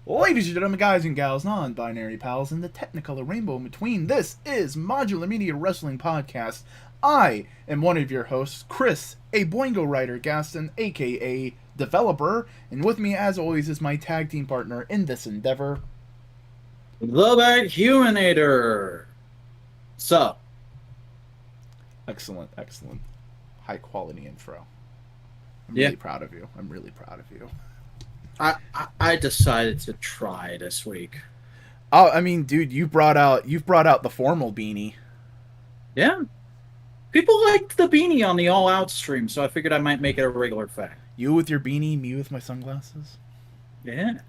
Ladies and gentlemen, guys and gals, non-binary pals, and the technicolor rainbow in between, this is Modular Media Wrestling Podcast. I am one of your hosts, Chris, a Boingo writer, Gaston, aka Developer, and with me, as always, is my tag team partner in this endeavor, The Humanator. Sup? Excellent, excellent. High quality intro. I'm Yeah. really proud of you. I'm really proud of you. I decided to try this week. Oh, I mean, dude, you've brought out the formal beanie. Yeah. People liked the beanie on the All Out stream, so I figured I might make it a regular fact. You with your beanie, me with my sunglasses. Yeah.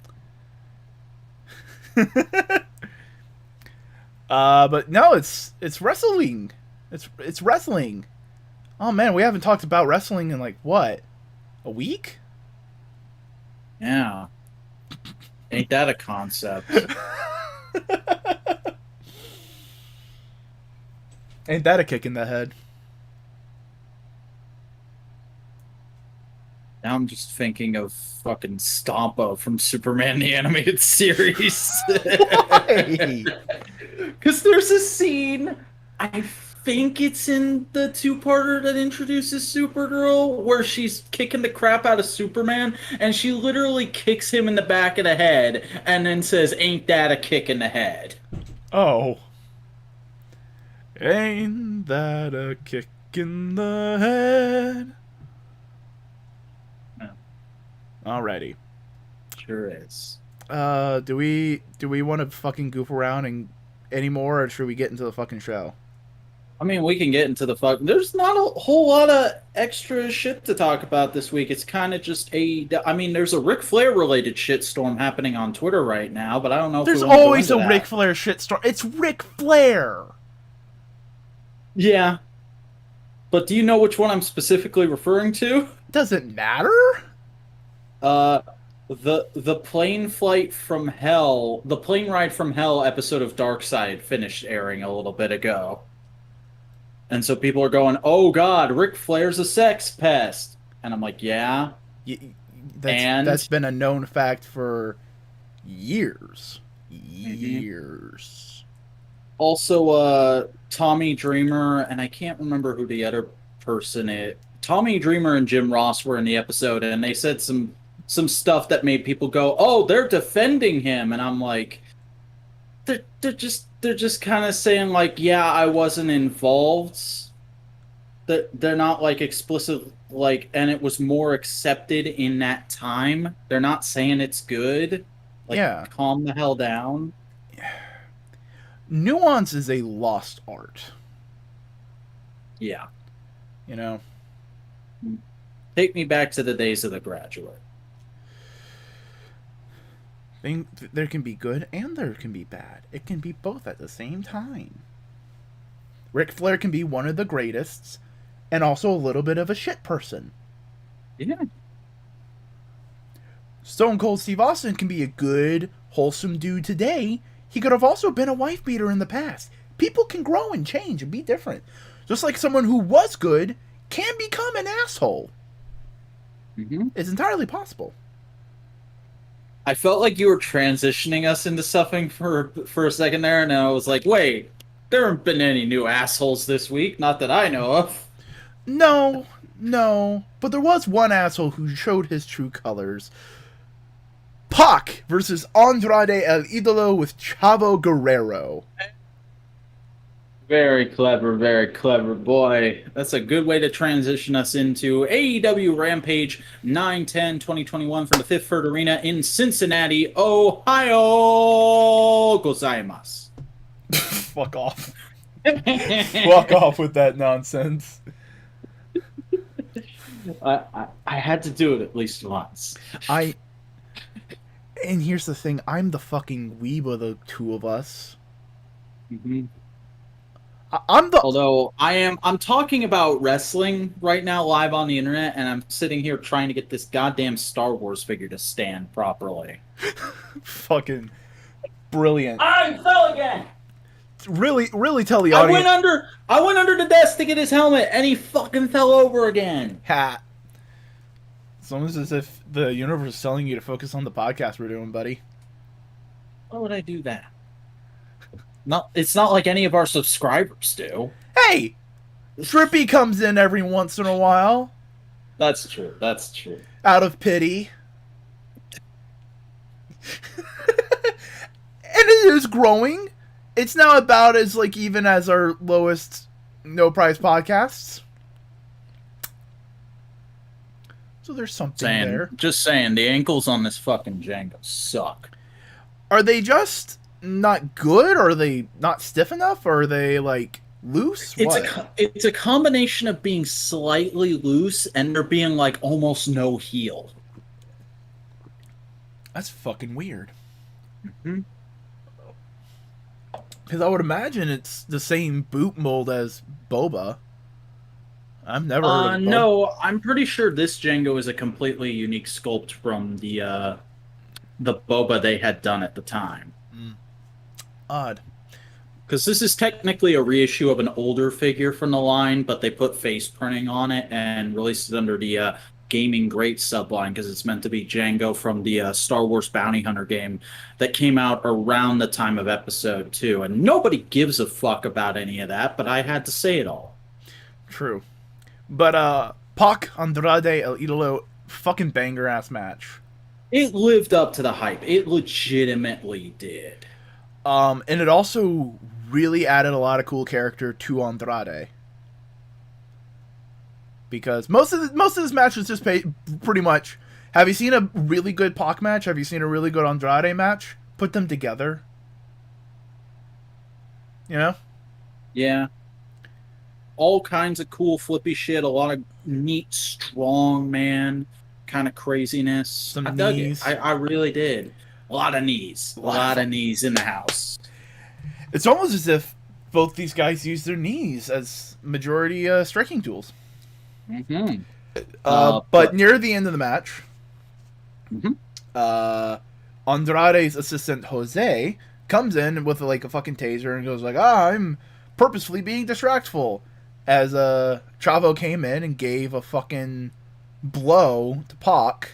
But no, it's wrestling. It's wrestling. Oh man, we haven't talked about wrestling in like what? A week? Yeah. Ain't that a concept? Ain't that a kick in the head? Now I'm just thinking of fucking Stompo from Superman the Animated Series. Why? Because there's a scene, I think it's in the two-parter that introduces Supergirl, where she's kicking the crap out of Superman, and she literally kicks him in the back of the head, and then says, "Ain't that a kick in the head?" Oh. Ain't that a kick in the head? No. Alrighty. Sure is. Do we want to fucking goof around and anymore, or should we get into the fucking show? I mean, we can get into the fuck. There's not a whole lot of extra shit to talk about this week. It's kind of just I mean, there's a Ric Flair related shitstorm happening on Twitter right now, but I don't know if There's we wanna go always into a that. Ric Flair shitstorm. It's Ric Flair. Yeah. But do you know which one I'm specifically referring to? Doesn't matter. The plane flight from hell, the plane ride from hell episode of Dark Side finished airing a little bit ago. And so people are going, "Oh God, Ric Flair's a sex pest," and I'm like, "Yeah." That's been a known fact for years. Years. Also, Tommy Dreamer, and I can't remember who the other person is. Tommy Dreamer and Jim Ross were in the episode, and they said some stuff that made people go, "Oh, they're defending him," and I'm like, they're just kind of saying like, "Yeah, I wasn't involved." They're not like explicit like, and it was more accepted in that time. They're not saying it's good. Like, Yeah. calm the hell down. Nuance is a lost art. Yeah. You know? Take me back to the days of The Graduate. There can be good and there can be bad. It can be both at the same time. Ric Flair can be one of the greatest and also a little bit of a shit person. Yeah. Stone Cold Steve Austin can be a good, wholesome dude today. He could have also been a wife beater in the past. People can grow and change and be different. Just like someone who was good can become an asshole. Mm-hmm. It's entirely possible. I felt like you were transitioning us into something for a second there, and I was like, wait, there haven't been any new assholes this week, not that I know of. No, but there was one asshole who showed his true colors. Pac versus Andrade El Idolo with Chavo Guerrero. Very clever, boy. That's a good way to transition us into AEW Rampage 9/10/2021 from the Fifth Third Arena in Cincinnati, Ohio. Gozaimasu. Fuck off. Fuck off with that nonsense. I had to do it at least once. And here's the thing, I'm the fucking weeb of the two of us. Mm-hmm. Although I'm talking about wrestling right now live on the internet, and I'm sitting here trying to get this goddamn Star Wars figure to stand properly. Fucking brilliant. I fell again. Really tell the audience. I went under the desk to get his helmet, and he fucking fell over again. Hat. It's almost as if the universe is telling you to focus on the podcast we're doing, buddy. Why would I do that? It's not like any of our subscribers do. Hey, Drippy comes in every once in a while. That's true. That's true. Out of pity. And it is growing. It's now about as like even as our lowest no price podcasts. So there's something there. Just saying, the ankles on this fucking Django suck. Are they just not good? Or are they not stiff enough? Or are they like loose? It's a combination of being slightly loose and there being like almost no heel. That's fucking weird. Mm-hmm. Because I would imagine it's the same boot mold as Boba. I've never heard of Boba. No, I'm pretty sure this Django is a completely unique sculpt from the Boba they had done at the time. Odd. Because this is technically a reissue of an older figure from the line, but they put face printing on it and released it under the Gaming Great subline because it's meant to be Django from the Star Wars Bounty Hunter game that came out around the time of Episode 2. And nobody gives a fuck about any of that, but I had to say it all. True. But Pac, Andrade, El Idolo, fucking banger-ass match. It lived up to the hype. It legitimately did. And it also really added a lot of cool character to Andrade. Because most of this match was just pretty much, have you seen a really good Pac match? Have you seen a really good Andrade match? Put them together. You know? Yeah. All kinds of cool flippy shit, a lot of neat strong man kind of craziness. Some I dug knees. it. I really did. A lot of knees. A lot of knees in the house. It's almost as if both these guys use their knees as majority striking tools. Mm-hmm. But near the end of the match, mm-hmm. Andrade's assistant Jose comes in with like a fucking taser and goes like, I'm purposefully being distractful. As Chavo came in and gave a fucking blow to Pac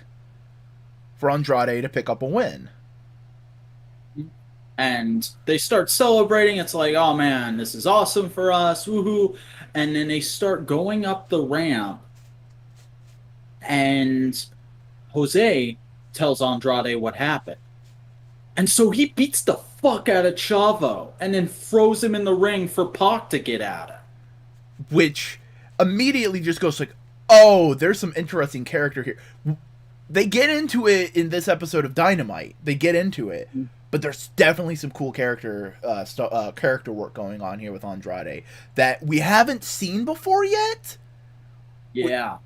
for Andrade to pick up a win. And they start celebrating. It's like, oh man, this is awesome for us. Woohoo. And then they start going up the ramp. And Jose tells Andrade what happened. And so he beats the fuck out of Chavo and then throws him in the ring for Pac to get at him. Which immediately just goes like, oh, there's some interesting character here. They get into it in this episode of Dynamite. They get into it. But there's definitely some cool character work going on here with Andrade that we haven't seen before yet. Yeah.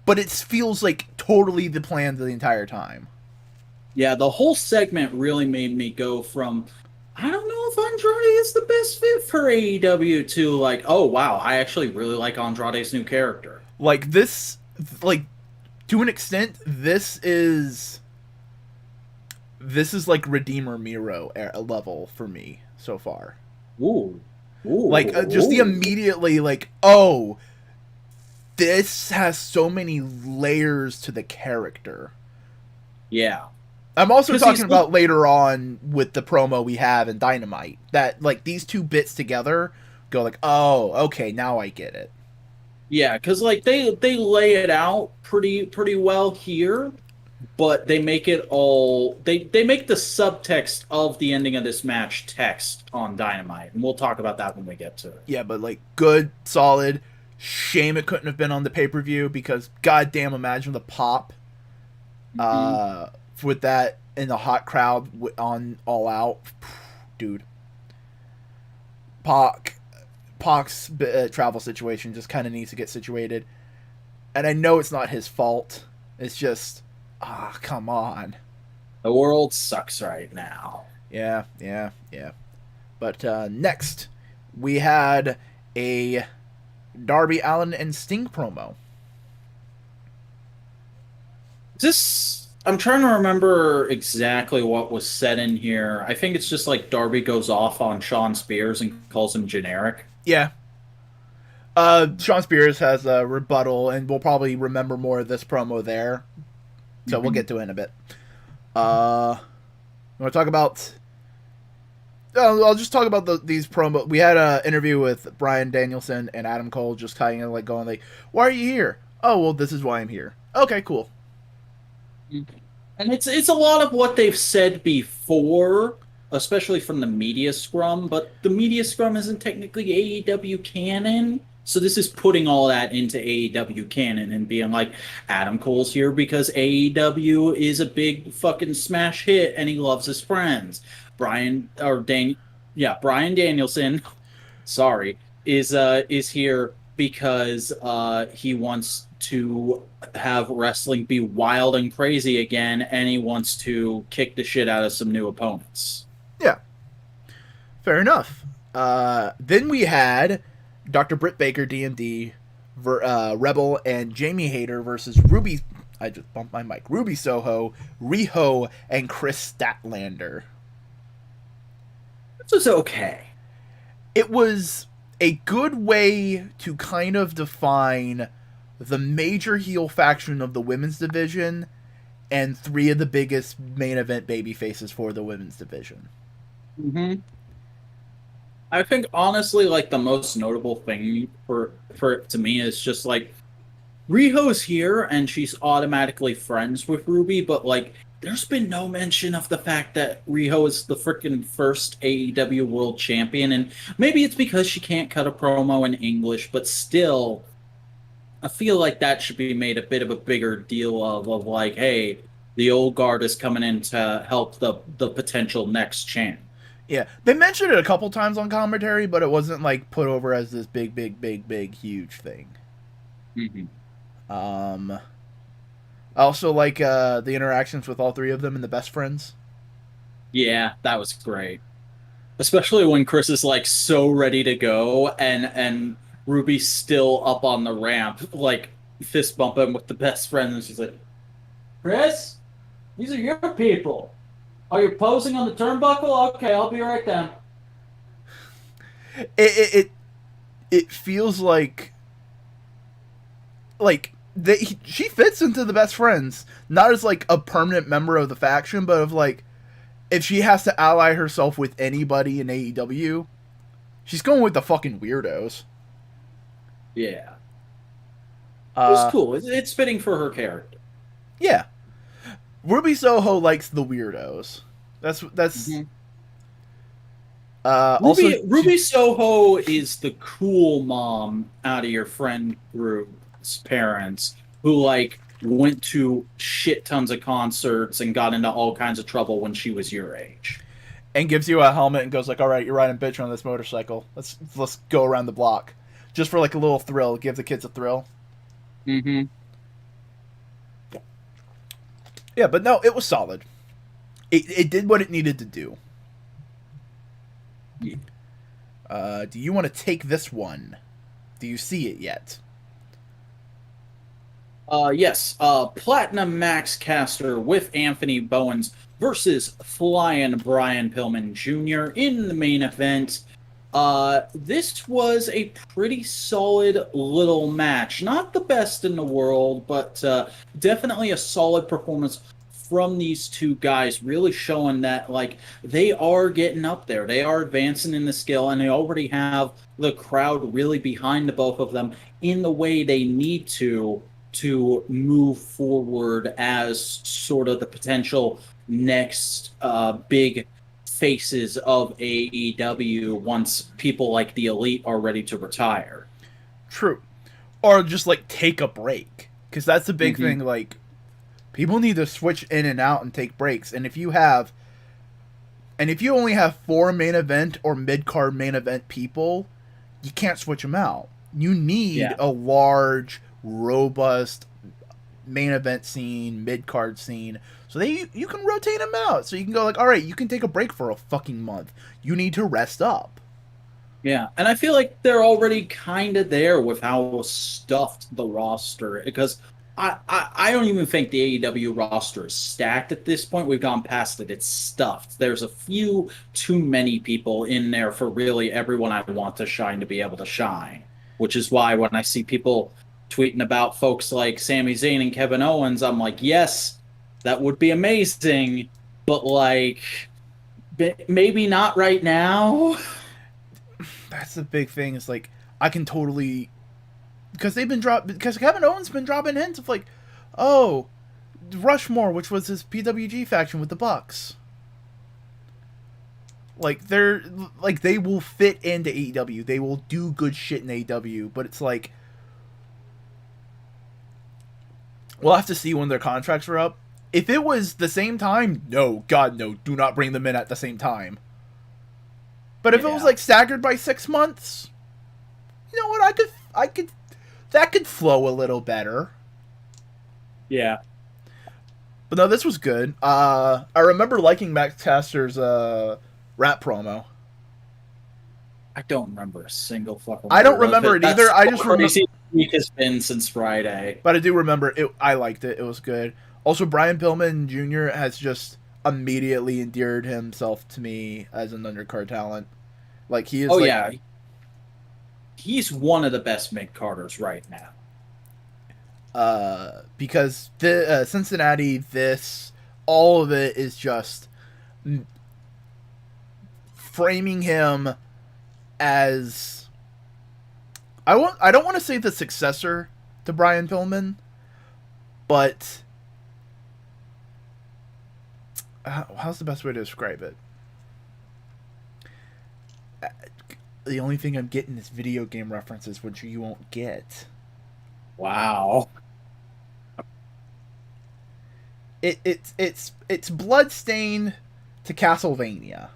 But it feels like totally the plan the entire time. Yeah, the whole segment really made me go from, I don't know if Andrade is the best fit for AEW to like, oh wow, I actually really like Andrade's new character. Like this, like to an extent, this is like Redeemer Miro level for me so far. Ooh. Like just the immediately like, oh, this has so many layers to the character. Yeah. I'm also talking about later on with the promo we have in Dynamite. That, like, these two bits together go like, oh, okay, now I get it. Yeah, because, like, they lay it out pretty well here, but they make it all... They make the subtext of the ending of this match text on Dynamite, and we'll talk about that when we get to it. Yeah, but, like, good, solid. Shame it couldn't have been on the pay-per-view, because, goddamn, imagine the pop. With that in the hot crowd on All Out, dude. Pac's travel situation just kind of needs to get situated, and I know it's not his fault. It's just, come on. The world sucks right now. Yeah. But next, we had a Darby, Allin, and Sting promo. I'm trying to remember exactly what was said in here. I think it's just like Darby goes off on Shawn Spears and calls him generic. Yeah. Shawn Spears has a rebuttal, and we'll probably remember more of this promo there. So we'll get to it in a bit. You want to talk about I'll just talk about these promo. We had an interview with Bryan Danielson and Adam Cole, just kind of like going like, "Why are you here?" Oh, well, this is why I'm here. Okay, cool. And it's a lot of what they've said before, especially from the media scrum, but the media scrum isn't technically AEW canon. So this is putting all that into AEW canon and being like, Adam Cole's here because AEW is a big fucking smash hit and he loves his friends. Bryan Danielson, sorry, is here because he wants to have wrestling be wild and crazy again, and he wants to kick the shit out of some new opponents. Yeah, fair enough. Then we had Dr. Britt Baker, DMD, Rebel, and Jamie Hayter versus Ruby. I just bumped my mic. Ruby Soho, Riho, and Chris Statlander. This was okay. It was a good way to kind of define the major heel faction of the women's division and three of the biggest main event baby faces for the women's division. Mm-hmm. I think honestly, like the most notable thing for it to me is just like Riho's here and she's automatically friends with Ruby, but like there's been no mention of the fact that Riho is the freaking first AEW World Champion, and maybe it's because she can't cut a promo in English, but still, I feel like that should be made a bit of a bigger deal of like, hey, the old guard is coming in to help the potential next champ. Yeah, they mentioned it a couple times on commentary, but it wasn't like put over as this big, huge thing. Mm-hmm. I also like the interactions with all three of them and the best friends. Yeah, that was great. Especially when Chris is like so ready to go and Ruby's still up on the ramp, like fist bumping with the best friend, and she's like, Chris, these are your people. Are you posing on the turnbuckle? Okay, I'll be right down. It feels like she fits into the best friends, not as like a permanent member of the faction, but of like if she has to ally herself with anybody in AEW, she's going with the fucking weirdos. Yeah, it was cool. It's fitting for her character. Yeah, Ruby Soho likes the weirdos. That's mm-hmm. Ruby Soho is the cool mom out of your friend group's parents who like went to shit tons of concerts and got into all kinds of trouble when she was your age. And gives you a helmet and goes like, "All right, you're riding bitch on this motorcycle. Let's go around the block." Just for like a little thrill, give the kids a thrill. Mm-hmm. Yeah, but no, it was solid. It did what it needed to do. Yeah. Do you want to take this one? Do you see it yet? Yes. Platinum Max Caster with Anthony Bowens versus Flying Brian Pillman Jr. in the main event. This was a pretty solid little match. Not the best in the world, but definitely a solid performance from these two guys, really showing that like they are getting up there. They are advancing in the skill, and they already have the crowd really behind the both of them in the way they need to move forward as sort of the potential next big faces of AEW once people like the Elite are ready to retire. True. Or just like take a break, because that's the big thing. Like, people need to switch in and out and take breaks. And if you only have 4 main event or mid-card main event people, you can't switch them out. You need a large, robust main event scene, mid-card scene, so you can rotate them out. So you can go like, all right, you can take a break for a fucking month. You need to rest up. Yeah, and I feel like they're already kind of there with how stuffed the roster, because I don't even think the AEW roster is stacked at this point. We've gone past it. It's stuffed. There's a few too many people in there for really everyone I want to shine to be able to shine, which is why when I see people tweeting about folks like Sami Zayn and Kevin Owens, I'm like, yes, that would be amazing, but like, maybe not right now. That's the big thing. Is like I can totally because because Kevin Owens been dropping hints of like, oh, Rushmore, which was his PWG faction with the Bucks. Like they will fit into AEW. They will do good shit in AEW, but it's like we'll have to see when their contracts are up. If it was the same time, no, God no, do not bring them in at the same time. But if it was like staggered by 6 months, you know what? That could flow a little better. Yeah. But no, this was good. I remember liking Max Caster's rap promo. I don't remember a single fucking. I don't remember it either. I just remember week has been since Friday. But I do remember it. I liked it. It was good. Also, Brian Pillman Jr. has just immediately endeared himself to me as an undercard talent. Like he is. Oh yeah, he's one of the best mid-carders right now. Because the Cincinnati, all of it is just framing him as I don't want to say the successor to Brian Pillman, but how's the best way to describe it? The only thing I'm getting is video game references, which you won't get. Wow. It's Bloodstained to Castlevania.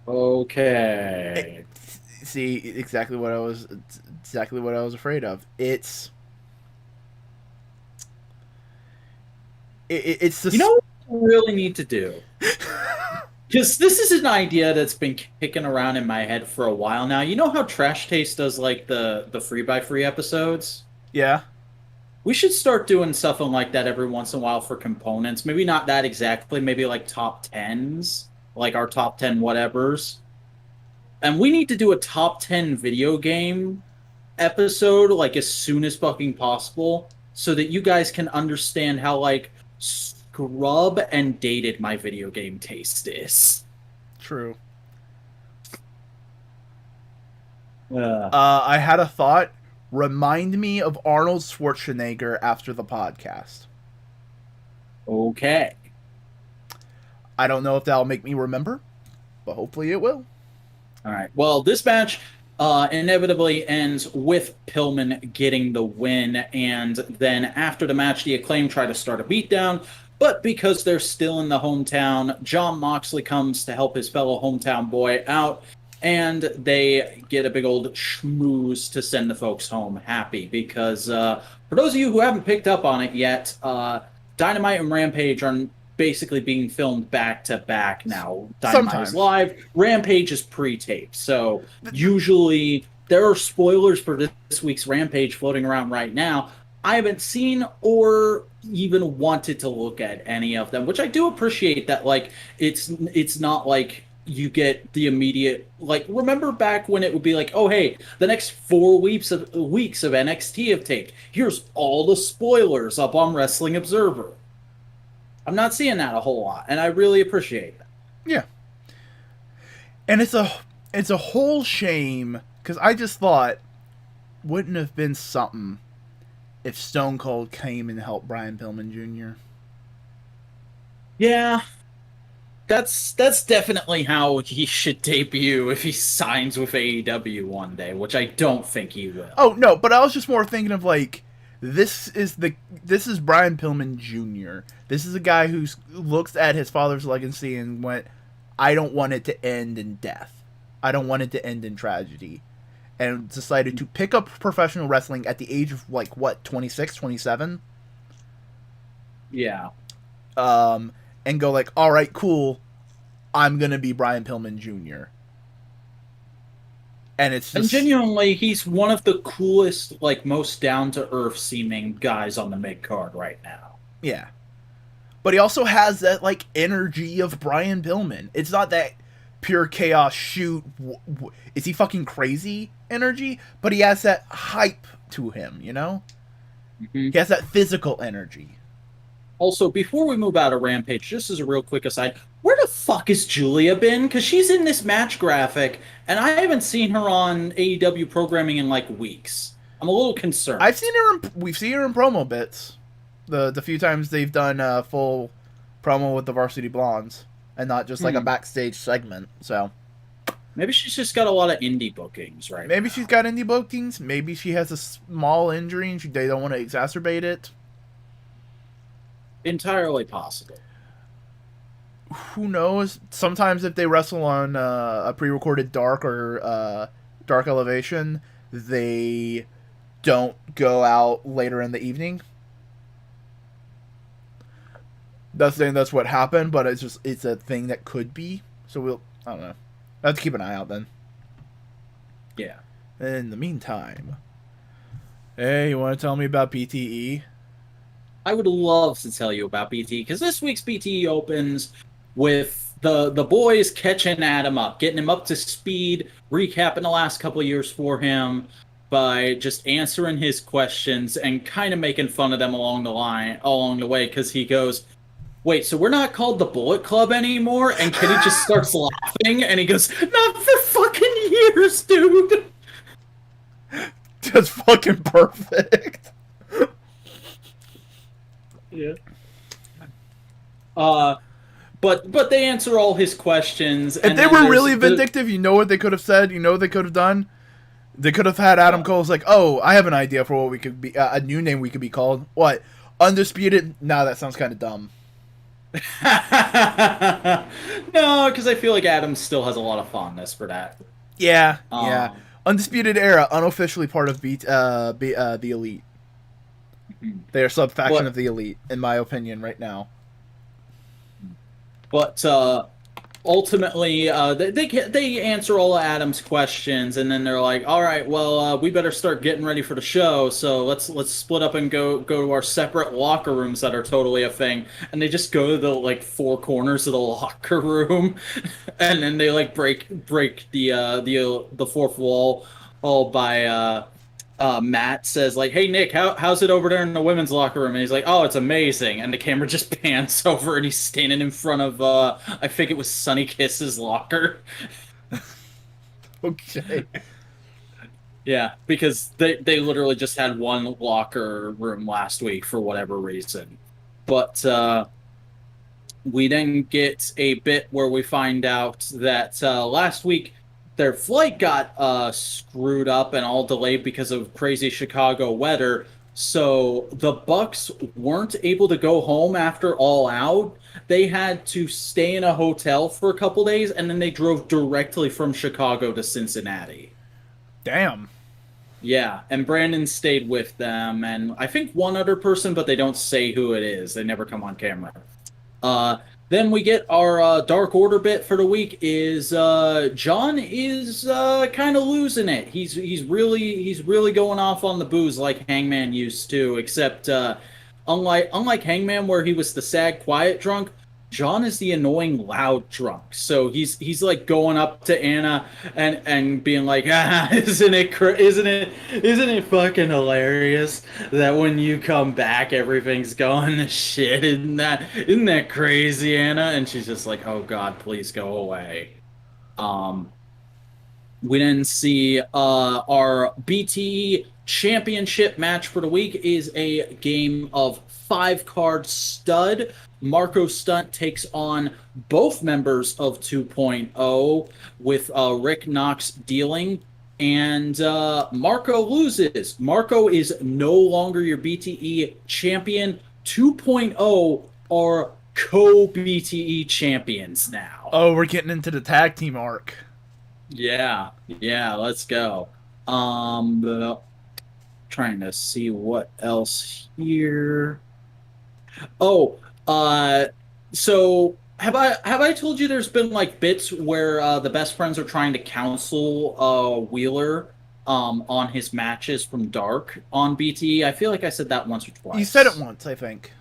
Okay. See exactly what I was afraid of. It's the you know what we really need to do. Because this is an idea that's been kicking around in my head for a while now. You know how Trash Taste does like the free by free episodes? Yeah. We should start doing something like that every once in a while for components. Maybe not that exactly. Maybe like top 10s, like our top 10 whatevers. And we need to do a top 10 video game episode like as soon as fucking possible so that you guys can understand how like scrub and dated my video game taste is. True. I had a thought. Remind me of Arnold Schwarzenegger after the podcast. Okay. I don't know if that'll make me remember, but hopefully it will. All right. Well, this match inevitably ends with Pillman getting the win, and then after the match, the Acclaim try to start a beatdown, but because they're still in the hometown, Jon Moxley comes to help his fellow hometown boy out, and they get a big old schmooze to send the folks home happy, because for those of you who haven't picked up on it yet, Dynamite and Rampage are basically being filmed back to back now. Dynamite is live, Rampage is pre-taped, so usually there are spoilers for this week's Rampage floating around right now. I haven't seen or even wanted to look at any of them, which I do appreciate that. Like it's not like you get the immediate, like, remember back when it would be like, oh hey, the next 4 weeks of NXT have taped, here's all the spoilers up on Wrestling Observer. I'm not seeing that a whole lot, and I really appreciate that. Yeah. And it's a whole shame, because I just thought, wouldn't have been something if Stone Cold came and helped Brian Pillman Jr. Yeah. That's definitely how he should debut if he signs with AEW one day, which I don't think he will. Oh, no, but I was just more thinking of, like, this is Brian Pillman Jr. This is a guy who looks at his father's legacy and went, I don't want it to end in death. I don't want it to end in tragedy. And decided to pick up professional wrestling at the age of, like, what, 26, 27? Yeah. And go like, all right, cool, I'm going to be Brian Pillman Jr. And it's just... And genuinely, he's one of the coolest, like, most down-to-earth seeming guys on the mid-card right now. Yeah. But he also has that, like, energy of Brian Pillman. It's not that pure chaos shoot, is he fucking crazy energy, but he has that hype to him, you know? Mm-hmm. He has that physical energy. Also, before we move out of Rampage, just as a real quick aside, where the fuck has Julia been? Because she's in this match graphic, and I haven't seen her on AEW programming in like weeks. I'm a little concerned. We've seen her in promo bits. The few times they've done full promo with the Varsity Blondes, and not just like a backstage segment. So maybe she's just got a lot of indie bookings right maybe now. She's got indie bookings. Maybe she has a small injury and they don't want to exacerbate it. Entirely possible. Who knows? Sometimes if they wrestle on a pre-recorded Dark or Dark Elevation, they don't go out later in the evening. Not saying that's what happened, but it's a thing that could be. So I don't know. I have to keep an eye out then. Yeah. In the meantime, hey, you want to tell me about BTE? I would love to tell you about BTE, because this week's BTE opens with the boys catching Adam up, getting him up to speed, recapping the last couple of years for him by just answering his questions and kind of making fun of them along the way, because he goes, wait, so we're not called the Bullet Club anymore? And Kenny just starts laughing, and he goes, not for fucking years, dude! That's fucking perfect. Yeah. But they answer all his questions. If they were really vindictive, you know what they could have said? You know what they could have done? They could have had Adam Cole's like, oh, I have an idea for what we could be, a new name we could be called. What? Undisputed? Nah, that sounds kind of dumb. No, because I feel like Adam still has a lot of fondness for that. Yeah, yeah. Undisputed Era, unofficially part of the Elite. They are sub-faction of the Elite, in my opinion, right now. But ultimately, they answer all of Adam's questions, and then they're like, "All right, well, we better start getting ready for the show. So let's split up and go to our separate locker rooms that are totally a thing." And they just go to the like four corners of the locker room, and then they like break the fourth wall all by. Matt says like, "Hey Nick, how's it over there in the women's locker room?" And he's like, "Oh, it's amazing." And the camera just pans over, and he's standing in front of I think it was Sunny Kiss's locker. Okay. Yeah, because they literally just had one locker room last week for whatever reason. But we then get a bit where we find out that last week their flight got screwed up and all delayed because of crazy Chicago weather. So the Bucks weren't able to go home after All Out. They had to stay in a hotel for a couple days, and then they drove directly from Chicago to Cincinnati. Damn. Yeah, and Brandon stayed with them, and I think one other person, but they don't say who it is. They never come on camera. Then we get our Dark Order bit for the week. Is John is kind of losing it. He's really going off on the booze like Hangman used to. Except unlike Hangman, where he was the sad, quiet drunk, John is the annoying, loud drunk. So he's like going up to Anna and being like, isn't it fucking hilarious that when you come back everything's going to shit? Isn't that crazy, Anna? And she's just like, oh God, please go away. We then see our BTE championship match for the week is a game of 5-card stud. Marco Stunt takes on both members of 2.0 with Rick Knox dealing, and Marco loses. Marco is no longer your BTE champion. 2.0 are co-BTE champions now. Oh, we're getting into the tag team arc. Yeah, let's go. Trying to see what else here. Oh, so have I told you there's been like bits where the best friends are trying to counsel Wheeler on his matches from Dark on BTE? I feel like I said that once or twice. You said it once, I think.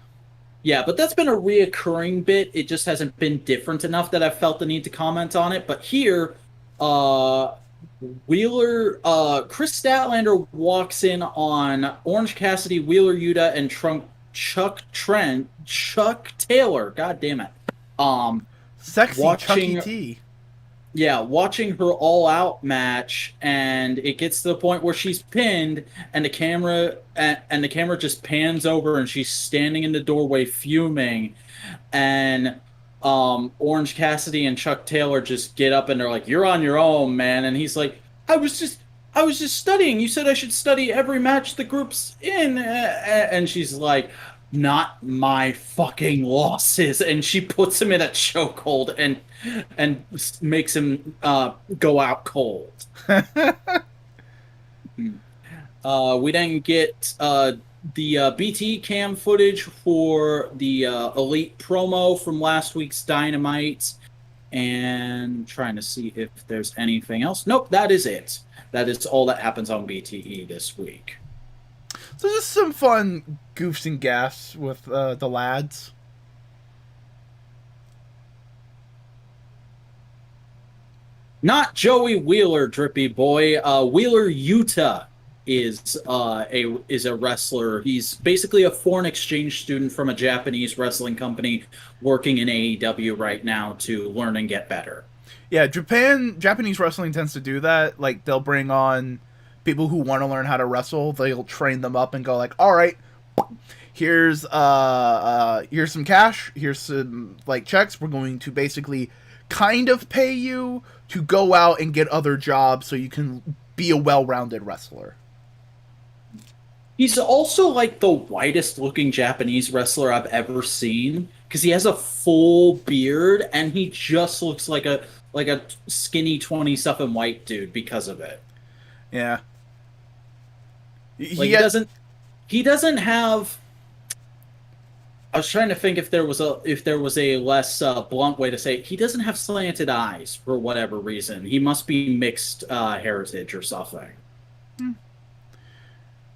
Yeah, but that's been a reoccurring bit. It just hasn't been different enough that I've felt the need to comment on it. But here, Wheeler, Chris Statlander walks in on Orange Cassidy, Wheeler Yuta, and Chuck Taylor, god damn it, Sexy watching Chucky T. watching her all out match, and it gets to the point where she's pinned, and the camera just pans over, and she's standing in the doorway fuming, and Orange Cassidy and Chuck Taylor just get up and they're like, "You're on your own, man," and he's like, I was just studying. You said I should study every match the group's in," and she's like, "Not my fucking losses," and she puts him in a chokehold and makes him go out cold. We then get the BT cam footage for the Elite promo from last week's Dynamite, and trying to see if there's anything else. Nope, that is it. That is all that happens on BTE this week. So just some fun goofs and gaffs with the lads. Not Joey Wheeler, Drippy Boy. Wheeler Yuta is a wrestler. He's basically a foreign exchange student from a Japanese wrestling company working in AEW right now to learn and get better. Yeah, Japanese wrestling tends to do that. Like, they'll bring on people who want to learn how to wrestle. They'll train them up and go like, "All right, here's some cash. Here's some like checks. We're going to basically kind of pay you to go out and get other jobs so you can be a well-rounded wrestler." He's also like the whitest looking Japanese wrestler I've ever seen, because he has a full beard and he just looks like a skinny 20-something white dude because of it. Yeah. He doesn't have. I was trying to think if there was a less blunt way to say it. He doesn't have slanted eyes for whatever reason. He must be mixed heritage or something.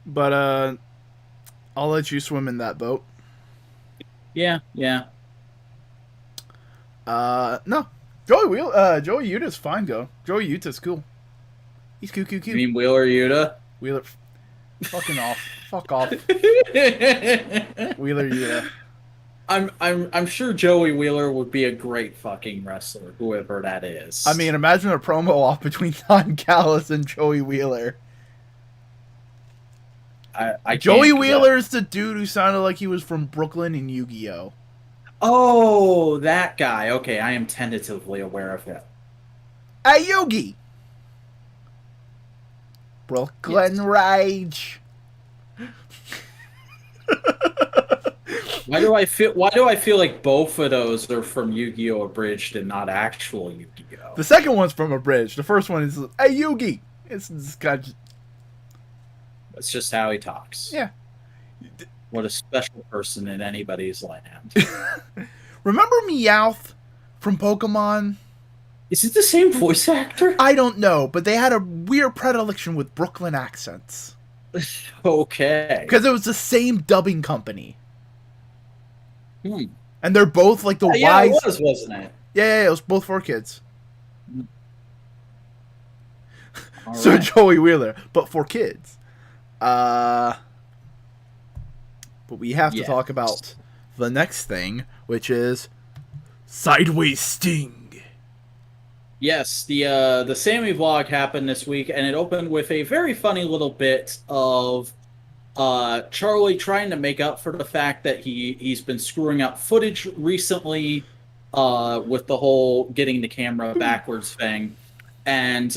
But I'll let you swim in that boat. Yeah. No. Joey Utah's fine, though. Joey Utah's cool. He's cool. You mean Wheeler Yuta? Wheeler, fucking off. Fuck off. Wheeler Yuta. I'm sure Joey Wheeler would be a great fucking wrestler, whoever that is. I mean, imagine a promo off between Don Callis and Joey Wheeler. Joey Wheeler's the dude who sounded like he was from Brooklyn in Yu-Gi-Oh! Oh, that guy. Okay, I am tentatively aware of him. Hey, Yugi! Brooklyn Rage. Why do I feel like both of those are from Yu-Gi-Oh! Abridged and not actual Yu-Gi-Oh? The second one's from Abridged. The first one is, "Hey, Yugi!" It's got... That's just how he talks. Yeah. What a special person in anybody's land. Remember Meowth from Pokemon? Is it the same voice actor? I don't know, but they had a weird predilection with Brooklyn accents. Okay. Because it was the same dubbing company. And they're both like the wise... Yeah, it was, wasn't it? Yeah, it was both for kids. So Right. Joey Wheeler, but for kids. But we have to talk about the next thing, which is Sideways Sting. Yes, the Sammy vlog happened this week, and it opened with a very funny little bit of Charlie trying to make up for the fact that he's been screwing up footage recently with the whole getting the camera backwards thing, and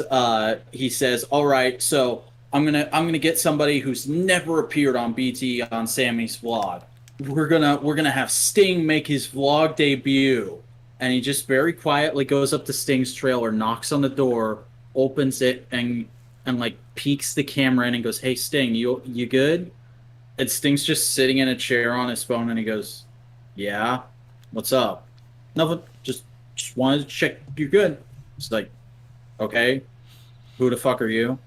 he says, "All right, so I'm gonna get somebody who's never appeared on BT on Sammy's vlog. We're gonna have Sting make his vlog debut." And he just very quietly goes up to Sting's trailer, knocks on the door, opens it, and like peeks the camera in and goes, "Hey Sting, you good?" And Sting's just sitting in a chair on his phone, and he goes, "Yeah, what's up?" "Nothing. Just wanted to check you're good." It's like, "Okay, who the fuck are you?"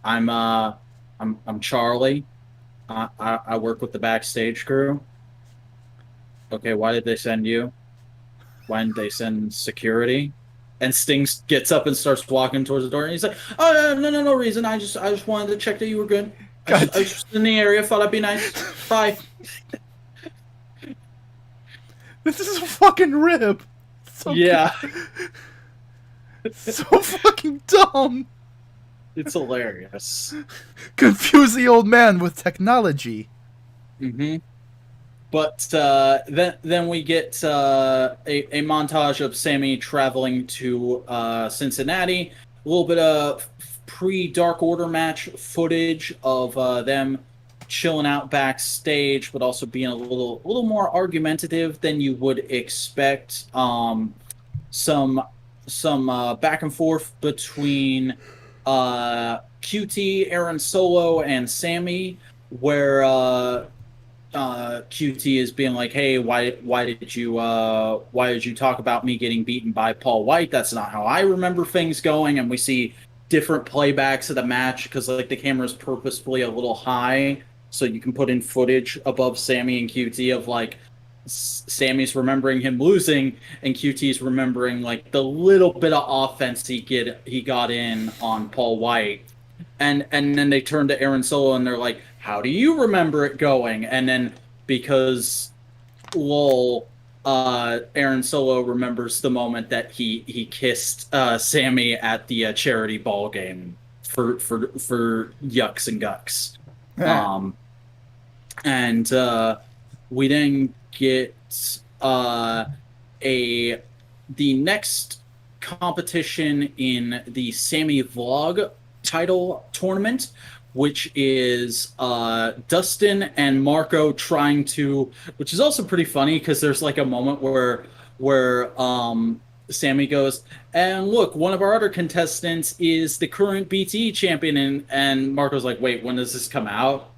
I'm Charlie. I work with the backstage crew." "Okay, why did they send you? Why didn't they send security?" And Sting gets up and starts walking towards the door, and he's like, "Oh no reason. I just wanted to check that you were good. I was just in the area. Thought I'd be nice." Bye. This is a fucking rib. So Yeah. so fucking dumb. It's hilarious. Confuse the old man with technology. Mm-hmm. But then we get a montage of Sammy traveling to Cincinnati. A little bit of pre-Dark Order match footage of them chilling out backstage, but also being a little more argumentative than you would expect. Some back and forth between QT, Aaron Solo, and Sammy, where QT is being like, "Hey, why did you talk about me getting beaten by Paul White? That's not how I remember things going." And we see different playbacks of the match because like the camera's purposefully a little high, so you can put in footage above Sammy and QT of like Sammy's remembering him losing and QT's remembering like the little bit of offense he got in on Paul White. And then they turn to Aaron Solo and they're like, "How do you remember it going?" And then because lol, Aaron Solo remembers the moment that he kissed Sammy at the charity ball game for Yucks and Gucks. And we then get the next competition in the Sammy Vlog title tournament, which is Dustin and Marco trying to, which is also pretty funny because there's like a moment where Sammy goes, "And look, one of our other contestants is the current BTE champion," and Marco's like, "Wait, when does this come out?"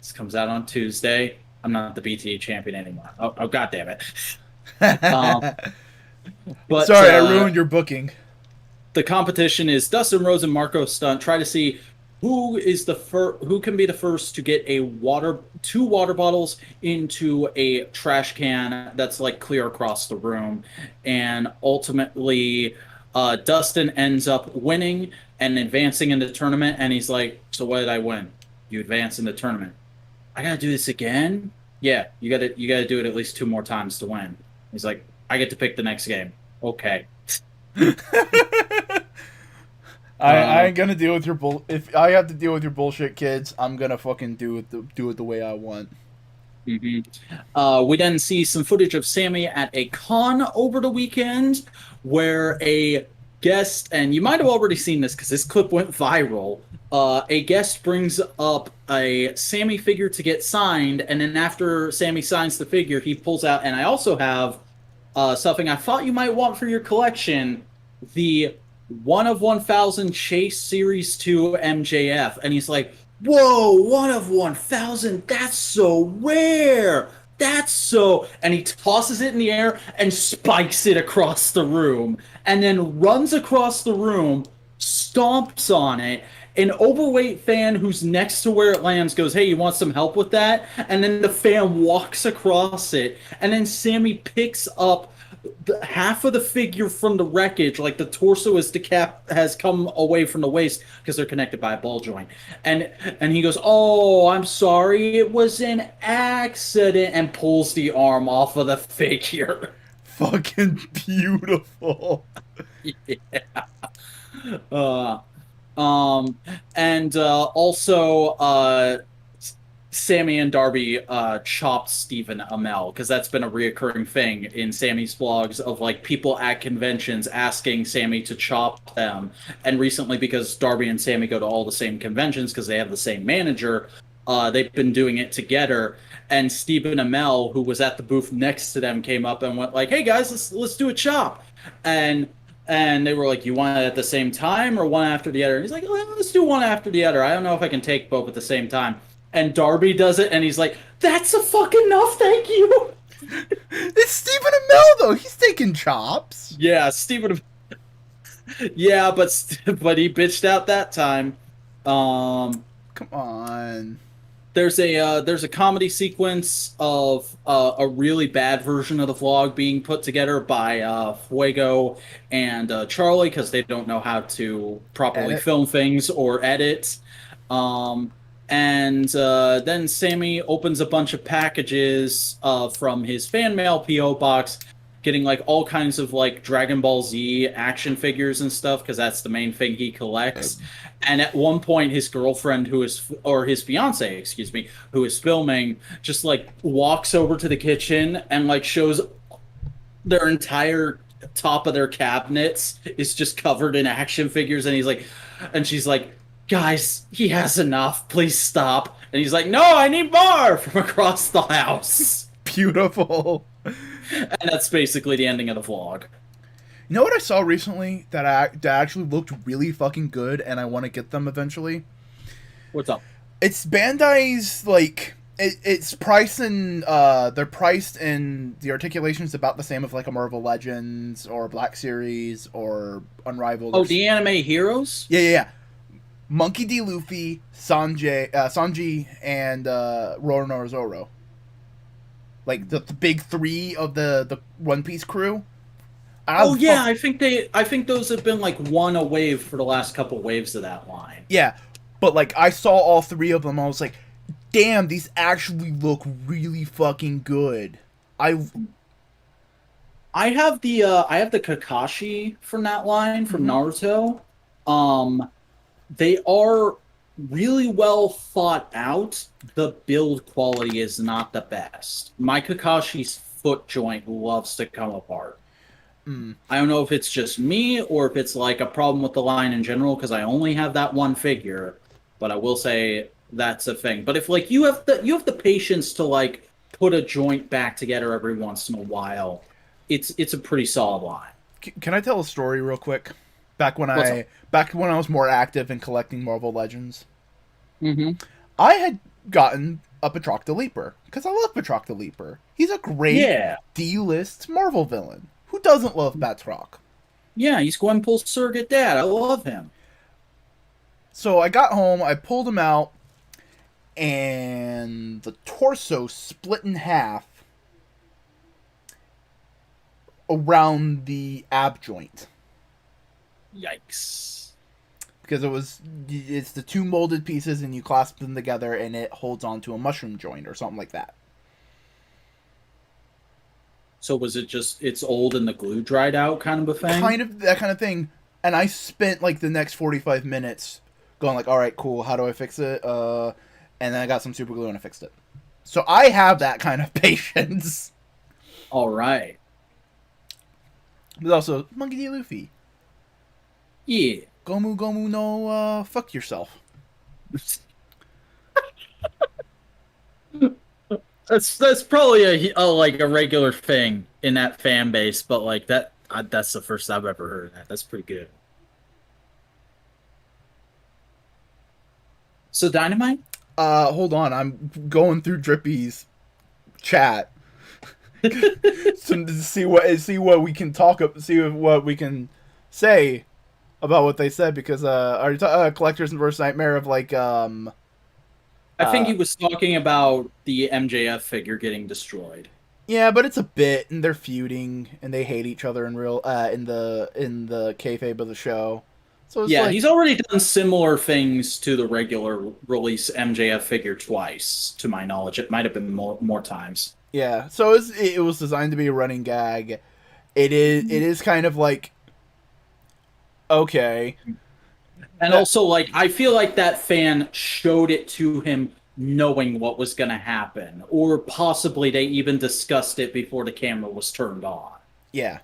"This comes out on Tuesday. I'm not the BTE champion anymore." Oh God damn it. But sorry, I ruined your booking. The competition is Dustin Rhodes and Marco Stunt try to see who can be the first to get two water bottles into a trash can that's like clear across the room. And ultimately, Dustin ends up winning and advancing in the tournament. And he's like, "So what did I win?" "You advance in the tournament." "I gotta do this again?" "Yeah, you gotta do it at least 2 more times to win." He's like, "I get to pick the next game." "Okay." I ain't gonna deal with your bull. If I have to deal with your bullshit, kids, I'm gonna fucking do it the way I want. Mm-hmm. We then see some footage of Sammy at a con over the weekend, where a guest, and you might have already seen this because this clip went viral. A guest brings up a Sammy figure to get signed, and then after Sammy signs the figure, he pulls out, "And I also have something I thought you might want for your collection, the 1 of 1,000 Chase Series 2 MJF." And he's like, "Whoa, 1 of 1,000? That's so rare. That's so..." And he tosses it in the air and spikes it across the room, and then runs across the room, stomps on it. An overweight fan who's next to where it lands goes, "Hey, you want some help with that?" And then the fan walks across it, and then Sammy picks up half of the figure from the wreckage, like the torso has come away from the waist because they're connected by a ball joint, and he goes, "Oh, I'm sorry, it was an accident," and pulls the arm off of the figure. Fucking beautiful. Yeah. And also Sammy and Darby chopped Stephen Amell, because that's been a reoccurring thing in Sammy's vlogs of like people at conventions asking Sammy to chop them. And recently, because Darby and Sammy go to all the same conventions because they have the same manager, they've been doing it together. And Stephen Amell, who was at the booth next to them, came up and went like, "Hey guys, let's do a chop." And they were like, "You want it at the same time or one after the other?" And he's like, "Well, let's do one after the other. I don't know if I can take both at the same time." And Darby does it, and he's like, "That's a fucking enough, thank you." It's Stephen Amell, though. He's taking chops. Yeah, Stephen. Yeah, but he bitched out that time. Come on. There's a comedy sequence of a really bad version of the vlog being put together by Fuego and Charlie, because they don't know how to properly Edit. film things or edit. And then Sammy opens a bunch of packages from his fan mail PO box, getting like all kinds of like Dragon Ball Z action figures and stuff because that's the main thing he collects. And at one point, his girlfriend, or his fiance, excuse me, who is filming, just like walks over to the kitchen and like shows their entire top of their cabinets is just covered in action figures, and she's like, guys, he has enough, please stop. And he's like, no, I need more, from across the house. Beautiful. And that's basically the ending of the vlog. You know what I saw recently that actually looked really fucking good, and I want to get them eventually? What's up? It's Bandai's, like, it's priced in, they're priced in, the articulation's about the same of, like, a Marvel Legends, or Black Series, or Unrivaled. Oh, the anime heroes? Yeah. Monkey D. Luffy, Sanji, and Roronoa Zoro. Like, the big three of the One Piece crew. I think those have been, like, one a wave for the last couple waves of that line. Yeah, but, like, I saw all three of them, I was like, damn, these actually look really fucking good. I have the Kakashi from that line from Naruto. They are really well thought out. The build quality is not the best. My Kakashi's foot joint loves to come apart. I don't know if it's just me or if it's like a problem with the line in general because I only have that one figure, but I will say that's a thing. But if like you have the patience to like put a joint back together every once in a while, it's a pretty solid line. Can I tell a story real quick? Back when I was more active in collecting Marvel Legends, I had gotten a Patrocta Leaper because I love Patrocta Leaper. He's a great D-list Marvel villain. Who doesn't love Batroc? Yeah, he's Gwenpool's surrogate dad. I love him. So I got home, I pulled him out, and the torso split in half around the ab joint. Yikes. Because it's the two molded pieces and you clasp them together and it holds onto a mushroom joint or something like that. So was it just, it's old and the glue dried out kind of a thing? Kind of, that kind of thing. And I spent like the next 45 minutes going like, alright, cool, how do I fix it? And then I got some super glue and I fixed it. So I have that kind of patience. Alright. But also, Monkey D. Luffy. Yeah. Gomu no, fuck yourself. That's probably a regular thing in that fan base, but like that's the first I've ever heard of that. That's pretty good. So Dynamite? Hold on, I'm going through Drippy's chat to see what we can what we can say about what they said, because are you Collector's Verse Nightmare of like I think he was talking about the MJF figure getting destroyed. Yeah, but it's a bit, and they're feuding, and they hate each other in real in the kayfabe of the show. So it's he's already done similar things to the regular release MJF figure twice, to my knowledge. It might have been more times. Yeah, so it was designed to be a running gag. It is kind of like, okay. And also, like, I feel like that fan showed it to him knowing what was going to happen. Or possibly they even discussed it before the camera was turned on. Yeah.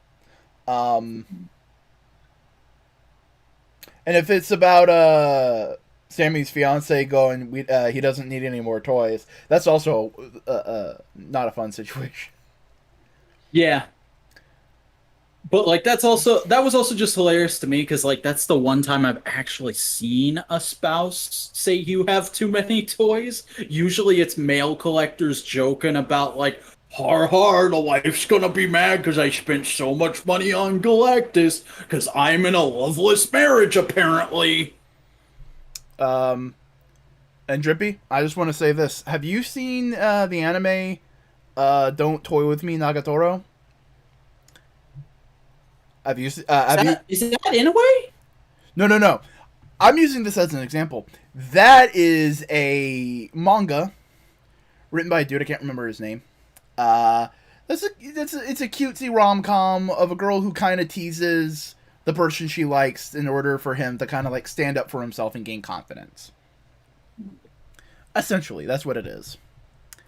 And if it's about Sammy's fiance going, he doesn't need any more toys, that's also not a fun situation. Yeah. But like that was also just hilarious to me because like that's the one time I've actually seen a spouse say you have too many toys. Usually it's male collectors joking about like, har, the wife's gonna be mad because I spent so much money on Galactus because I'm in a loveless marriage apparently. And Drippy, I just want to say this: have you seen the anime Don't Toy With Me, Nagatoro? Have you? Is that in a way? No. I'm using this as an example. That is a manga written by a dude, I can't remember his name. It's a cutesy rom-com of a girl who kind of teases the person she likes in order for him to kind of like stand up for himself and gain confidence. Essentially, that's what it is.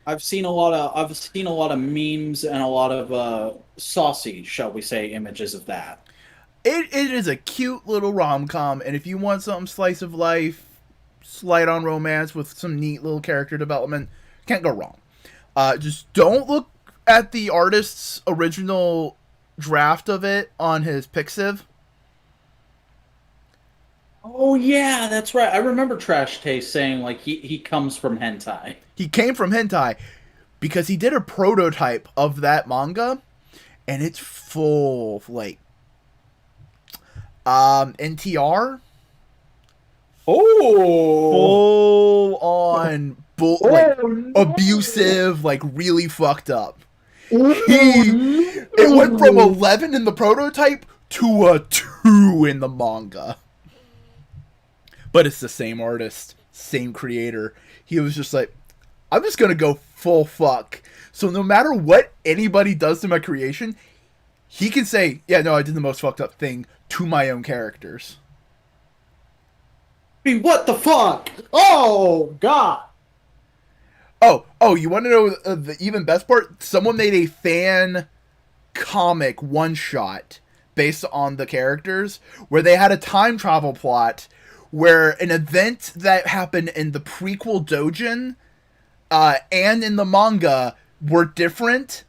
I've seen a lot of memes and a lot of saucy, shall we say, images of that. It is a cute little rom-com, and if you want something slice of life, slight on romance with some neat little character development, can't go wrong. Just don't look at the artist's original draft of it on his Pixiv. Oh yeah, that's right. I remember Trash Taste saying like he comes from hentai. He came from hentai because he did a prototype of that manga, and it's full of like NTR. Oh, full on like abusive, like really fucked up. It went from 11 in the prototype to a 2 in the manga. But it's the same artist, same creator. He was just like, I'm just gonna go full fuck. So no matter what anybody does to my creation, he can say, yeah, no, I did the most fucked up thing to my own characters. I mean, what the fuck? Oh, God. Oh, you want to know the even best part? Someone made a fan comic one-shot based on the characters where they had a time travel plot where an event that happened in the prequel doujin and in the manga were different,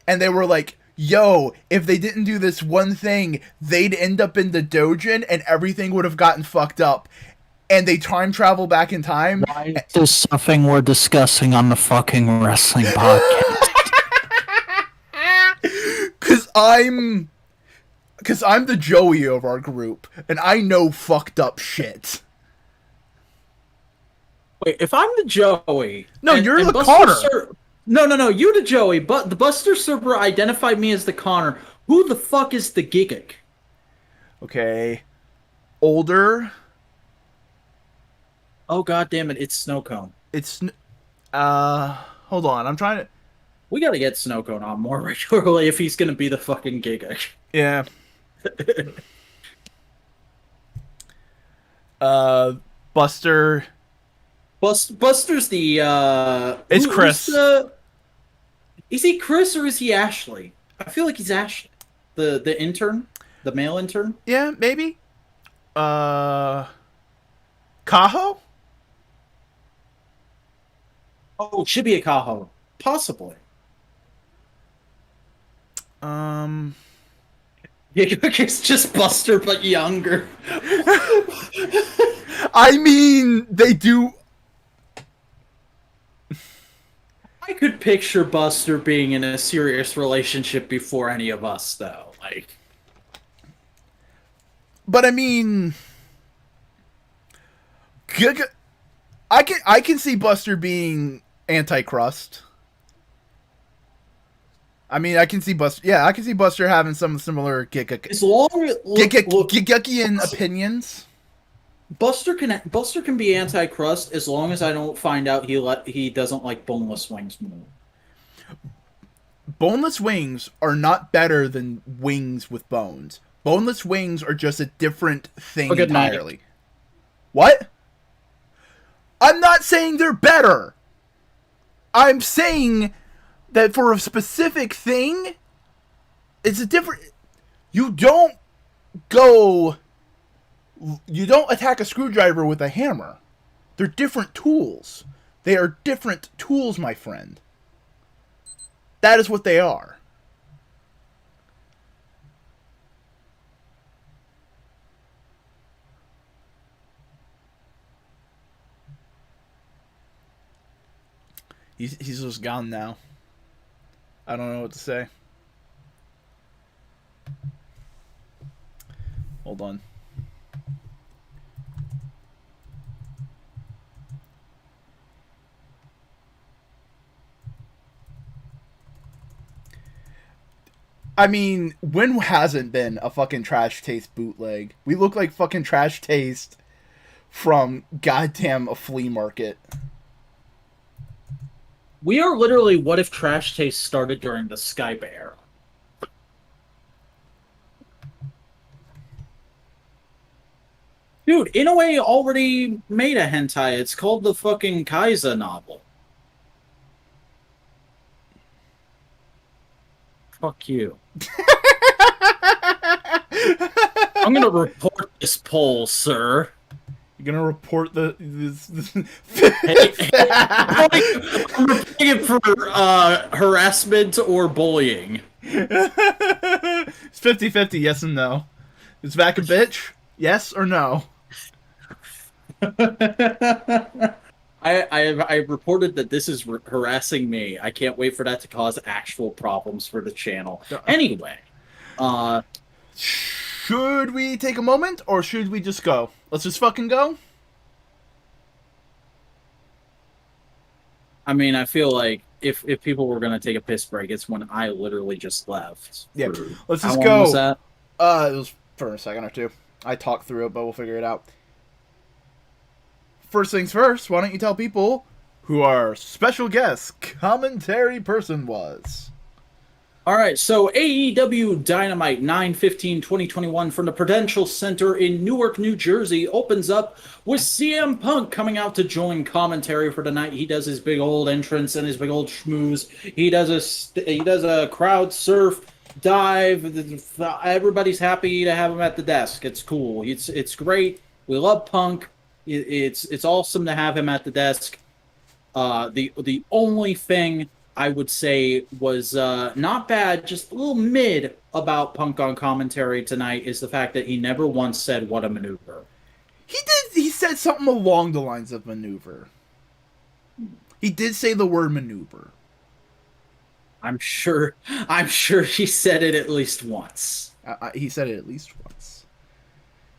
and they were like, yo, if they didn't do this one thing, they'd end up in the doujin and everything would have gotten fucked up. And they time travel back in time. Why is this something we're discussing on the fucking wrestling podcast? Cause I'm the Joey of our group, and I know fucked up shit. Wait, if I'm the Joey... No, you're the Connor. No, you the Joey, but the Buster server identified me as the Connor. Who the fuck is the Gigic? Okay. Older. Oh, god damn it, it's Snowcone. It's... Hold on, I'm trying to... We gotta get Snowcone on more regularly if he's gonna be the fucking Gigic. Yeah. Buster... Buster's the, It's Chris. Is he Chris or is he Ashley? I feel like he's Ashley. The intern? The male intern? Yeah, maybe. Kaho? Oh, it should be a Kaho. Possibly. It's just Buster, but younger. I mean, they do... I could picture Buster being in a serious relationship before any of us, though. Like, but I mean, I can see Buster being anti-crust. I mean, I can see Buster. Yeah, I can see Buster having some similar Gigakian opinions. Buster can be anti-crust as long as I don't find out he doesn't like boneless wings more. Boneless wings are not better than wings with bones. Boneless wings are just a different thing entirely. Night. What? I'm not saying they're better. I'm saying that for a specific thing, it's a different... You don't attack a screwdriver with a hammer. They're different tools. They are different tools, my friend. That is what they are. He's just gone now. I don't know what to say. Hold on. I mean, when hasn't been a fucking Trash Taste bootleg? We look like fucking Trash Taste from goddamn a flea market. We are literally what if Trash Taste started during the Skype era. Dude, Inoue already made a hentai. It's called the fucking Kaiza novel. Fuck you. I'm gonna report this poll, sir. You're gonna report this I'm reporting it for harassment or bullying. It's 50-50, yes and no. Is Vac a bitch? Yes or no? I reported that this is harassing me. I can't wait for that to cause actual problems for the channel. Anyway, should we take a moment or should we just go? Let's just fucking go. I mean, I feel like if people were gonna take a piss break, it's when I literally just left. Yeah, let's just How long go. was that? It was for a second or two. I talked through it, but we'll figure it out. First things first, why don't you tell people who our special guest commentary person was? Alright, so AEW Dynamite 9/15/2021 from the Prudential Center in Newark, New Jersey opens up with CM Punk coming out to join commentary for the night. He does his big old entrance and his big old schmooze. He does a crowd surf dive. Everybody's happy to have him at the desk. It's cool. It's great. We love Punk. It's awesome to have him at the desk. The only thing I would say was not bad, just a little mid about Punk on commentary tonight is the fact that he never once said what a maneuver. He did. He said something along the lines of maneuver. He did say the word maneuver. I'm sure he said it at least once. He said it at least once.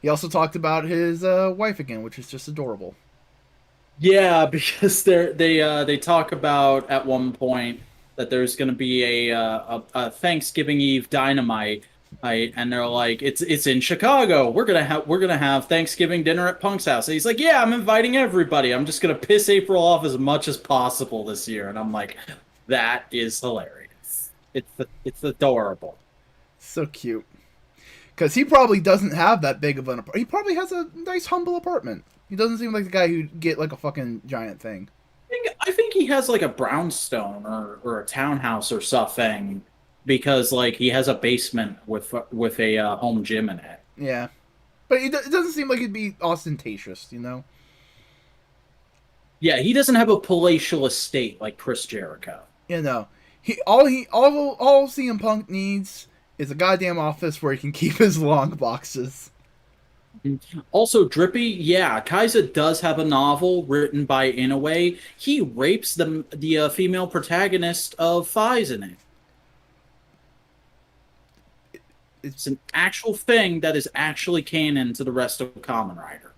He also talked about his wife again, which is just adorable. Yeah, because they talk about at one point that there's going to be a Thanksgiving Eve Dynamite, and they're like, it's in Chicago. We're gonna have Thanksgiving dinner at Punk's house. And he's like, yeah, I'm inviting everybody. I'm just gonna piss April off as much as possible this year. And I'm like, that is hilarious. It's adorable. So cute. Because he probably doesn't have that big of an apartment. He probably has a nice, humble apartment. He doesn't seem like the guy who'd get like a fucking giant thing. I think he has like a brownstone or a townhouse or something, because like he has a basement with a home gym in it. Yeah, but it doesn't seem like it'd be ostentatious, you know. Yeah, he doesn't have a palatial estate like Chris Jericho. You know, all CM Punk needs is a goddamn office where he can keep his long boxes. Also, Drippy, yeah, Kaiza does have a novel written by Inoue. He rapes the female protagonist of Thighs in it. It's an actual thing that is actually canon to the rest of Kamen Rider.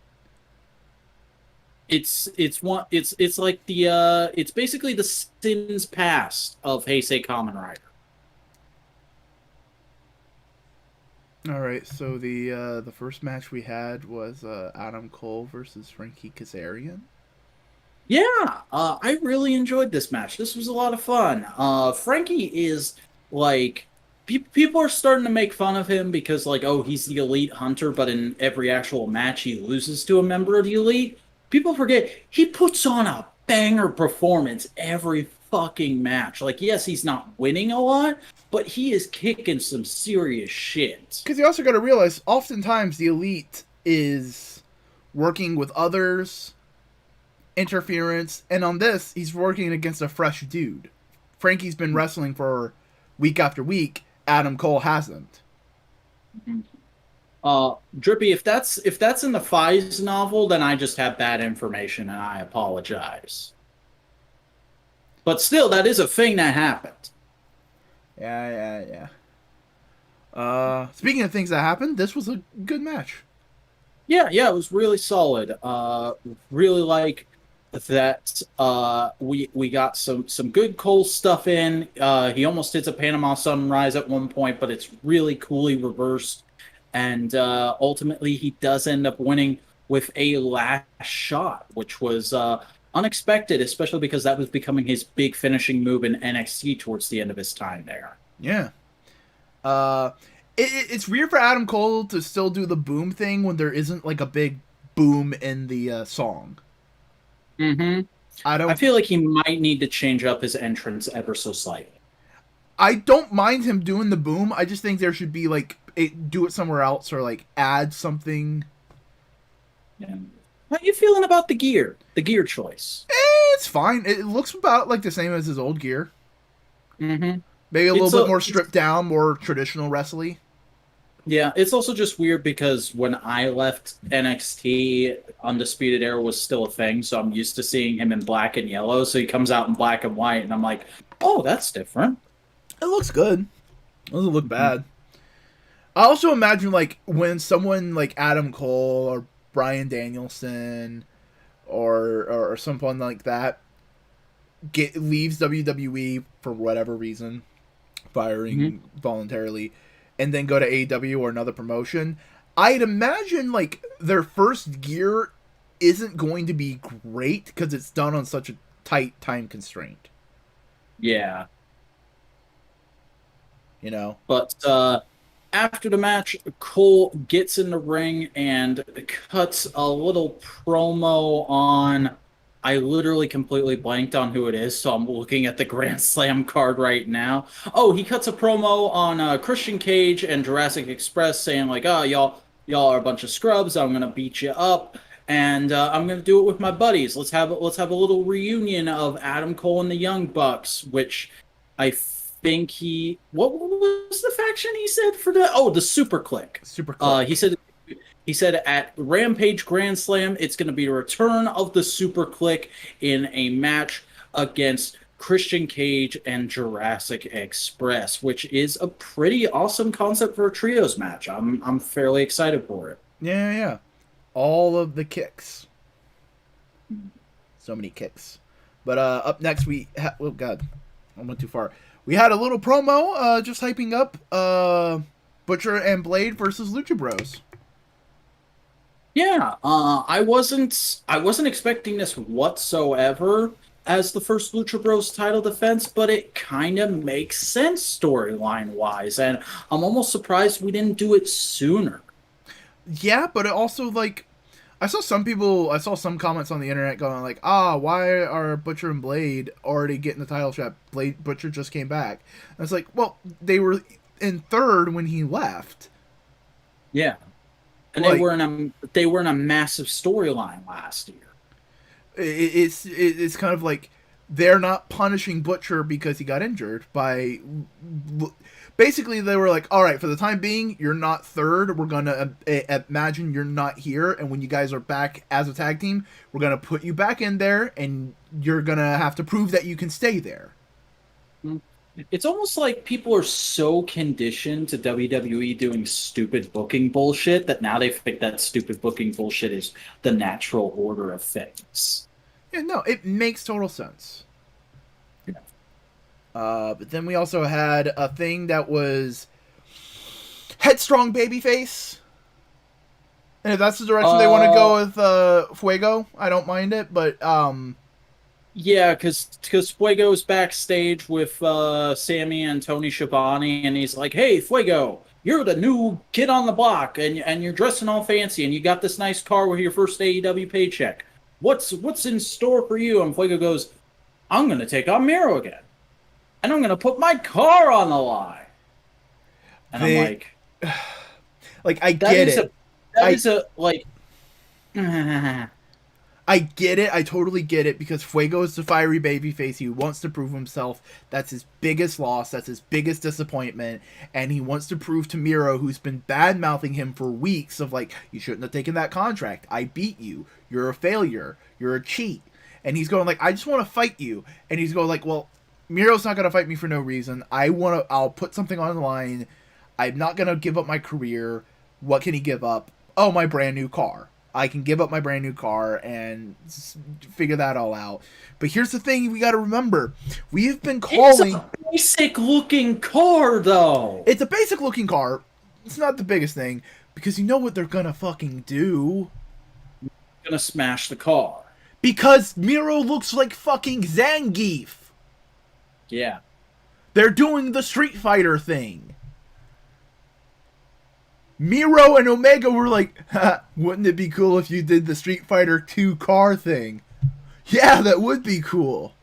It's basically the sins past of Heisei Kamen Rider. All right, so the first match we had was Adam Cole versus Frankie Kazarian. Yeah, I really enjoyed this match. This was a lot of fun. Frankie is like, people are starting to make fun of him because like, oh, he's the elite hunter, but in every actual match he loses to a member of the elite. People forget he puts on a banger performance every fucking match. Like, yes, he's not winning a lot, but he is kicking some serious shit. Because you also got to realize, oftentimes the elite is working with others, interference, and on this, he's working against a fresh dude. Frankie's been wrestling for week after week. Adam Cole hasn't. Drippy, if that's in the Fies novel, then I just have bad information and I apologize. But still, that is a thing that happened. Yeah. Speaking of things that happened, this was a good match. Yeah, it was really solid. Really like that. We got some good Cole stuff in. He almost hits a Panama Sunrise at one point, but it's really coolly reversed. And ultimately, he does end up winning with a last shot, which was unexpected, especially because that was becoming his big finishing move in NXT towards the end of his time there. Yeah. It's weird for Adam Cole to still do the boom thing when there isn't like a big boom in the song. Mm-hmm. I I feel like he might need to change up his entrance ever so slightly. I don't mind him doing the boom. I just think there should be like do it somewhere else or like add something. Yeah. How you feeling about the gear? The gear choice? It's fine. It looks about like the same as his old gear. Mm-hmm. Maybe a little bit more stripped down, more traditional wrestling. Yeah, it's also just weird because when I left NXT, Undisputed Era was still a thing, so I'm used to seeing him in black and yellow. So he comes out in black and white, and I'm like, oh, that's different. It looks good. It doesn't look bad. I also imagine like when someone like Adam Cole or Bryan Danielson or someone like that leaves WWE for whatever reason, firing voluntarily, and then go to AEW or another promotion, I'd imagine like their first gear isn't going to be great because it's done on such a tight time constraint. Yeah. You know? But after the match, Cole gets in the ring and cuts a little promo on... I literally completely blanked on who it is, so I'm looking at the Grand Slam card right now. Oh, he cuts a promo on Christian Cage and Jurassic Express saying like, oh, y'all are a bunch of scrubs, I'm going to beat you up, and I'm going to do it with my buddies. Let's have a little reunion of Adam Cole and the Young Bucks, which I think what was the faction he said for the... Oh, the Super Click. Super Click. He said at Rampage Grand Slam, it's going to be a return of the Super Click in a match against Christian Cage and Jurassic Express, which is a pretty awesome concept for a trios match. I'm fairly excited for it. Yeah. All of the kicks. So many kicks. But up next oh god, I went too far. We had a little promo just hyping up Butcher and Blade versus Lucha Bros. Yeah, I wasn't expecting this whatsoever as the first Lucha Bros title defense, but it kind of makes sense storyline-wise, and I'm almost surprised we didn't do it sooner. Yeah, but it also, like, I saw some comments on the internet going like, why are Butcher and Blade already getting the title shot? Butcher just came back. And it's like, well, they were in third when he left. Yeah. And they were in a massive storyline last year. It's kind of like they're not punishing Butcher because he got injured by... Basically, they were like, all right, for the time being, you're not third. We're going to imagine you're not here. And when you guys are back as a tag team, we're going to put you back in there. And you're going to have to prove that you can stay there. It's almost like people are so conditioned to WWE doing stupid booking bullshit that now they think that stupid booking bullshit is the natural order of things. Yeah, no, it makes total sense. Yeah. But then we also had a thing that was headstrong babyface. And if that's the direction they want to go with Fuego, I don't mind it. But yeah, because Fuego's backstage with Sammy and Tony Schiavone, and he's like, "Hey, Fuego, you're the new kid on the block, and you're dressing all fancy, and you got this nice car with your first AEW paycheck. What's in store for you?" And Fuego goes, "I'm going to take on Miro again, and I'm going to put my car on the line." And I'm like, I get it. I get it. I totally get it because Fuego is the fiery babyface. He wants to prove himself. That's his biggest loss. That's his biggest disappointment. And he wants to prove to Miro, who's been bad-mouthing him for weeks, of like, you shouldn't have taken that contract. I beat you. You're a failure. You're a cheat. And he's going like, I just want to fight you. And he's going like, well, Miro's not going to fight me for no reason. I'll put something on the line. I'm not going to give up my career. What can he give up? Oh, my brand new car. I can give up my brand new car and figure that all out. But here's the thing we got to remember. We've been calling... It's a basic-looking car, though. It's a basic-looking car. It's not the biggest thing, because you know what they're gonna fucking do. gonna smash the car. Because Miro looks like fucking Zangief. Yeah. They're doing the Street Fighter thing. Miro and Omega were like, wouldn't it be cool if you did the Street Fighter 2 car thing? Yeah, that would be cool.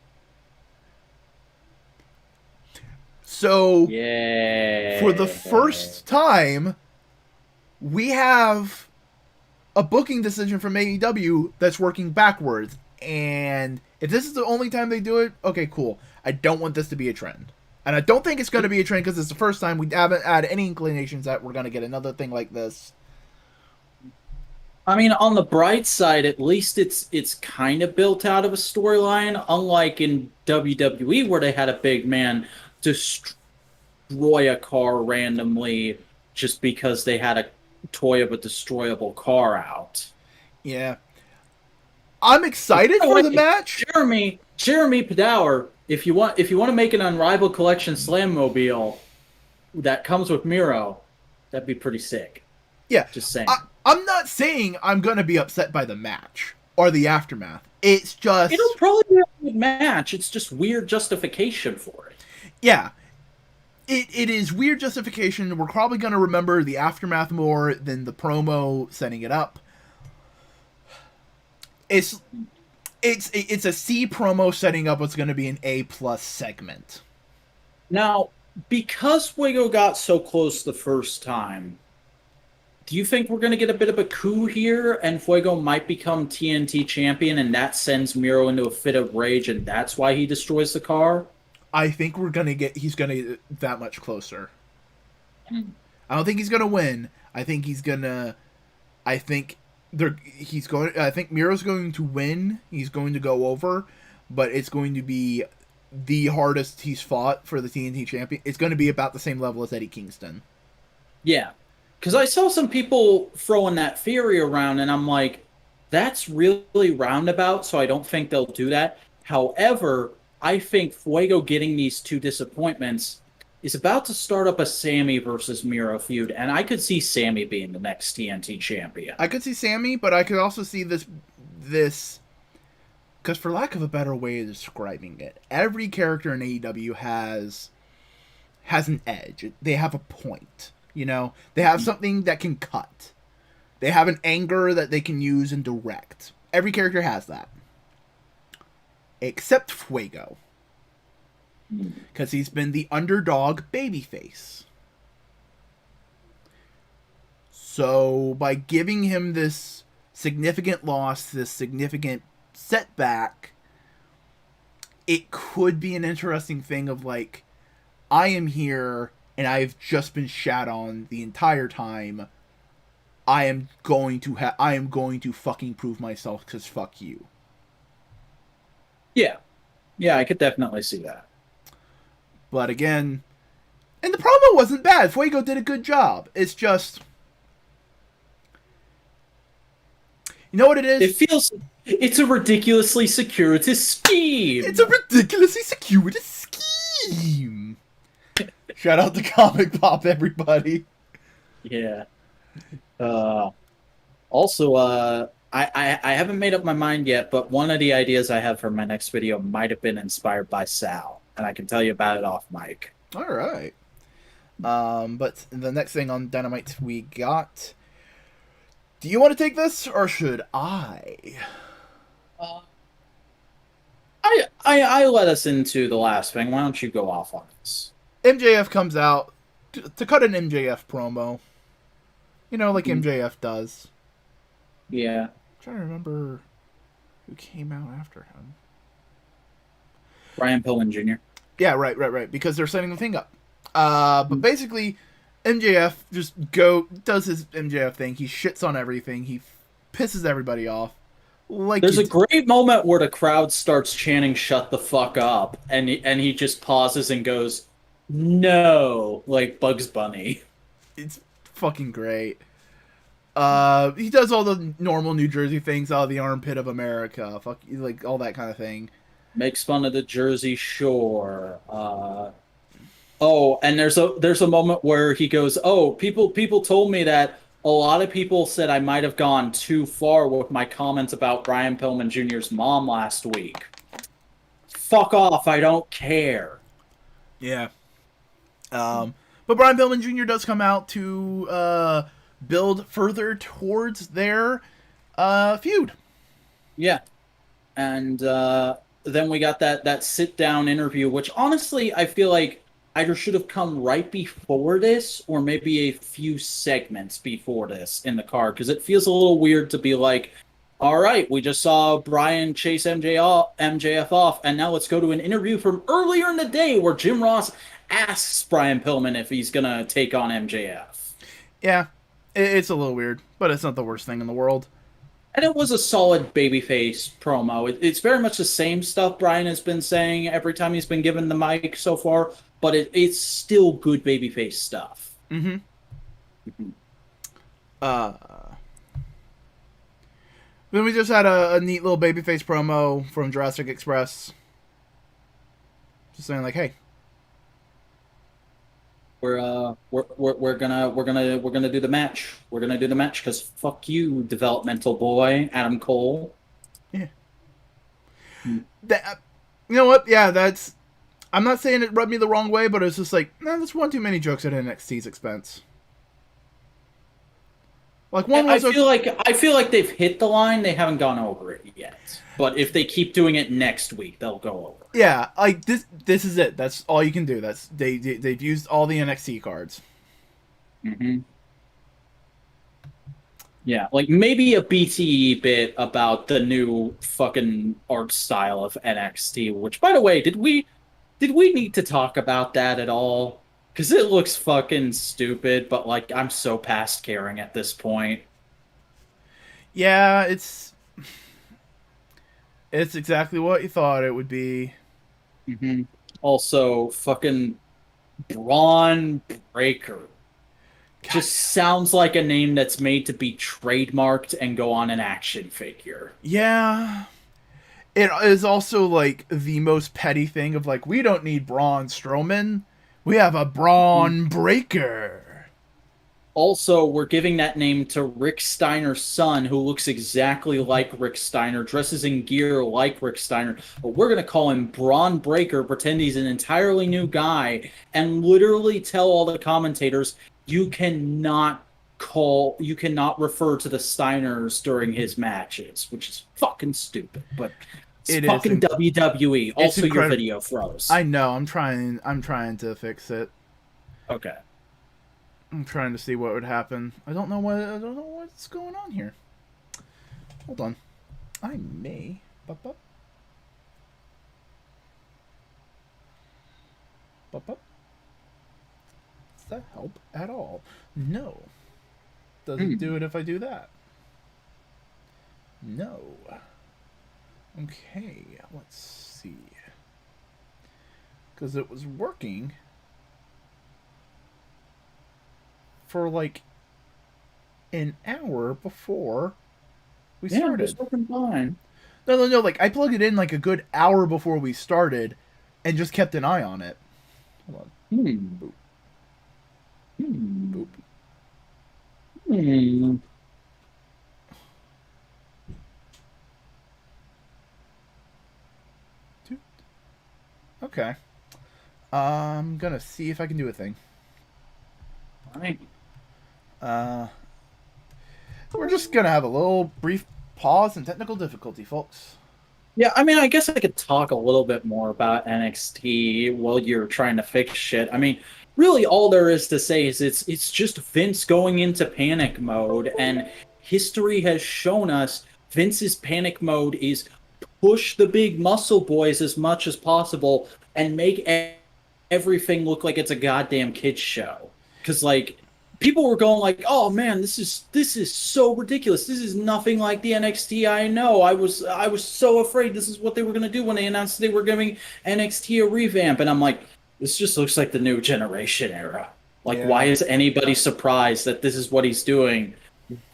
So, yeah, for the first time, we have a booking decision from AEW that's working backwards. And if this is the only time they do it, okay, cool. I don't want this to be a trend. And I don't think it's going to be a trend because it's the first time. We haven't had any inclinations that we're going to get another thing like this. I mean, on the bright side, at least it's kind of built out of a storyline, unlike in WWE where they had a big man destroy a car randomly just because they had a toy of a destroyable car out. Yeah. I'm excited for the match. Jeremy Padour, if you want to make an Unrivaled Collection Slam Mobile that comes with Miro, that'd be pretty sick. Yeah. Just saying. I'm not saying I'm going to be upset by the match or the aftermath. It's just... It'll probably be a good match. It's just weird justification for it. Yeah. It is weird justification. We're probably going to remember the aftermath more than the promo setting it up. It's a C promo setting up what's going to be an A+ segment. Now, because Fuego got so close the first time, do you think we're going to get a bit of a coup here and Fuego might become TNT champion and that sends Miro into a fit of rage and that's why he destroys the car? I think he's going to get that much closer. I don't think he's going to win. I think Miro's going to win. He's going to go over, but it's going to be the hardest he's fought for the TNT champion. It's going to be about the same level as Eddie Kingston. Yeah. Because I saw some people throwing that theory around, and I'm like, that's really roundabout, so I don't think they'll do that. However, I think Fuego getting these two disappointments is about to start up a Sammy versus Miro feud, and I could see Sammy being the next TNT champion. I could see Sammy, but I could also see this, because for lack of a better way of describing it, every character in AEW has an edge. They have a point. You know, they have something that can cut. They have an anger that they can use and direct. Every character has that. Except Fuego. Because he's been the underdog babyface. So, by giving him this significant loss, this significant setback, it could be an interesting thing of like, I am here and I've just been shat on the entire time. I am going to fucking prove myself because fuck you. Yeah. Yeah, I could definitely see that. But again, and the promo wasn't bad. Fuego did a good job. It's just, you know what it is? It's a ridiculously circuitous scheme. It's a ridiculously circuitous scheme. Shout out to Comic Pop, everybody. Yeah. Also, I haven't made up my mind yet, but one of the ideas I have for my next video might have been inspired by Sal, and I can tell you about it off mic. All right. But the next thing on Dynamite we got. Do you want to take this, or should I? I led us into the last thing. Why don't you go off on this? MJF comes out to cut an MJF promo. You know, like MJF does. Yeah. I'm trying to remember who came out after him. Brian Pillman Jr. Yeah, right. Because they're setting the thing up. But basically, MJF just does his MJF thing. He shits on everything. He pisses everybody off. There's a great moment where the crowd starts chanting "Shut the fuck up," and he just pauses and goes, "No," like Bugs Bunny. It's fucking great. He does all the normal New Jersey things out of the armpit of America. Fuck, like all that kind of thing. Makes fun of the Jersey Shore. Oh, and there's a moment where he goes, "Oh, people told me that a lot of people said I might have gone too far with my comments about Brian Pillman Jr.'s mom last week. Fuck off, I don't care. Yeah. But Brian Pillman Jr. does come out to build further towards their feud. Yeah. And then we got that sit-down interview, which honestly I feel like either should have come right before this or maybe a few segments before this in the card, because it feels a little weird to be like, all right, we just saw Brian chase MJF off, and now let's go to an interview from earlier in the day where Jim Ross asks Brian Pillman if he's going to take on MJF. Yeah, it's a little weird, but it's not the worst thing in the world. And it was a solid babyface promo. It's very much the same stuff Brian has been saying every time he's been given the mic so far, but it's still good babyface stuff. Mm-hmm. Then we just had a neat little babyface promo from Jurassic Express. Just saying like, hey, we're gonna do the match. We're gonna do the match because fuck you, developmental boy, Adam Cole. Yeah. That, you know what? Yeah, that's. I'm not saying it rubbed me the wrong way, but it's just like, that's one too many jokes at NXT's expense. Like one was. I feel like they've hit the line. They haven't gone over it yet. But if they keep doing it next week, they'll go over. Yeah, like this is it. That's all you can do. That's they've used all the NXT cards. Mm-hmm. Yeah, like maybe a BTE bit about the new fucking art style of NXT. Which, by the way, did we need to talk about that at all? Because it looks fucking stupid. But like, I'm so past caring at this point. Yeah, it's exactly what you thought it would be. Mm-hmm. Also, fucking Braun Breaker. God. Just sounds like a name that's made to be trademarked and go on an action figure. Yeah. It is also like the most petty thing of like, we don't need Braun Strowman. We have a Braun Breaker. Also, we're giving that name to Rick Steiner's son, who looks exactly like Rick Steiner, dresses in gear like Rick Steiner, but we're going to call him Braun Breaker, pretend he's an entirely new guy, and literally tell all the commentators, you cannot refer to the Steiners during his matches, which is fucking stupid, but it's fucking WWE. Also, your video froze. I know, I'm trying to fix it. Okay. I'm trying to see what would happen. I don't know what's going on here. Hold on. I may. Does that help at all? No. Doesn't do it if I do that. No. Okay, let's see. Because it was working for like an hour before we started. Yeah, it's working fine. No, like I plugged it in like a good hour before we started and just kept an eye on it. Hold on. Boop. Boop. Okay. I'm gonna see if I can do a thing. All right. We're just gonna have a little brief pause and technical difficulty, folks. Yeah, I mean, I guess I could talk a little bit more about NXT while you're trying to fix shit. I mean, really all there is to say is it's just Vince going into panic mode, and history has shown us Vince's panic mode is push the big muscle boys as much as possible and make everything look like it's a goddamn kids show. Because like people were going like, "Oh man, this is so ridiculous. This is nothing like the NXT I know." I was so afraid this is what they were going to do when they announced they were giving NXT a revamp, and I'm like, this just looks like the new generation era. Like, why is anybody surprised that this is what he's doing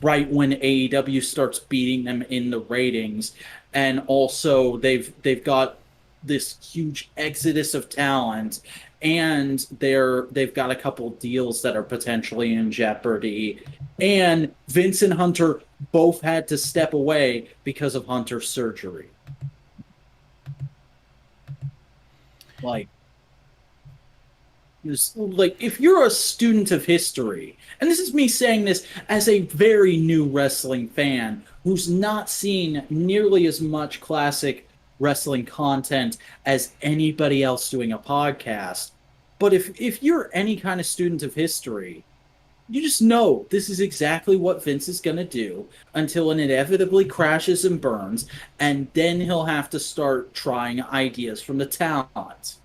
right when AEW starts beating them in the ratings? And also they've got this huge exodus of talent, and they've got a couple deals that are potentially in jeopardy. And Vince and Hunter both had to step away because of Hunter's surgery. Like, if you're a student of history, and this is me saying this as a very new wrestling fan who's not seen nearly as much classic wrestling content as anybody else doing a podcast, but if you're any kind of student of history, you just know this is exactly what Vince is going to do until it inevitably crashes and burns, and then he'll have to start trying ideas from the talent.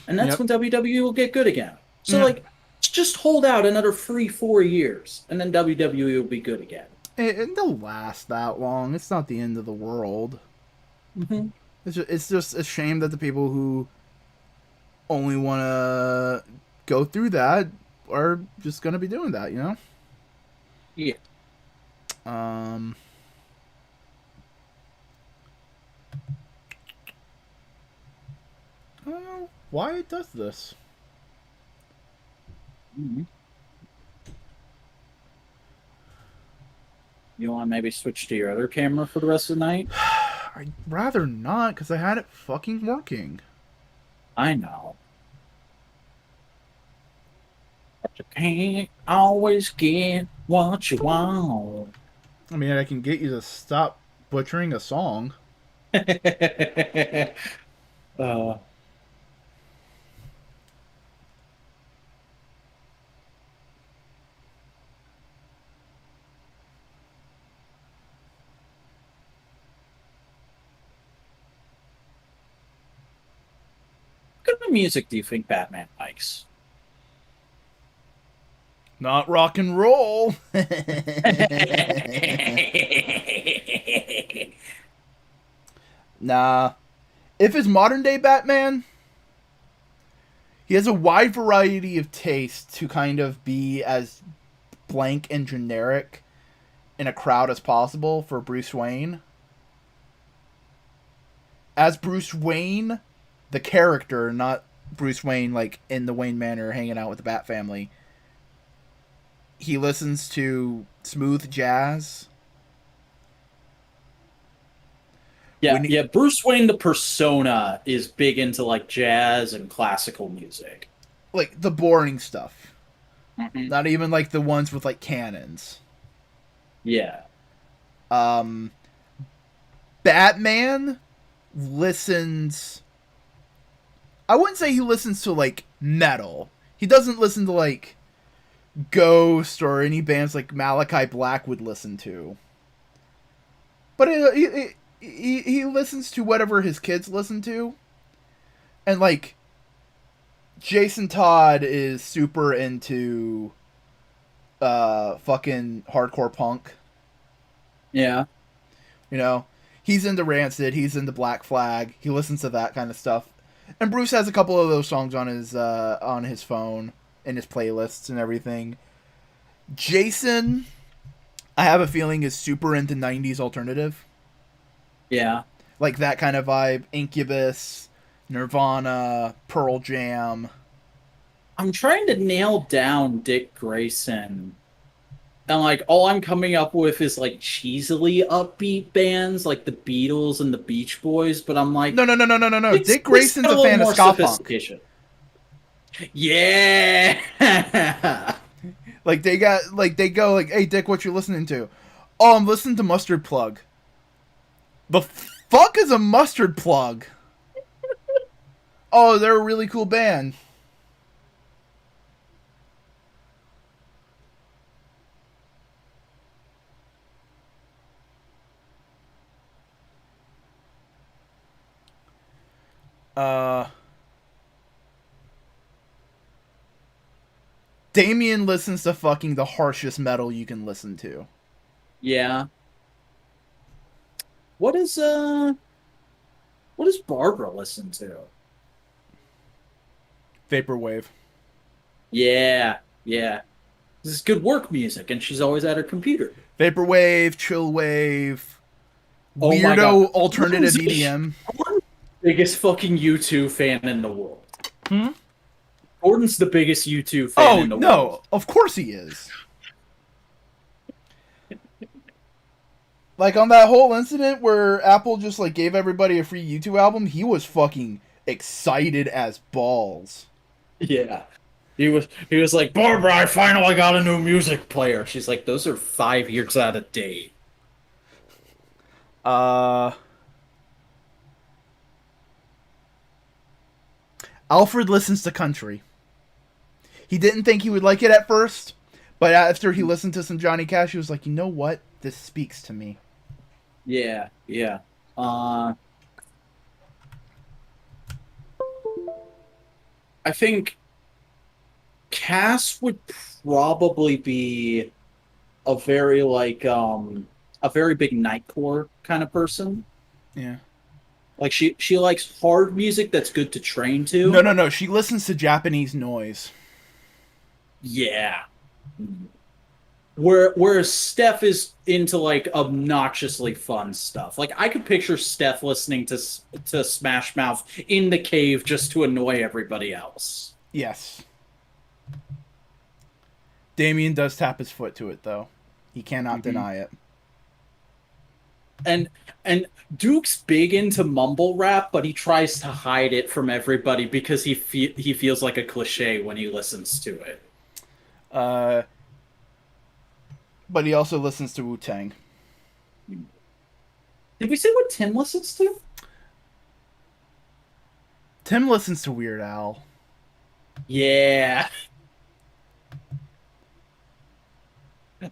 And that's when WWE will get good again. So, just hold out another 3-4 years, and then WWE will be good again. And they'll last that long. It's not the end of the world. Mm-hmm. It's just a shame that the people who only want to go through that are just going to be doing that, you know? Yeah. I don't know why it does this. Mm-hmm. You want to maybe switch to your other camera for the rest of the night? I'd rather not, because I had it fucking working. I know. But you can't always get what you want. I mean, I can get you to stop butchering a song. What kind of music do you think Batman likes? Not rock and roll. Nah. If it's modern day Batman, he has a wide variety of tastes to kind of be as blank and generic in a crowd as possible for Bruce Wayne. As Bruce Wayne, the character, not Bruce Wayne like in the Wayne Manor hanging out with the Bat family, he listens to smooth jazz. Yeah, Bruce Wayne, the persona, is big into like jazz and classical music. Like the boring stuff. Mm-hmm. Not even like the ones with like cannons. Yeah. Batman listens... I wouldn't say he listens to like metal. He doesn't listen to like Ghost or any bands like Malachi Black would listen to. But he listens to whatever his kids listen to. And like Jason Todd is super into fucking hardcore punk. Yeah. You know, he's into Rancid, he's into Black Flag. He listens to that kind of stuff. And Bruce has a couple of those songs on his phone in his playlists and everything. Jason, I have a feeling, is super into 90s alternative. Yeah. Like that kind of vibe. Incubus, Nirvana, Pearl Jam. I'm trying to nail down Dick Grayson. And like all I'm coming up with is like cheesily upbeat bands like the Beatles and the Beach Boys, but I'm like No. Dick Grayson's a fan of ska punk. Yeah. Like they go like, "Hey Dick, what you listening to?" "Oh, I'm listening to Mustard Plug." The fuck is a Mustard Plug? "Oh, they're a really cool band." Damien listens to fucking the harshest metal you can listen to. Yeah. What does Barbara listen to? Vaporwave. Yeah. This is good work music, and she's always at her computer. Vaporwave, chillwave, Oh weirdo alternative EDM. Biggest fucking U2 fan in the world. Gordon's the biggest U2 fan in the world. Of course he is. Like, on that whole incident where Apple just, like, gave everybody a free U2 album, he was fucking excited as balls. Yeah. He was like, Barbara, I finally got a new music player. She's like, those are 5 years out of date. Alfred listens to country. He didn't think he would like it at first, but after he listened to some Johnny Cash, he was like, you know what? This speaks to me. Yeah. I think Cass would probably be a very big nightcore kind of person. Yeah. Like she likes hard music that's good to train to. No. She listens to Japanese noise. Yeah. Whereas Steph is into like obnoxiously fun stuff. Like I could picture Steph listening to Smash Mouth in the cave just to annoy everybody else. Yes. Damien does tap his foot to it though. He cannot deny it. And Duke's big into mumble rap, but he tries to hide it from everybody because he feels like a cliche when he listens to it. But he also listens to Wu-Tang. Did we say what Tim listens to? Tim listens to Weird Al. Yeah.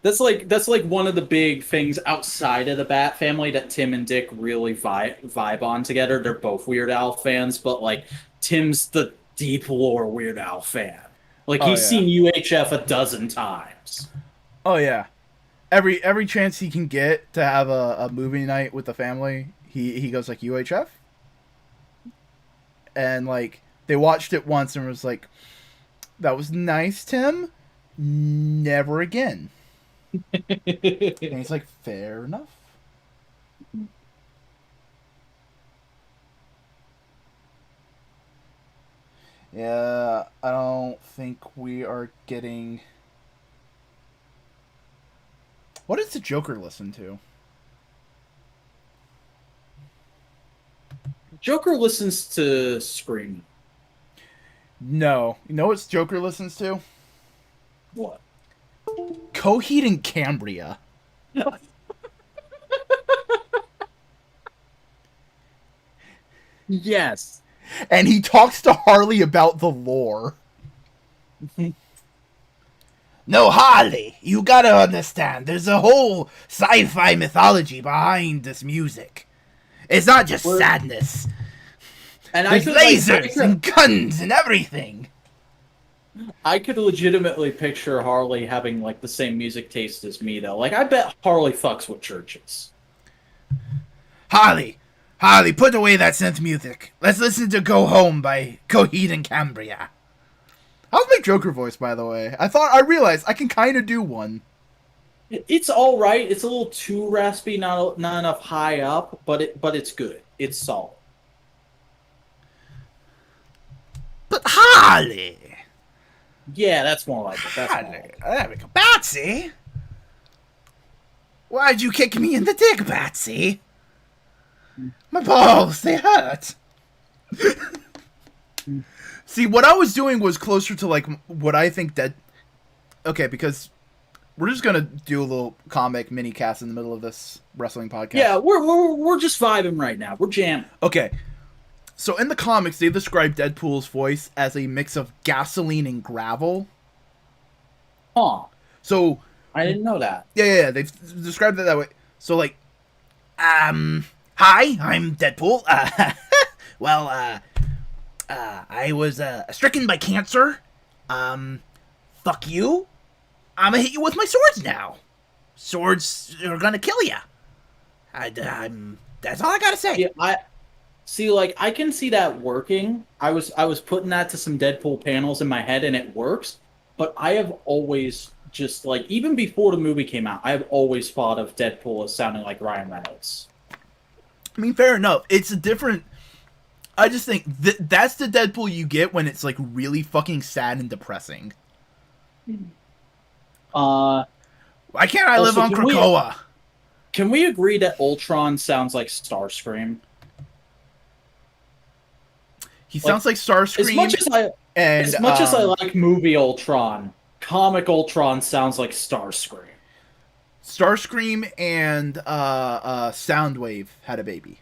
That's like one of the big things outside of the Bat family that Tim and Dick really vibe on together. They're both Weird Al fans, but like Tim's the deep lore Weird Al fan. Like he's seen UHF a dozen times. Oh yeah. Every chance he can get to have a movie night with the family, he goes like UHF. And like they watched it once and was like, that was nice, Tim. Never again. And he's like, fair enough. Yeah, I don't think we are getting... What does the Joker listen to? Joker listens to Scream. No. You know what Joker listens to? What? Coheed and Cambria. Yes. And he talks to Harley about the lore. No, Harley, you gotta understand, there's a whole sci-fi mythology behind this music. It's not just sadness. And there's lasers and guns and everything. I could legitimately picture Harley having like the same music taste as me, though. Like, I bet Harley fucks with churches. Harley, put away that synth music. Let's listen to Go Home by Coheed and Cambria. How's my Joker voice, by the way? I realized I can kind of do one. It's all right. It's a little too raspy, not enough high up, but it's good. It's solid. But Harley. Yeah, that's more like it. That's more like it. There we go. Batsy! Why'd you kick me in the dick, Batsy? My balls, they hurt. See, what I was doing was closer to, like, what I think that... Okay, because we're just gonna do a little comic mini-cast in the middle of this wrestling podcast. Yeah, we're just vibing right now. We're jamming. Okay. So in the comics, they describe Deadpool's voice as a mix of gasoline and gravel. Huh. So... I didn't know that. Yeah, they've described it that way. So, like, hi, I'm Deadpool. I was stricken by cancer. Fuck you. I'm gonna hit you with my swords now. Swords are gonna kill you. That's all I gotta say. Yeah, I can see that working. I was putting that to some Deadpool panels in my head, and it works. But I have always just, like, even before the movie came out, I have always thought of Deadpool as sounding like Ryan Reynolds. I mean, fair enough. It's a different... I just think that's the Deadpool you get when it's like really fucking sad and depressing. Why can't I live on Krakoa? Can we agree that Ultron sounds like Starscream? He sounds like Starscream. As much as I like movie Ultron, comic Ultron sounds like Starscream. Starscream and Soundwave had a baby.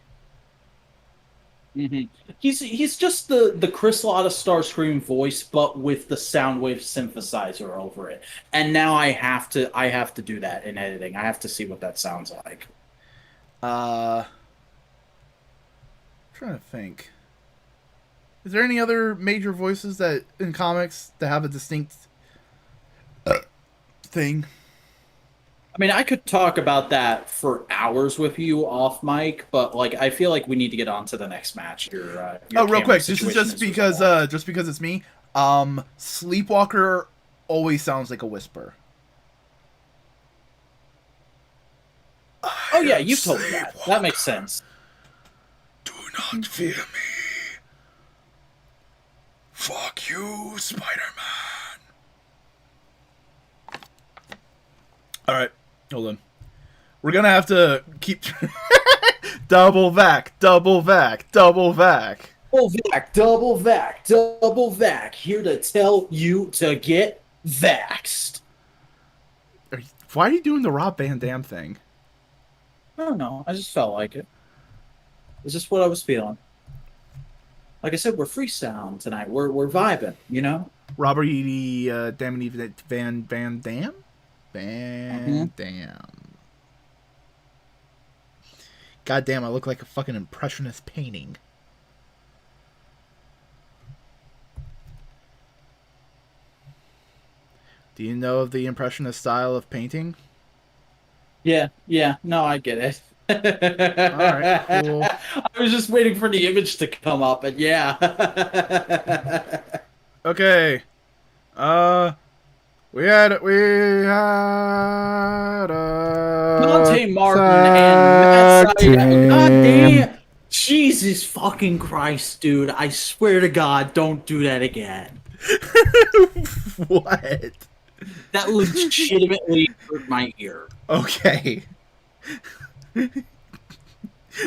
Mm-hmm. He's just the Chris Latta Starscream voice, but with the Soundwave synthesizer over it. And now I have to do that in editing. I have to see what that sounds like. I'm trying to think. Is there any other major voices that in comics that have a distinct thing? I mean, I could talk about that for hours with you off mic, but like, I feel like we need to get on to the next match. Your real quick, this is just because it's me. Sleepwalker always sounds like a whisper. Oh yeah, you've told me that. That makes sense. Do not fear me. Fuck you, Spider-Man. All right. Hold on. We're gonna have to keep double vac. Double vac. Here to tell you to get vaxxed. Why are you doing the Rob Van Dam thing? I don't know. I just felt like it. It's just what I was feeling. Like I said, we're freestyling tonight. We're vibing, you know. Robert E. Van Dam. Van Dam. God damn, I look like a fucking impressionist painting. Do you know of the impressionist style of painting? Yeah, no, I get it. Alright, cool. I was just waiting for the image to come up, and yeah. Okay. We had Dante Martin and Matt Sydal. God damn. Jesus fucking Christ, dude. I swear to God, don't do that again. What? That legitimately hurt my ear. Okay.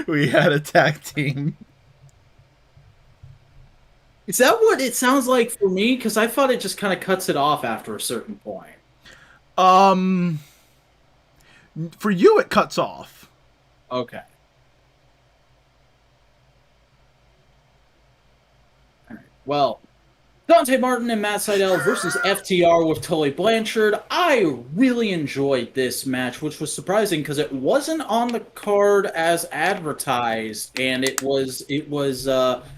We had a tag team. Is that what it sounds like for me? Because I thought it just kind of cuts it off after a certain point. For you, it cuts off. Okay. All right. Well, Dante Martin and Matt Sydal versus FTR with Tully Blanchard. I really enjoyed this match, which was surprising because it wasn't on the card as advertised, and it was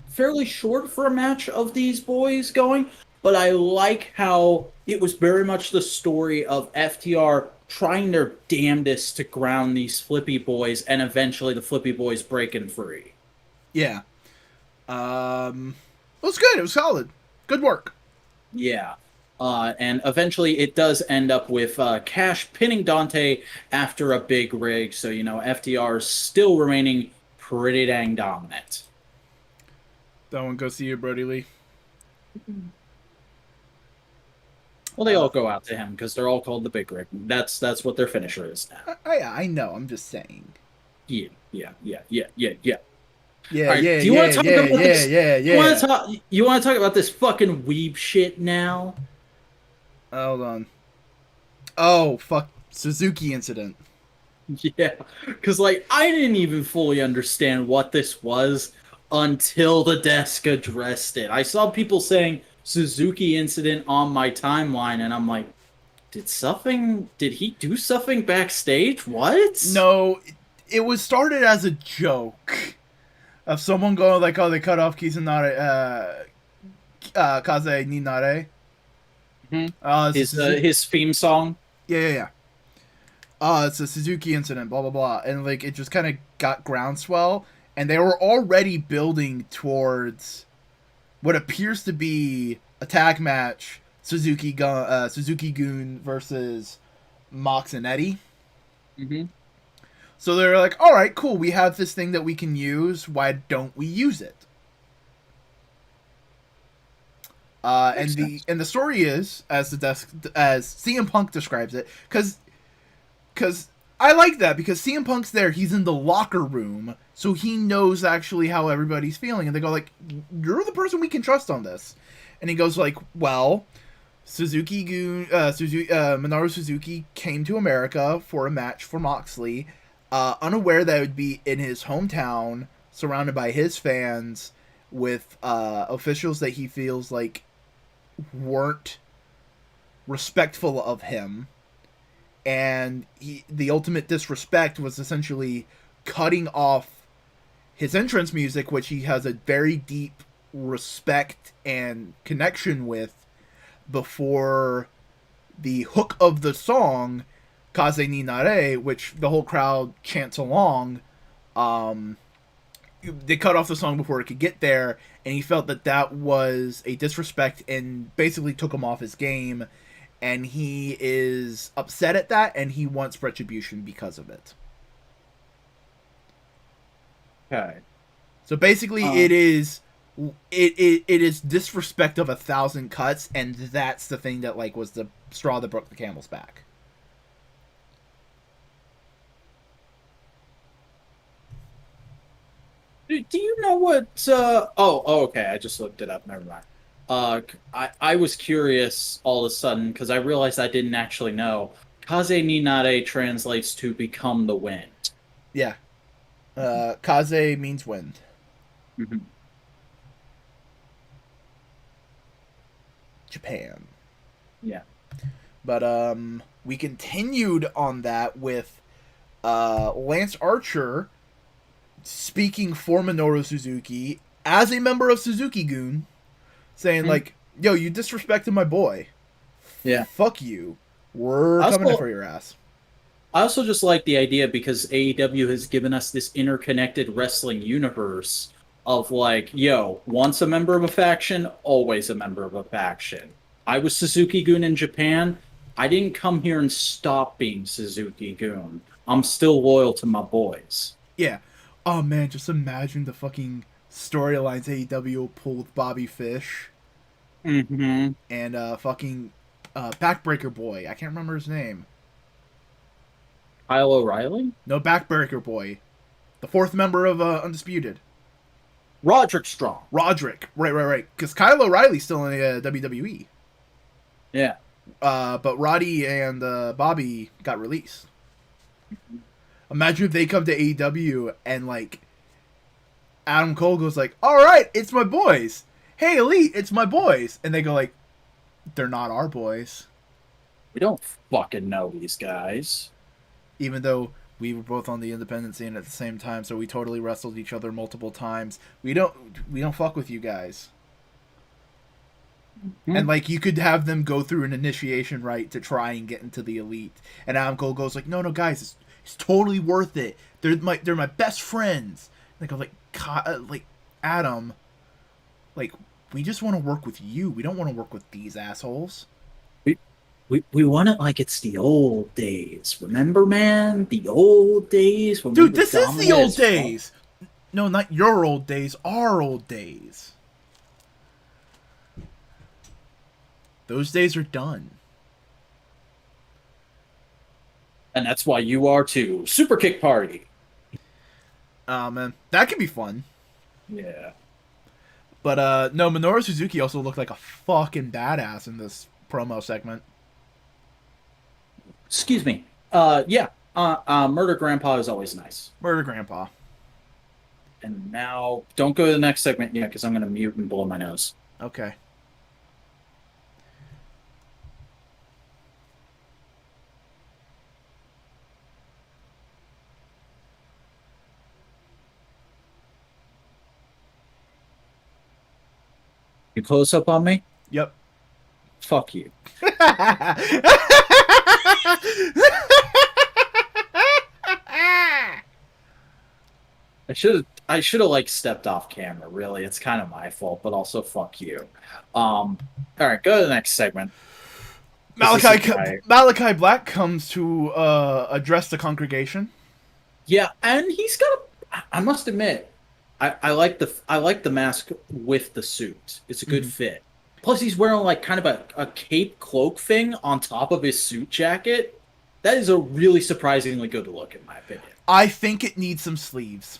fairly short for a match of these boys going. But I like how it was very much the story of FTR trying their damnedest to ground these Flippy boys, and eventually the Flippy boys breaking free. Yeah. It was good. It was solid. Good work. Yeah. And eventually it does end up with Cash pinning Dante after a big rig. So, you know, FTR is still remaining pretty dang dominant. That one go see you, Brody Lee. Well, they all go out to him because they're all called the Big Rig. That's what their finisher is now. I know. I'm just saying. Yeah. Yeah, right, yeah, do you want to talk about this? Yeah. You want to talk about this fucking weeb shit now? Hold on. Oh, fuck. Suzuki Incedent. Yeah, because, like, I didn't even fully understand what this was until the desk addressed it. I saw people saying Suzuki Incedent on my timeline, and I'm like, did he do something backstage? What? No, it was started as a joke. Of someone going like, oh, they cut off Kazanare, Kaze Ninare. His theme song. Yeah. It's a Suzuki Incedent, blah blah blah, and like it just kind of got groundswell, and they were already building towards what appears to be a tag match: Suzuki Goon versus Mox and Eddie. Mm-hmm. So they're like, all right, cool, we have this thing that we can use. Why don't we use it? And the story is as CM Punk describes it, because I like that, because CM Punk's there, he's in the locker room, so he knows actually how everybody's feeling, and they go like, "You're the person we can trust on this," and he goes like, "Well, Minoru Suzuki came to America for a match for Moxley, unaware that it would be in his hometown, surrounded by his fans, with officials that he feels like weren't respectful of him, and the ultimate disrespect was essentially cutting off his entrance music, which he has a very deep respect and connection with, before the hook of the song Kaze ni Nare, which the whole crowd chants along. They cut off the song before it could get there, and he felt that that was a disrespect and basically took him off his game, and he is upset at that, and he wants retribution because of it. Okay. So basically, it is disrespect of 1,000 cuts, and that's the thing that like was the straw that broke the camel's back. Do you know what? Okay. I just looked it up. Never mind. I was curious all of a sudden because I realized I didn't actually know. Kaze ni Nare translates to "become the wind." Yeah. Kaze means wind. Mm-hmm. Japan. Yeah. But we continued on that with Lance Archer speaking for Minoru Suzuki as a member of Suzuki-gun, saying like, "Yo, you disrespected my boy. Yeah. Fuck you. We're coming in for your ass." I also just like the idea because AEW has given us this interconnected wrestling universe of like, yo, once a member of a faction, always a member of a faction. I was Suzuki-gun in Japan. I didn't come here and stop being Suzuki-gun. I'm still loyal to my boys. Yeah. Oh man, just imagine the fucking storylines AEW will pull with Bobby Fish. Mm-hmm. And fucking Backbreaker Boy. I can't remember his name. Kyle O'Reilly? No, Backbreaker Boy. The fourth member of Undisputed. Roderick Strong. Roderick. Right. Because Kyle O'Reilly's still in WWE. Yeah. But Roddy and Bobby got released. Imagine if they come to AEW and, like, Adam Cole goes like, "Alright, it's my boys. Hey, Elite, it's my boys." And they go like, "They're not our boys." We don't fucking know these guys. Even though we were both on the independent scene at the same time, so we totally wrestled each other multiple times. We don't fuck with you guys. Mm-hmm. And like, you could have them go through an initiation rite to try and get into the Elite. And Adam Cole goes like, "No, guys, it's totally worth it. They're my best friends." And they go like Adam, like, we just want to work with you. We don't want to work with these assholes. We want it like it's the old days. Remember, man? The old days. When Dude, this is the old days. No, not your old days. Our old days. Those days are done. And that's why you are too. Super Kick Party. Man, that could be fun. Yeah. But no, Minoru Suzuki also looked like a fucking badass in this promo segment. Excuse me. Yeah. Murder Grandpa is always nice. Murder Grandpa. And now, don't go to the next segment yet, because I'm going to mute and blow my nose. Okay. You close up on me? Yep. Fuck you. I should have like stepped off camera, really. It's kind of my fault, but also fuck you. All right, go to the next segment. Malachi Black comes to address the congregation. Yeah, and he's got I must admit, I like the mask with the suit. It's a good fit. Plus, he's wearing like kind of a cape cloak thing on top of his suit jacket. That is a really surprisingly good look, in my opinion. I think it needs some sleeves.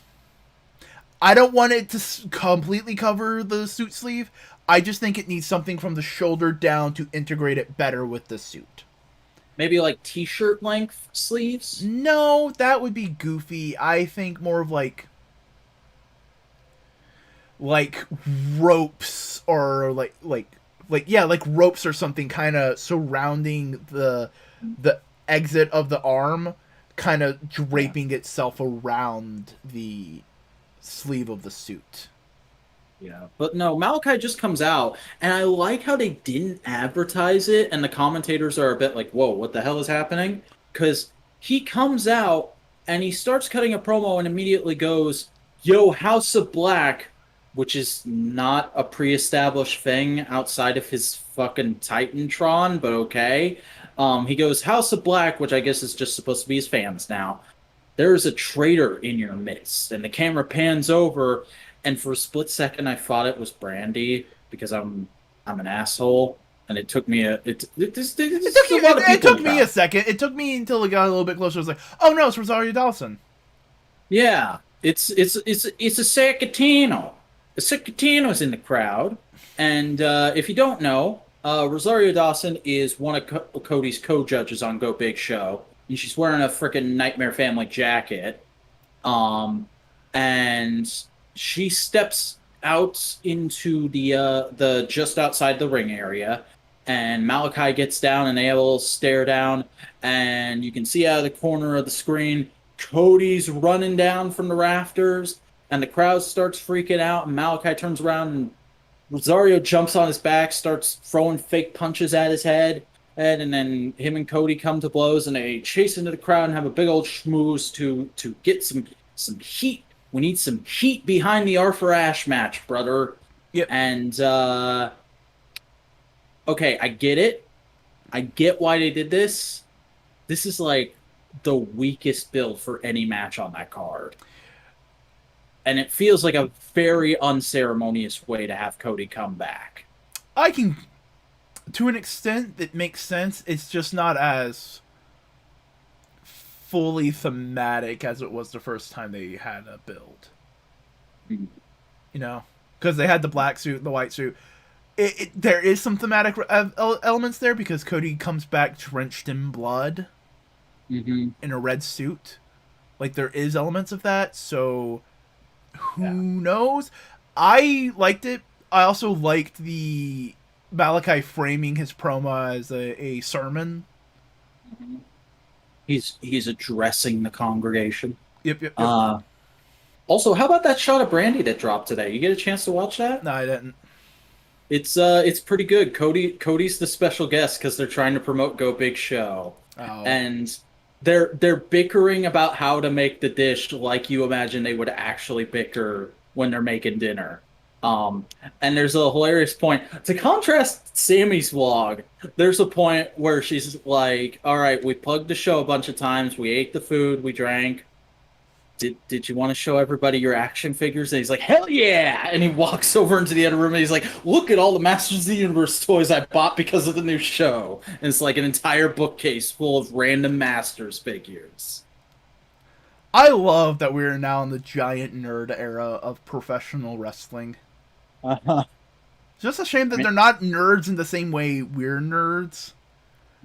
I don't want it to completely cover the suit sleeve. I just think it needs something from the shoulder down to integrate it better with the suit. Maybe like t-shirt length sleeves. No, that would be goofy. I think more of like ropes or like ropes or something kind of surrounding the exit of the arm, kind of draping itself around the sleeve of the suit. Yeah, but no, Malachi just comes out, and I like how they didn't advertise it, and the commentators are a bit like, "Whoa, what the hell is happening?" Because he comes out and he starts cutting a promo and immediately goes, "Yo, House of Black," which is not a pre-established thing outside of his fucking Titantron, but okay. He goes, "House of Black," which I guess is just supposed to be his fans now. There's a traitor in your midst, and the camera pans over, and for a split second I thought it was Brandy because I'm an asshole, and it took me a lot of It people in took the me crowd. a second. It took me until it got a little bit closer. I was like, oh no, it's Rosario Dawson. Yeah, it's a Sacatino. A Sacatino's in the crowd, and if you don't know, Rosario Dawson is one of Cody's co-judges on Go Big Show, and she's wearing a freaking Nightmare Family jacket. Um, and she steps out into the just outside the ring area, and Malachi gets down, and they have a little stare down, and you can see out of the corner of the screen Cody's running down from the rafters, and the crowd starts freaking out, and Malachi turns around, and Rosario jumps on his back, starts throwing fake punches at his head. And then him and Cody come to blows, and they chase into the crowd and have a big old schmooze to get some heat. We need some heat behind the Arthur Ashe match, brother. Yep. And okay, I get it. I get why they did this. This is like the weakest build for any match on that card. And it feels like a very unceremonious way to have Cody come back. I can, to an extent, it makes sense. It's just not as fully thematic as it was the first time they had a build. Mm. You know, because they had the black suit, the white suit. There is some thematic elements there because Cody comes back drenched in blood Mm-hmm. in a red suit. Like there is elements of that, so who knows? I liked it. I also liked the Malachi framing his promo as a sermon. Mm-hmm. He's addressing the congregation. Yep. Also, how about that shot of Brandy that dropped today? You get a chance to watch that? No, I didn't. It's pretty good. Cody's the special guest because they're trying to promote Go Big Show, Oh. and they're bickering about how to make the dish like you imagine they would actually bicker when they're making dinner. And there's a hilarious point to contrast Sammy's vlog. There's a point where she's like, "All right, we plugged the show a bunch of times. We ate the food. We drank. Did you want to show everybody your action figures?" And he's like, "Hell yeah!" And he walks over into the other room and he's like, "Look at all the Masters of the Universe toys I bought because of the new show." And it's like an entire bookcase full of random Masters figures. I love that we're now in the giant nerd era of professional wrestling. Uh-huh. It's just a shame that I mean, they're not nerds in the same way we're nerds.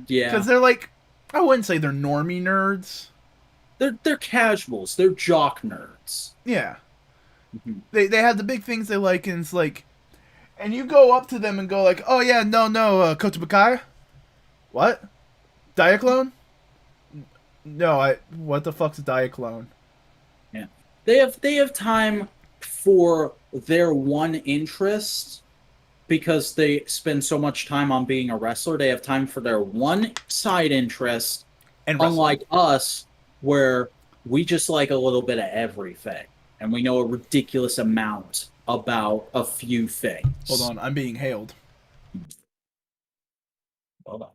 yeah, Because they're like, I wouldn't say they're normie nerds. they're casuals. They're jock nerds. Yeah. Mhm. They have the big things they like, and it's like, and you go up to them and go like, oh yeah, no, Kotobukai? What? Diaclone? No, what the fuck's a Diaclone? Yeah, they have time for their one interest because they spend so much time on being a wrestler. They have time for their one side interest, And wrestling. unlike us, where we just like a little bit of everything and we know a ridiculous amount about a few things. Hold on, I'm being hailed. Hold on.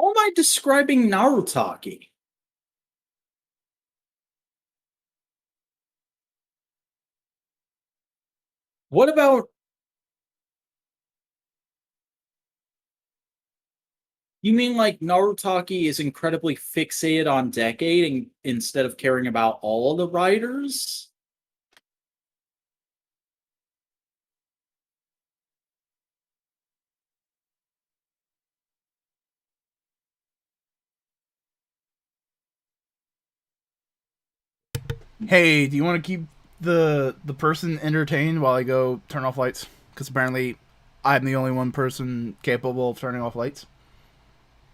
How am I describing Narutaki? What about... You mean like Narutaki is incredibly fixated on Decade instead of caring about all the riders? Hey, do you want to keep the person entertained while I go turn off lights? Because apparently I'm the only one person capable of turning off lights.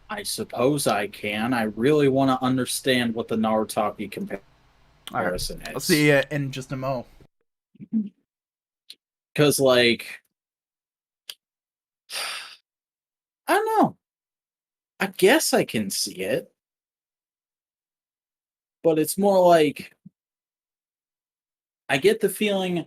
I suppose I can. I really want to understand what the Narutaki comparison is. I'll see you in just a mo. Because, like... I don't know. I guess I can see it. But it's more like... I get the feeling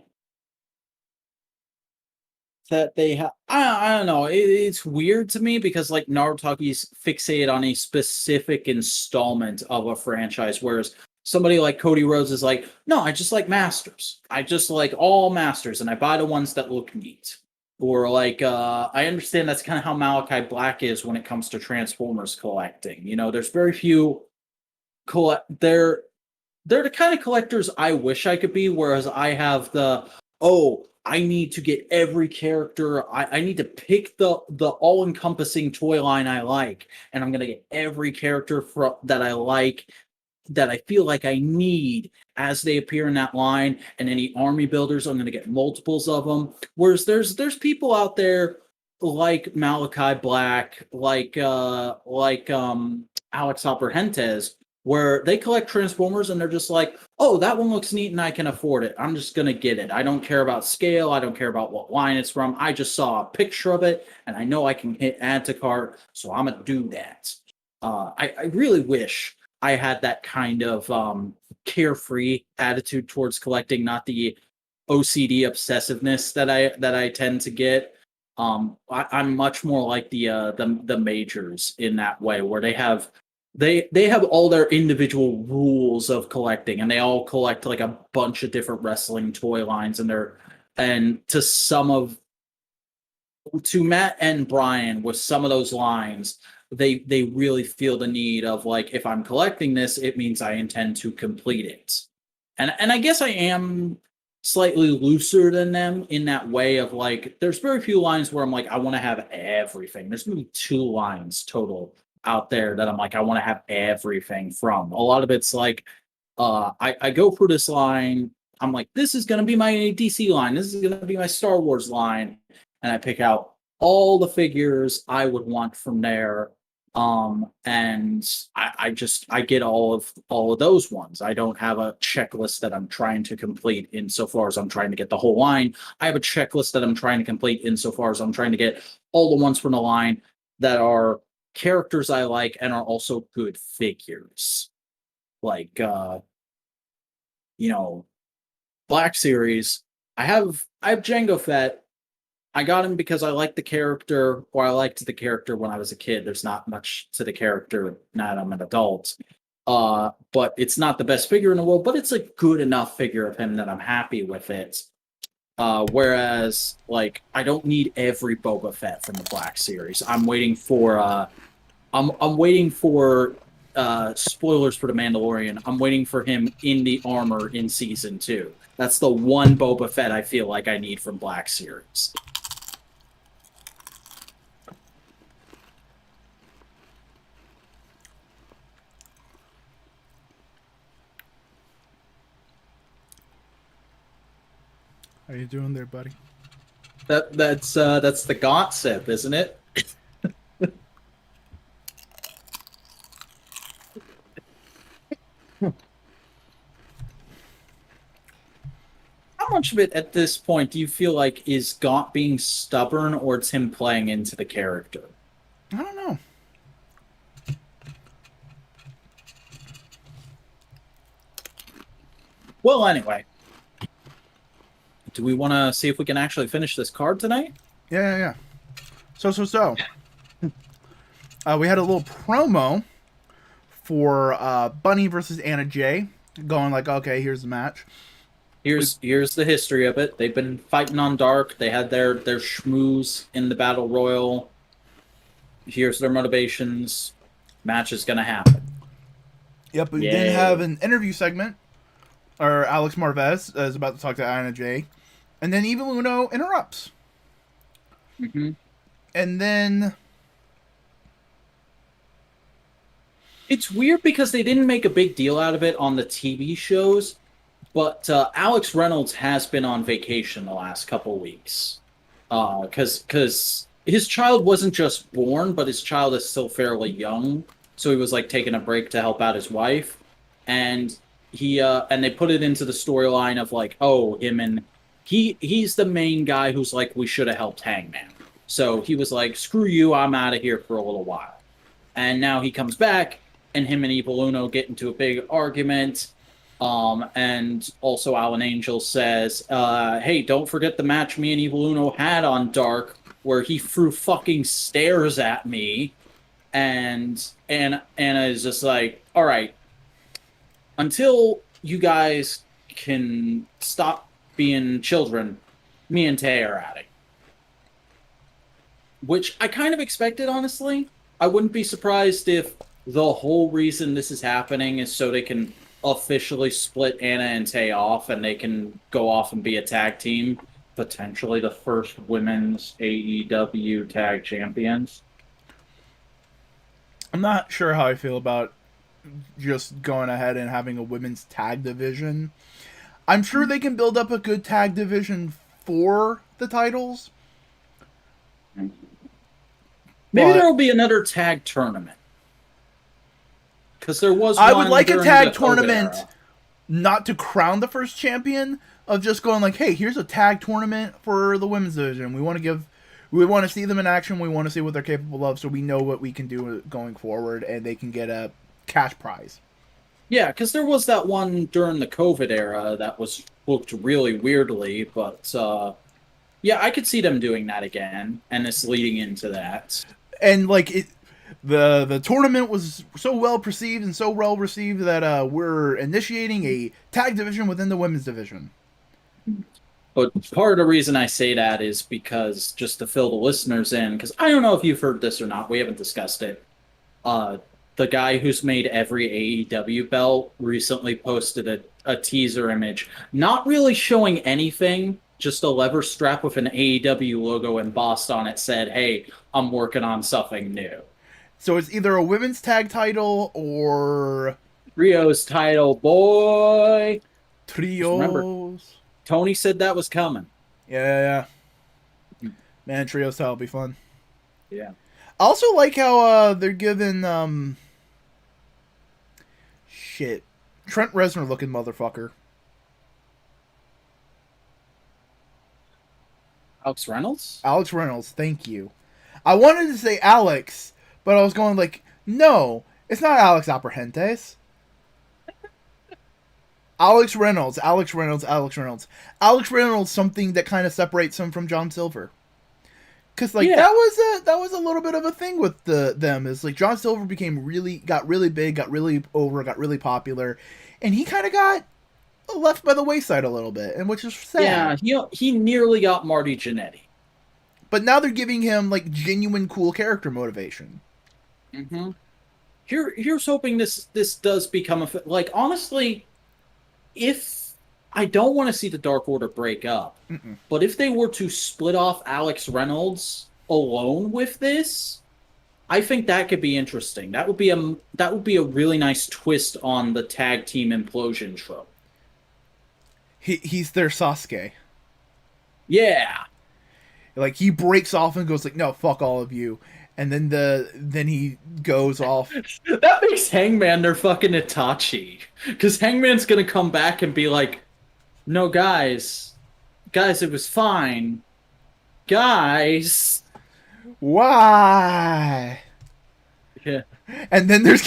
that they have... I don't know. It's weird to me because, like, Narutaki's fixated on a specific installment of a franchise, whereas somebody like Cody Rhodes is like, no, I just like Masters. I just like all Masters, and I buy the ones that look neat. Or, like, I understand that's kind of how Malachi Black is when it comes to Transformers collecting. You know, there's very few... They're the kind of collectors I wish I could be, whereas I have the, oh, I need to get every character. I need to pick the all-encompassing toy line I like, and I'm going to get every character that I like, that I feel like I need as they appear in that line, and any army builders, I'm going to get multiples of them. Whereas there's people out there like Malachi Black, like Alex Apergentes, where they collect Transformers and they're just like, oh, that one looks neat and I can afford it. I'm just going to get it. I don't care about scale. I don't care about what line it's from. I just saw a picture of it and I know I can hit add to cart, so I'm going to do that. I really wish I had that kind of carefree attitude towards collecting, not the OCD obsessiveness that I tend to get. I'm much more like the majors in that way, where they have all their individual rules of collecting, and they all collect like a bunch of different wrestling toy lines, and to Matt and Brian with some of those lines, they really feel the need of, like, if I'm collecting this, it means I intend to complete it. And I guess I am slightly looser than them in that way of, like, there's very few lines where I'm like, I want to have everything. There's maybe 2 lines total out there that I'm like, I want to have everything from. A lot of it's like, I go through this line, I'm like, this is going to be my DC line, this is going to be my Star Wars line, and I pick out all the figures I would want from there, and I get all of those ones. I don't have a checklist that I'm trying to complete insofar as I'm trying to get the whole line. I have a checklist that I'm trying to complete insofar as I'm trying to get all the ones from the line that are characters I like and are also good figures. Like, Black Series, I have Jango Fett. I got him because I liked the character, or I liked the character when I was a kid. There's not much to the character now that I'm an adult. But it's not the best figure in the world, but it's a good enough figure of him that I'm happy with it. Whereas, like, I don't need every Boba Fett from the Black Series. I'm waiting for spoilers for The Mandalorian. I'm waiting for him in the armor in season 2. That's the one Boba Fett I feel like I need from Black Series. How you doing there, buddy? That's the Gaunt sip, isn't it? How much of it at this point do you feel like is Gaunt being stubborn, or it's him playing into the character? I don't know. Well, anyway. Do we want to see if we can actually finish this card tonight? Yeah. So. we had a little promo for Bunny versus Anna Jay, going like, okay, here's the match. Here's the history of it. They've been fighting on Dark. They had their schmooze in the Battle Royal. Here's their motivations. Match is gonna happen. Yep, we Yay. then have an interview segment, or Alex Marvez is about to talk to Anna Jay, and then Evil Uno interrupts. Mm-hmm. And then... It's weird because they didn't make a big deal out of it on the TV shows, but Alex Reynolds has been on vacation the last couple weeks. Because his child wasn't just born, but his child is still fairly young. So he was like taking a break to help out his wife. And they put it into the storyline of like, oh, he's the main guy who's like, we should have helped Hangman. So he was like, screw you, I'm out of here for a little while. And now he comes back, and him and Evil Uno get into a big argument. And also Alan Angel says, hey, don't forget the match me and Evil Uno had on Dark, where he threw fucking stairs at me. And Anna is just like, all right, until you guys can stop being children, me and Tay are at it. Which I kind of expected, honestly. I wouldn't be surprised if the whole reason this is happening is so they can officially split Anna and Tay off and they can go off and be a tag team. Potentially the first women's AEW tag champions. I'm not sure how I feel about just going ahead and having a women's tag division. I'm sure they can build up a good tag division for the titles. Maybe there will be another tag tournament. Because there was one. I would like a tag tournament, era. not to crown the first champion, of just going like, hey, here's a tag tournament for the women's division. We want to see them in action. We want to see what they're capable of, so we know what we can do going forward, and they can get a cash prize. Yeah, because there was that one during the COVID era that was booked really weirdly, but yeah, I could see them doing that again, and it's leading into that. And like the tournament was so well perceived and so well received that we're initiating a tag division within the women's division. But part of the reason I say that is because, just to fill the listeners in, because I don't know if you've heard this or not, we haven't discussed it. The guy who's made every AEW belt recently posted a teaser image, not really showing anything, just a lever strap with an AEW logo embossed on it, said, hey, I'm working on something new. So it's either a women's tag title or... Trio's title, boy! Trios. Remember, Tony said that was coming. Yeah. Man, Trios title will be fun. Yeah. I also like how they're giving... Trent Reznor looking motherfucker. Alex Reynolds? Alex Reynolds, thank you. I wanted to say Alex, but I was going like, no, it's not Alex Abrahentes. Alex Reynolds, something that kind of separates him from John Silver. Because like that was a little bit of a thing with them. Is like John Silver got really big, got really over, got really popular, and he kind of got left by the wayside a little bit, and which is sad. Yeah, he nearly got Marty Jannetty. But now they're giving him like genuine cool character motivation. Mm-hmm. Here's hoping this does become like, honestly, if I don't want to see the Dark Order break up, but if they were to split off Alex Reynolds alone with this, I think that could be interesting. That would be a really nice twist on the tag team implosion trope. He's their Sasuke. Yeah. Like he breaks off and goes like, "No, fuck all of you," and then he goes off. That makes Hangman their fucking Itachi, because Hangman's gonna come back and be like, "No, guys, it was fine, guys." Why? Yeah. And then there's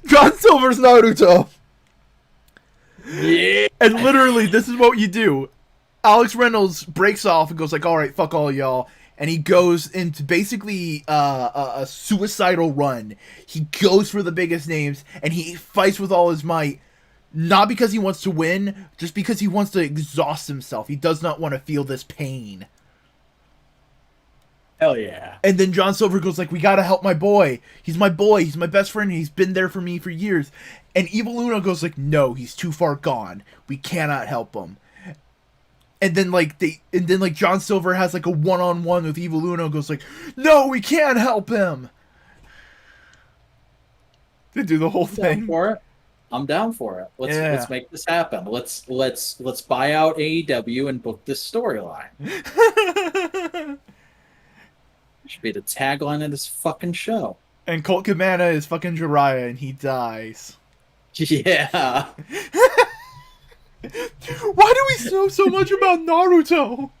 John Silver's Naruto. Yeah. And literally, this is what you do. Alex Reynolds breaks off and goes like, all right, fuck all y'all. and he goes into basically a suicidal run. He goes for the biggest names, and he fights with all his might, not because he wants to win, just because he wants to exhaust himself. He does not want to feel this pain. Hell yeah. And then John Silver goes like, we gotta help my boy. He's my boy. He's my best friend. He's been there for me for years. And Evil Uno goes like, no, he's too far gone. We cannot help him. And then like John Silver has like a one-on-one with Evil Uno, goes like, no, we can't help him. They do the whole thing. Down for it. I'm down for it. Let's make this happen. Let's buy out AEW and book this storyline. Should be the tagline of this fucking show. And Colt Cabana is fucking Jiraiya, and he dies. Yeah. Why do we know so much about Naruto?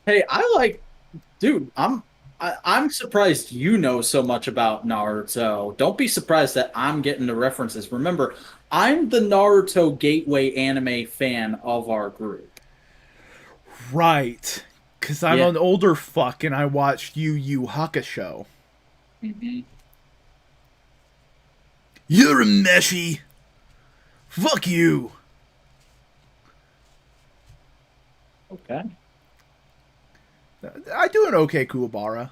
Hey, dude, I'm surprised you know so much about Naruto. Don't be surprised that I'm getting the references. Remember, I'm the Naruto gateway anime fan of our group. Right. Because I'm an older fuck and I watched Yu Yu Hakusho. Mm-hmm. You're a meshy. Fuck you. Okay. I do an okay Kuwabara.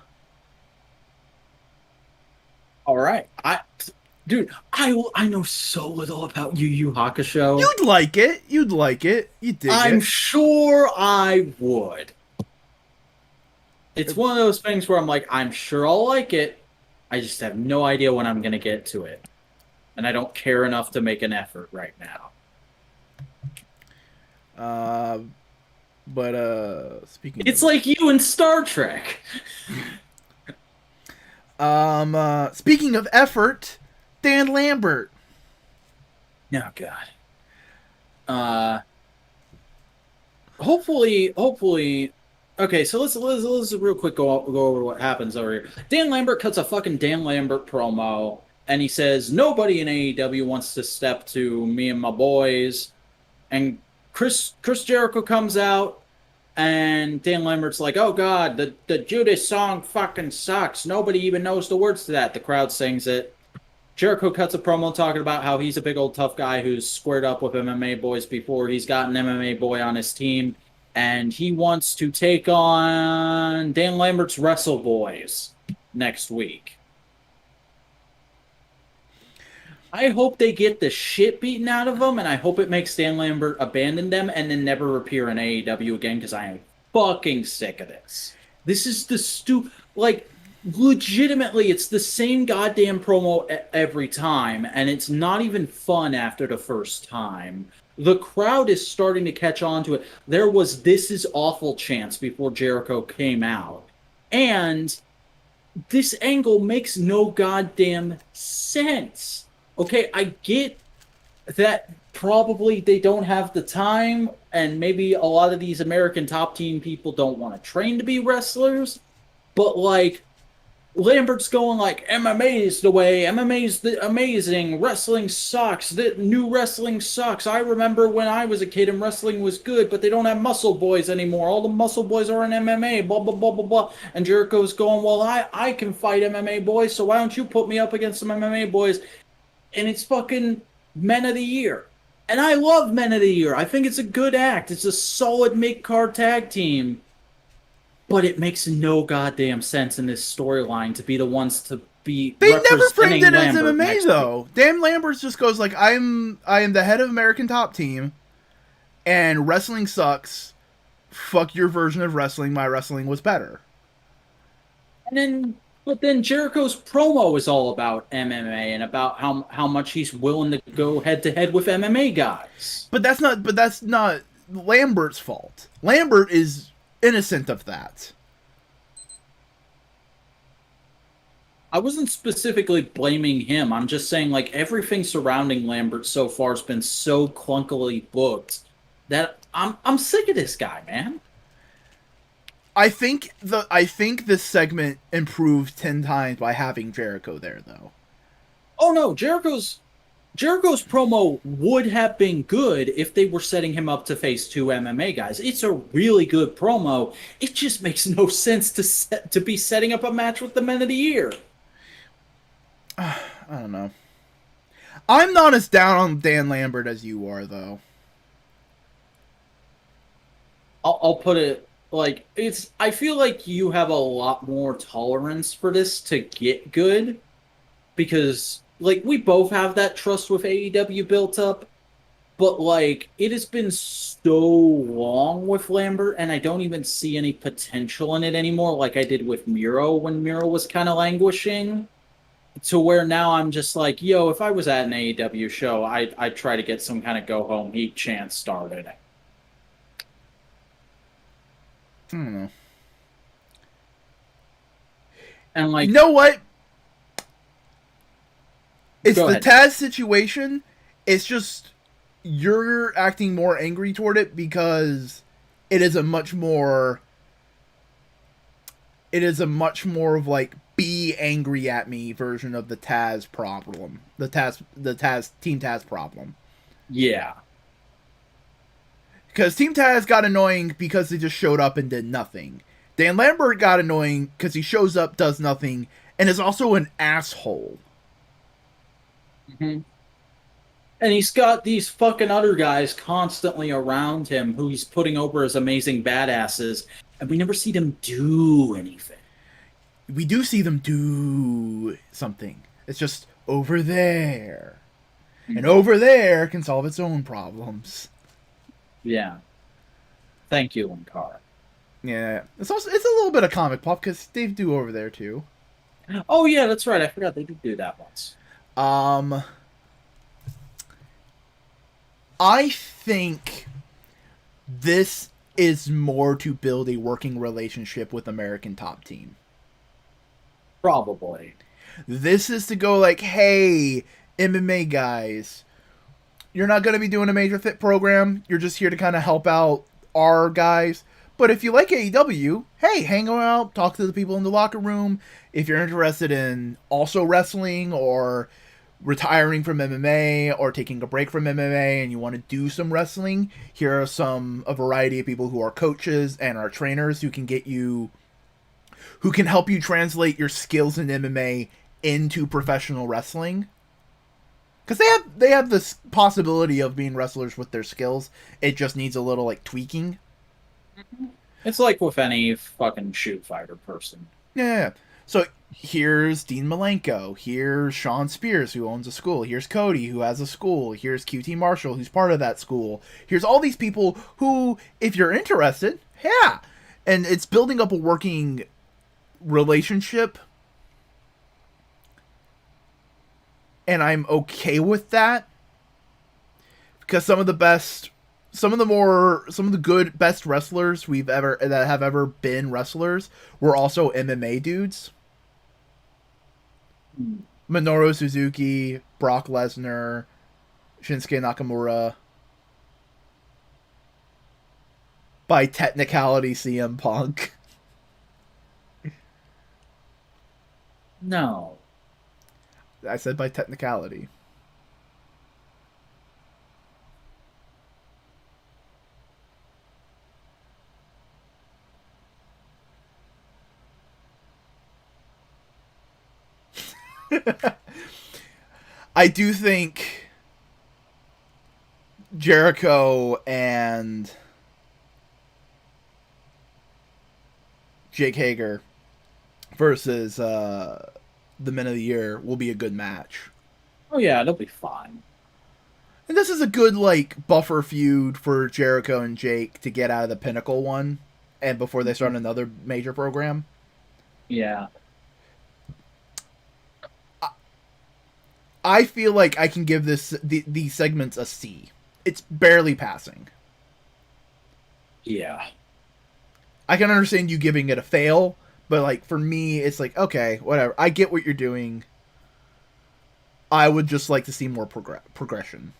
All right. I know so little about Yu Yu Hakusho. You'd like it. You'd dig it. I'm sure I would. It's one of those things where I'm like, I'm sure I'll like it. I just have no idea when I'm going to get to it. And I don't care enough to make an effort right now. Speaking It's like you in Star Trek. Speaking of effort, Dan Lambert. Oh, God. Hopefully. Okay, so let's real quick go over what happens over here. Dan Lambert cuts a fucking Dan Lambert promo, and he says nobody in AEW wants to step to me and my boys. And Chris Jericho comes out, and Dan Lambert's like, "Oh God, the Judas song fucking sucks. Nobody even knows the words to that." The crowd sings it. Jericho cuts a promo talking about how he's a big old tough guy who's squared up with MMA boys before. He's got an MMA boy on his team. And he wants to take on Dan Lambert's Wrestle Boys next week. I hope they get the shit beaten out of them, and I hope it makes Dan Lambert abandon them and then never appear in AEW again, because I am fucking sick of this. This is the legitimately, it's the same goddamn promo every time, and it's not even fun after the first time. The crowd is starting to catch on to it. There was "This is awful" chants before Jericho came out. And this angle makes no goddamn sense. Okay, I get that probably they don't have the time, and maybe a lot of these American top team people don't want to train to be wrestlers, but like, Lambert's going like, MMA is the way, MMA is the amazing, wrestling sucks, the new wrestling sucks. I remember when I was a kid and wrestling was good, but they don't have muscle boys anymore. All the muscle boys are in MMA, blah, blah, blah, blah, blah. And Jericho's going, well, I can fight MMA boys, so why don't you put me up against some MMA boys? And it's fucking Men of the Year. And I love Men of the Year. I think it's a good act. It's a solid mid-card tag team. But it makes no goddamn sense in this storyline to be the ones to be. They never framed it as Lambert MMA though. Dan Lambert just goes like, I am the head of American Top Team, and wrestling sucks. Fuck your version of wrestling. My wrestling was better. But then Jericho's promo is all about MMA and about how much he's willing to go head to head with MMA guys. But that's not Lambert's fault. Lambert is innocent of that. I wasn't specifically blaming him. I'm just saying, like, everything surrounding Lambert so far has been so clunkily booked that I'm sick of this guy, man. I think this segment improved 10 times by having Jericho there, though. Oh no, Jericho's Jericho's promo would have been good if they were setting him up to face 2 MMA guys. It's a really good promo. It just makes no sense to be setting up a match with the Men of the Year. I don't know. I'm not as down on Dan Lambert as you are, though. I'll put it like it's. I feel like you have a lot more tolerance for this to get good because, like, we both have that trust with AEW built up, but like it has been so long with Lambert, and I don't even see any potential in it anymore, like I did with Miro when Miro was kind of languishing. To where now I'm just like, yo, if I was at an AEW show, I'd try to get some kind of go home heat chant started. I don't know. And like, you know what? It's Go the ahead. Taz situation. It's just you're acting more angry toward it because it is a much more of like be angry at me version of the Taz problem. The Taz Team Taz problem. Yeah. Because Team Taz got annoying because they just showed up and did nothing. Dan Lambert got annoying because he shows up, does nothing, and is also an asshole. Mm-hmm. And he's got these fucking other guys constantly around him who he's putting over as amazing badasses, and we never see them do anything. We do see them do something. It's just over there. Mm-hmm. And over there can solve its own problems. Yeah. Thank you, Linkar. Yeah. It's a little bit of comic pop because they do over there too. Oh yeah, that's right. I forgot they did do that once. I think this is more to build a working relationship with American Top Team. Probably. This is to go like, hey, MMA guys, you're not going to be doing a major fit program. You're just here to kind of help out our guys. But if you like AEW, hey, hang out, talk to the people in the locker room. If you're interested in also wrestling or retiring from MMA or taking a break from MMA and you want to do some wrestling, here are a variety of people who are coaches and are trainers who can help you translate your skills in MMA into professional wrestling. Because they have this possibility of being wrestlers with their skills. It just needs a little like tweaking. It's like with any fucking shoot fighter person. Yeah. So here's Dean Malenko. Here's Sean Spears, who owns a school. Here's Cody, who has a school. Here's QT Marshall, who's part of that school. Here's all these people who, if you're interested, yeah. And it's building up a working relationship. And I'm okay with that. Because some of the good best wrestlers that have ever been wrestlers were also MMA dudes. Minoru Suzuki, Brock Lesnar, Shinsuke Nakamura. By technicality, CM Punk. No. I said by technicality. I do think Jericho and Jake Hager versus the Men of the Year will be a good match. Oh yeah, it'll be fine. And this is a good like buffer feud for Jericho and Jake to get out of the Pinnacle one, and before they start another major program. Yeah. I feel like I can give these segments a C. It's barely passing. Yeah. I can understand you giving it a fail, but like for me, it's like, okay, whatever. I get what you're doing. I would just like to see more progression.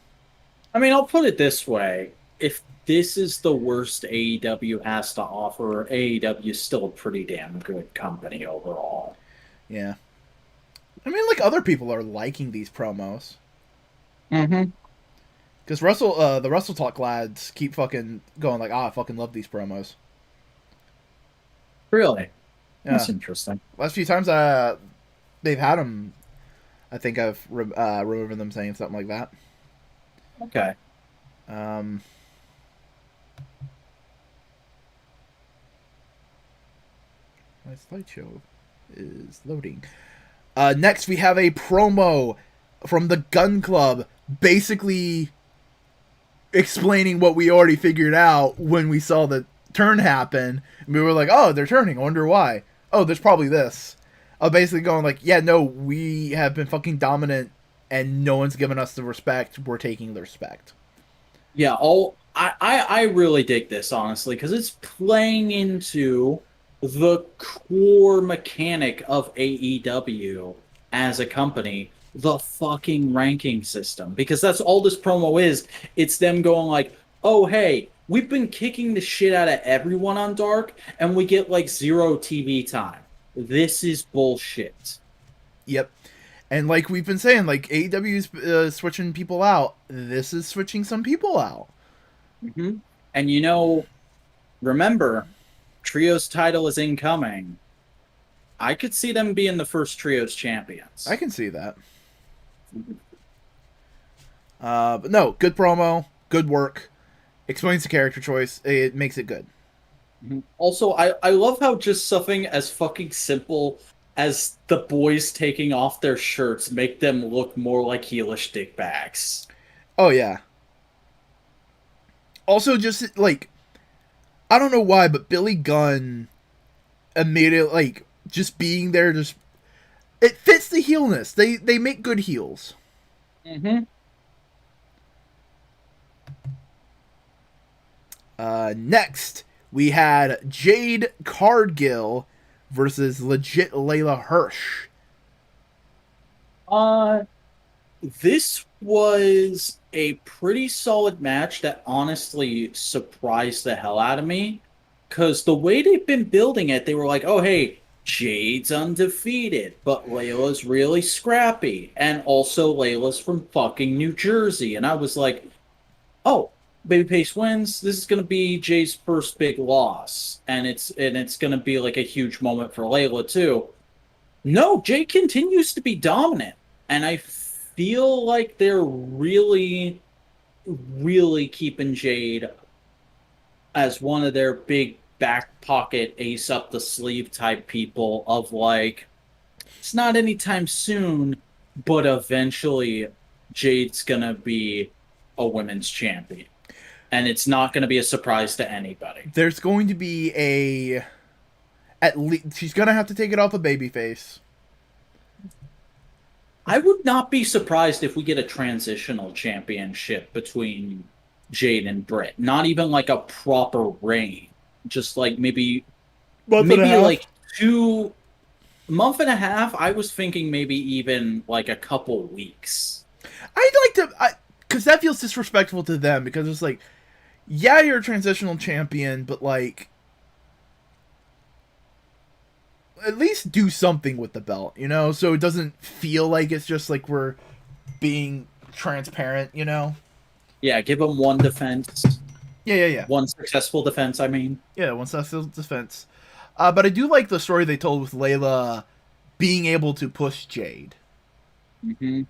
I mean, I'll put it this way. If this is the worst AEW has to offer, AEW is still a pretty damn good company overall. Yeah. I mean, like, other people are liking these promos. Mm-hmm. Because the Wrestle Talk lads keep fucking going like, I fucking love these promos. Really? Yeah. That's interesting. Last few times they've had them, I think I've remembered them saying something like that. Okay. Um, my slideshow is loading. Next, we have a promo from the Gun Club, basically explaining what we already figured out when we saw the turn happen. We were like, oh, they're turning. I wonder why. Oh, there's probably this. Basically going like, yeah, no, we have been fucking dominant and no one's given us the respect. We're taking the respect. Yeah, I really dig this, honestly, because it's playing into the core mechanic of AEW as a company, the fucking ranking system. Because that's all this promo is. It's them going like, oh, hey, we've been kicking the shit out of everyone on Dark, and we get like 0 TV time. This is bullshit. Yep. And like we've been saying, like AEW is switching people out. This is switching some people out. Mm-hmm. And remember, Trios title is incoming. I could see them being the first Trios champions. I can see that. But no, good promo, good work. Explains the character choice. It makes it good. Mm-hmm. Also, I love how just something as fucking simple as the boys taking off their shirts make them look more like heelish dickbags. Oh yeah. Also, just like I don't know why, but Billy Gunn immediately like just being there, just it fits the heelness. They make good heels. Mm-hmm. Next, we had Jade Cargill versus legit Layla Hirsch. This was a pretty solid match that honestly surprised the hell out of me. Because the way they've been building it, they were like, oh, hey, Jade's undefeated, but Layla's really scrappy. And also, Layla's from fucking New Jersey. And I was like, oh, Babyface wins. This is going to be Jay's first big loss. And it's going to be like a huge moment for Layla, too. No, Jay continues to be dominant. And I feel like they're really, really keeping Jade as one of their big back pocket ace up the sleeve type people of like, it's not anytime soon, but eventually Jade's gonna be a women's champion. And it's not gonna be a surprise to anybody. There's going to be at least she's gonna have to take it off a babyface. I would not be surprised if we get a transitional championship between Jade and Britt. Not even like a proper reign. Just like maybe like 2 month and a half. I was thinking maybe even like a couple weeks. I'd like to, because that feels disrespectful to them. Because it's like, yeah, you're a transitional champion, but like, at least do something with the belt, you know, so it doesn't feel like it's just like we're being transparent, you know. Yeah, give them one defense. Yeah. One successful defense, I mean. Yeah, one successful defense. But I do like the story they told with Layla being able to push Jade. Mm-hmm.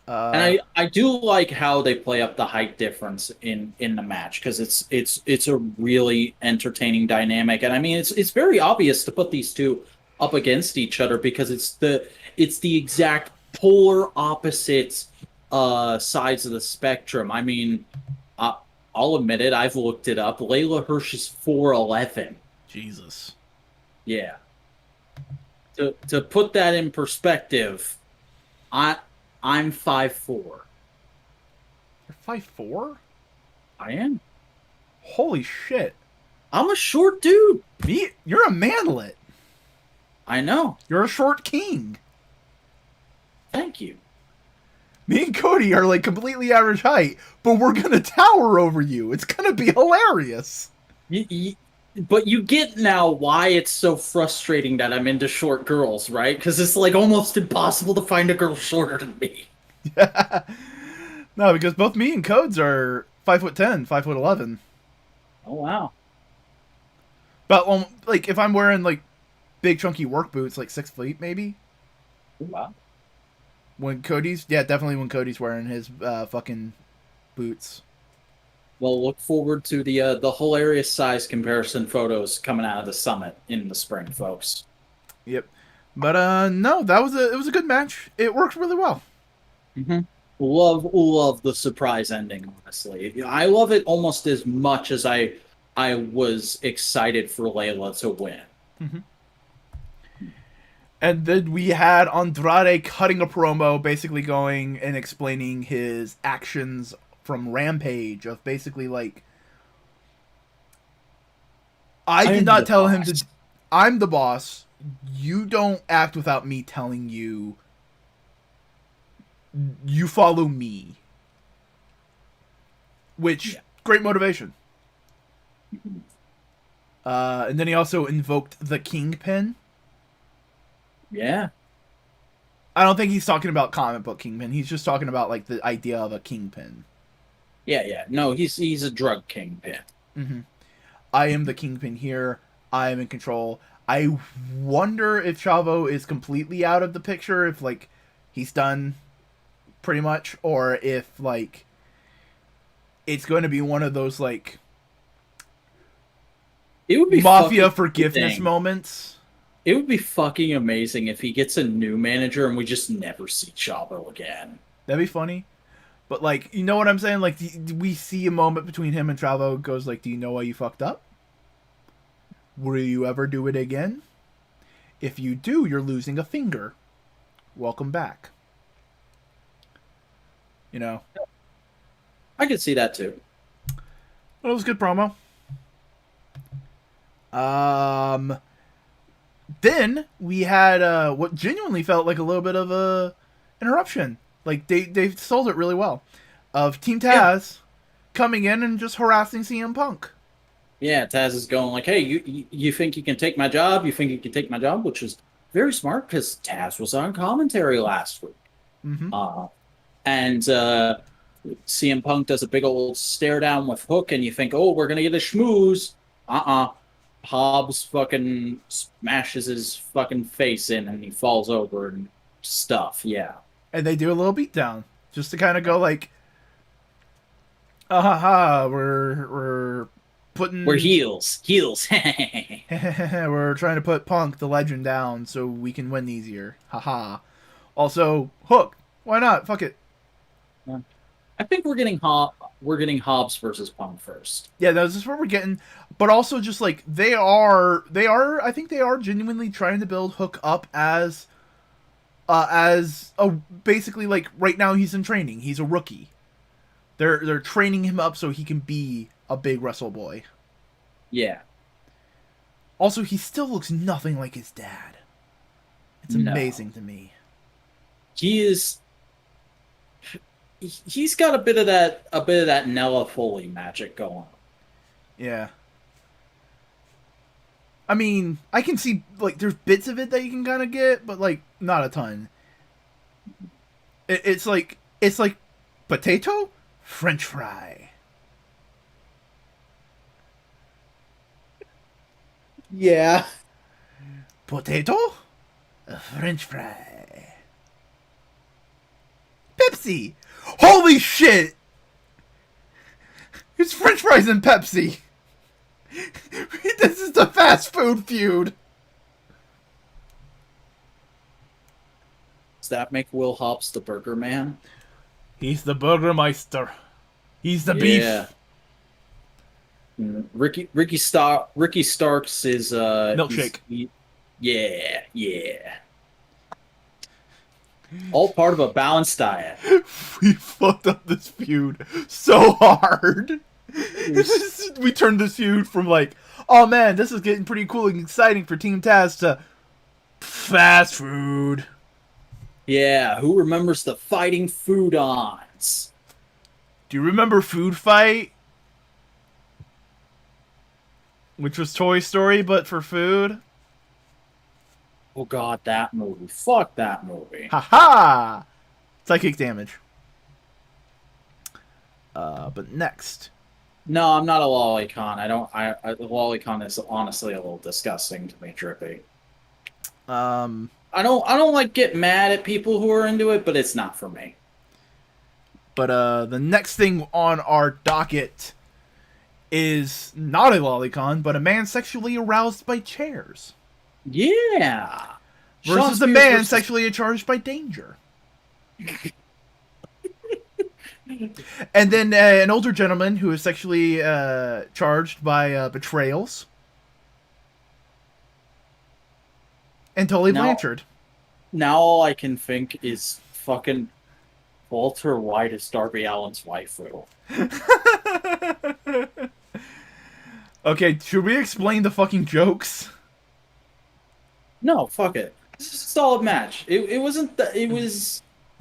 And I do like how they play up the height difference in the match because it's a really entertaining dynamic, and I mean it's very obvious to put these two up against each other because it's the exact polar opposites sides of the spectrum. I mean, I'll admit it, I've looked it up. Layla Hirsch is 4'11". Jesus. Yeah. To put that in perspective, I'm 5'4". You're 5'4"? I am. Holy shit. I'm a short dude. You're a manlet. I know. You're a short king. Thank you. Me and Cody are like completely average height, but we're gonna tower over you. It's gonna be hilarious. But you get now why it's so frustrating that I'm into short girls, right? Because it's like almost impossible to find a girl shorter than me. Yeah. No, because both me and Codes are 5'10", 5'11". Oh wow. But like if I'm wearing like big chunky work boots, like 6 feet maybe. Wow. Definitely when Cody's wearing his fucking boots. Well, look forward to the hilarious size comparison photos coming out of the summit in the spring, folks. Yep. But no, it was a good match. It worked really well. Mm-hmm. Love the surprise ending. Honestly, I love it almost as much as I was excited for Layla to win. Mm-hmm. And then we had Andrade cutting a promo, basically going and explaining his actions from Rampage of basically like, I did not tell him to. I'm the boss. You don't act without me telling you. You follow me. Which, great motivation. And then he also invoked the Kingpin. Yeah. I don't think he's talking about comic book Kingpin. He's just talking about like the idea of a Kingpin. Yeah. No, he's a drug kingpin. Mm-hmm. I am the Kingpin here. I am in control. I wonder if Chavo is completely out of the picture, if like he's done pretty much, or if like it's going to be one of those like It would be mafia forgiveness moments. It would be fucking amazing if he gets a new manager and we just never see Chavo again. That'd be funny. But like, you know what I'm saying? Like, we see a moment between him and Chavo goes like, "Do you know why you fucked up? Will you ever do it again? If you do, you're losing a finger. Welcome back." You know? I could see that too. Well, it was a good promo. Then we had what genuinely felt like a little bit of a interruption. Like they sold it really well. Of Team Taz coming in and just harassing CM Punk. Yeah, Taz is going like, "Hey, you think you can take my job? You think you can take my job?" Which is very smart because Taz was on commentary last week. Mm-hmm. And CM Punk does a big old stare down with Hook, and you think, "Oh, we're gonna get a schmooze." Hobbs fucking smashes his fucking face in, and he falls over and stuff. Yeah. And they do a little beatdown just to kind of go like, we're putting... We're heels. We're trying to put Punk, the legend, down so we can win easier. Haha. Also, Hook. Why not? Fuck it. I think we're getting Hobbs versus Punk first. Yeah, this is what we're getting. But also just like, I think they are genuinely trying to build Hook up as basically like right now he's in training. He's a rookie. They're training him up so he can be a big wrestle boy. Yeah. Also, he still looks nothing like his dad. It's amazing to me. He's got a bit of that Nella Foley magic going on. Yeah. I mean, I can see like there's bits of it that you can kind of get, but like not a ton. It's like potato, French fry. Yeah. Potato, French fry. Pepsi. Holy shit! It's French fries and Pepsi. This is the fast food feud. Does that make Will Hobbs the Burger Man? He's the Burgermeister. He's the beef. Ricky Starks is milkshake. Yeah. All part of a balanced diet. We fucked up this feud so hard. We turned this feud from like, oh man, this is getting pretty cool and exciting for Team Taz to fast food. Yeah, who remembers the fighting food-ons? Do you remember Food Fight? Which was Toy Story, but for food? Oh god, that movie. Fuck that movie. Ha! Psychic damage. But next. No, I'm not a lolicon. The lolicon is honestly a little disgusting to me, Drippy. I don't like get mad at people who are into it, but it's not for me. But the next thing on our docket is not a lolicon, but a man sexually aroused by chairs. Yeah. Versus a man sexually charged by danger. And then an older gentleman who is sexually charged by betrayals. And Tully Blanchard. Now all I can think is fucking Walter White is Darby Allin's waifu. Okay, should we explain the fucking jokes? No, fuck it. This is a solid match. It wasn't